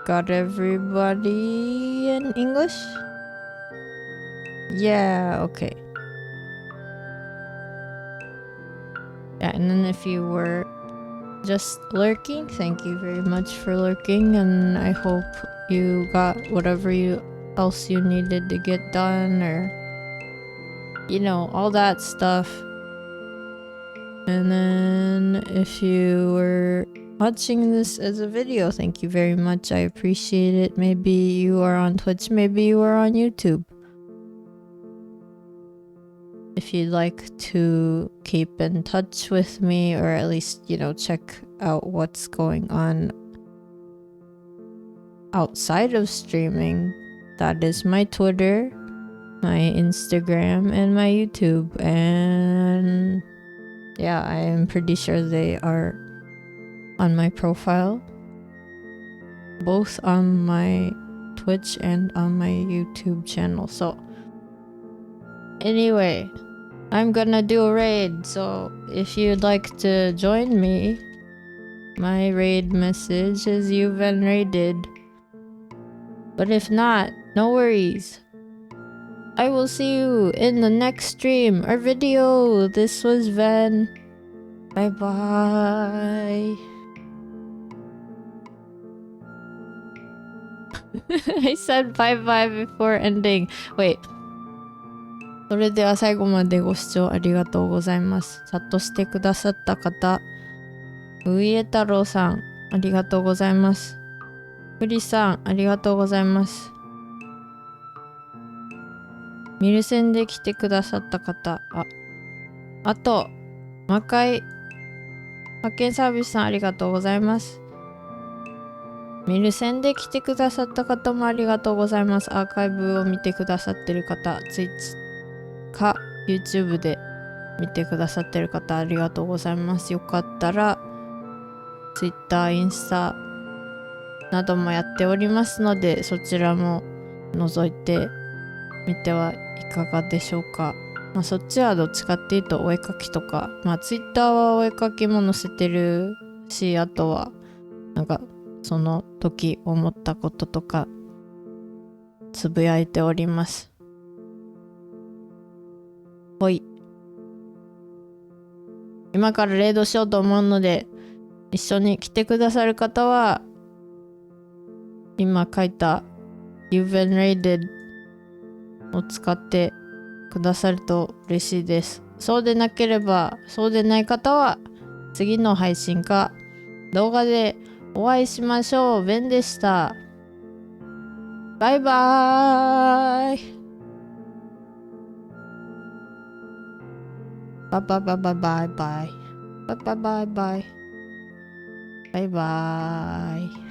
got everybody in English? Yeah, okay. Yeah, and then if you were just lurking, thank you very much for lurking, and I hope you got whatever else you needed to get done, or all that stuff. And then if you were watching this as a video, thank you very much. I appreciate it. Maybe you are on Twitch, maybe you are on YouTube. If you'd like to keep in touch with me, or at least, check out what's going on outside of streaming, that is my Twitter, my Instagram, and my YouTube. And yeah, I am pretty sure they are on my profile, both on my Twitch and on my YouTube channel. So anyway, I'm gonna do a raid, so if you'd like to join me, my raid message is you've been raided. But if not, no worries. I will see you in the next stream or video. This was Ven. Bye bye. I said bye bye before ending. Wait. それでは最後までご視聴ありがとうございます。チャットしてくださった方、ういえ太郎さん、ありがとうございます。くりさん、ありがとうございます。ミルセンで来てくださった方、あと、魔界派遣サービスさん、ありがとうございます。見る線で来てくださった方もありがとうございます。アーカイブを見てくださってる方、Twitch か YouTube で見てくださってる方ありがとうございます。よかったら Twitter、インスタなどもやっておりますので、そちらも覗いてみてはいかがでしょうか。そっちはどっちかっていうとお絵かきとか、Twitter はお絵かきも載せてるし、あとはなんかその時思ったこととかつぶやいております。ほい。今からレイドしようと思うので、一緒に来てくださる方は今書いた You've been raided を使ってくださると嬉しいです。そうでなければ、そうでない方は次の配信か動画でお会いしましょう。ベンでした。バイバーイ。バイバイバイバイバイバイバイバイバイバイバイバイ。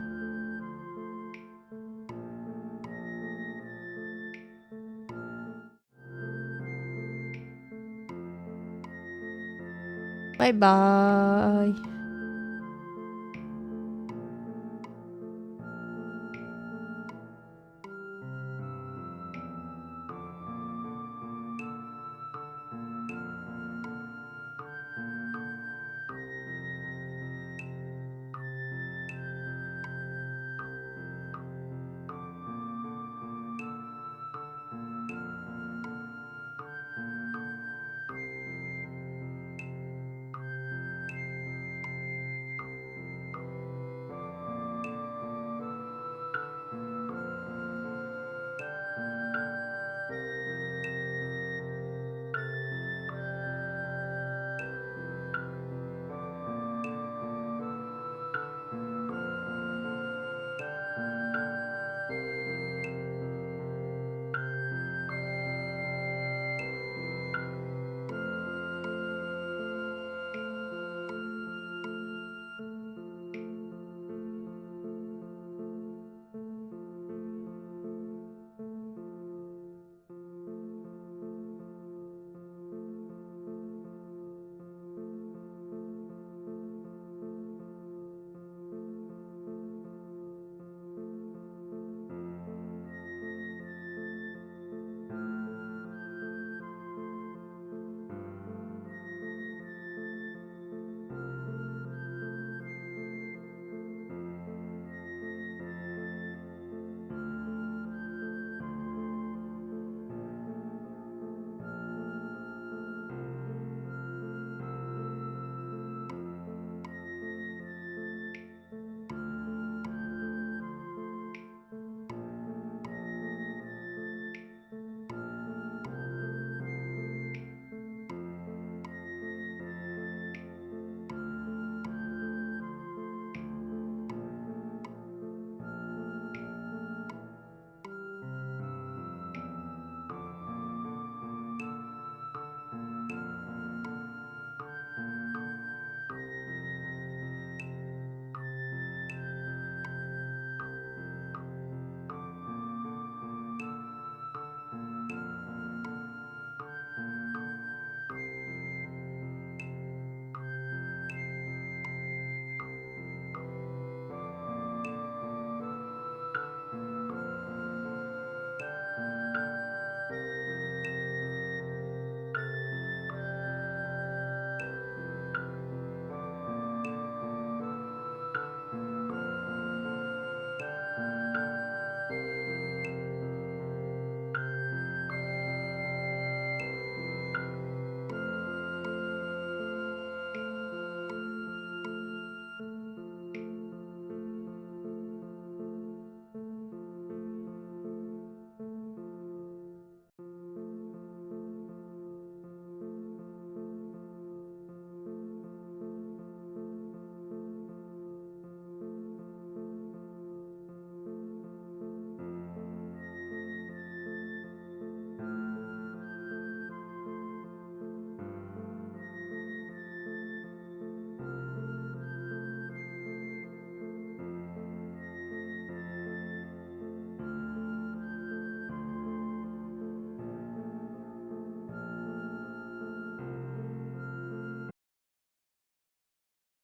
バイバーイ。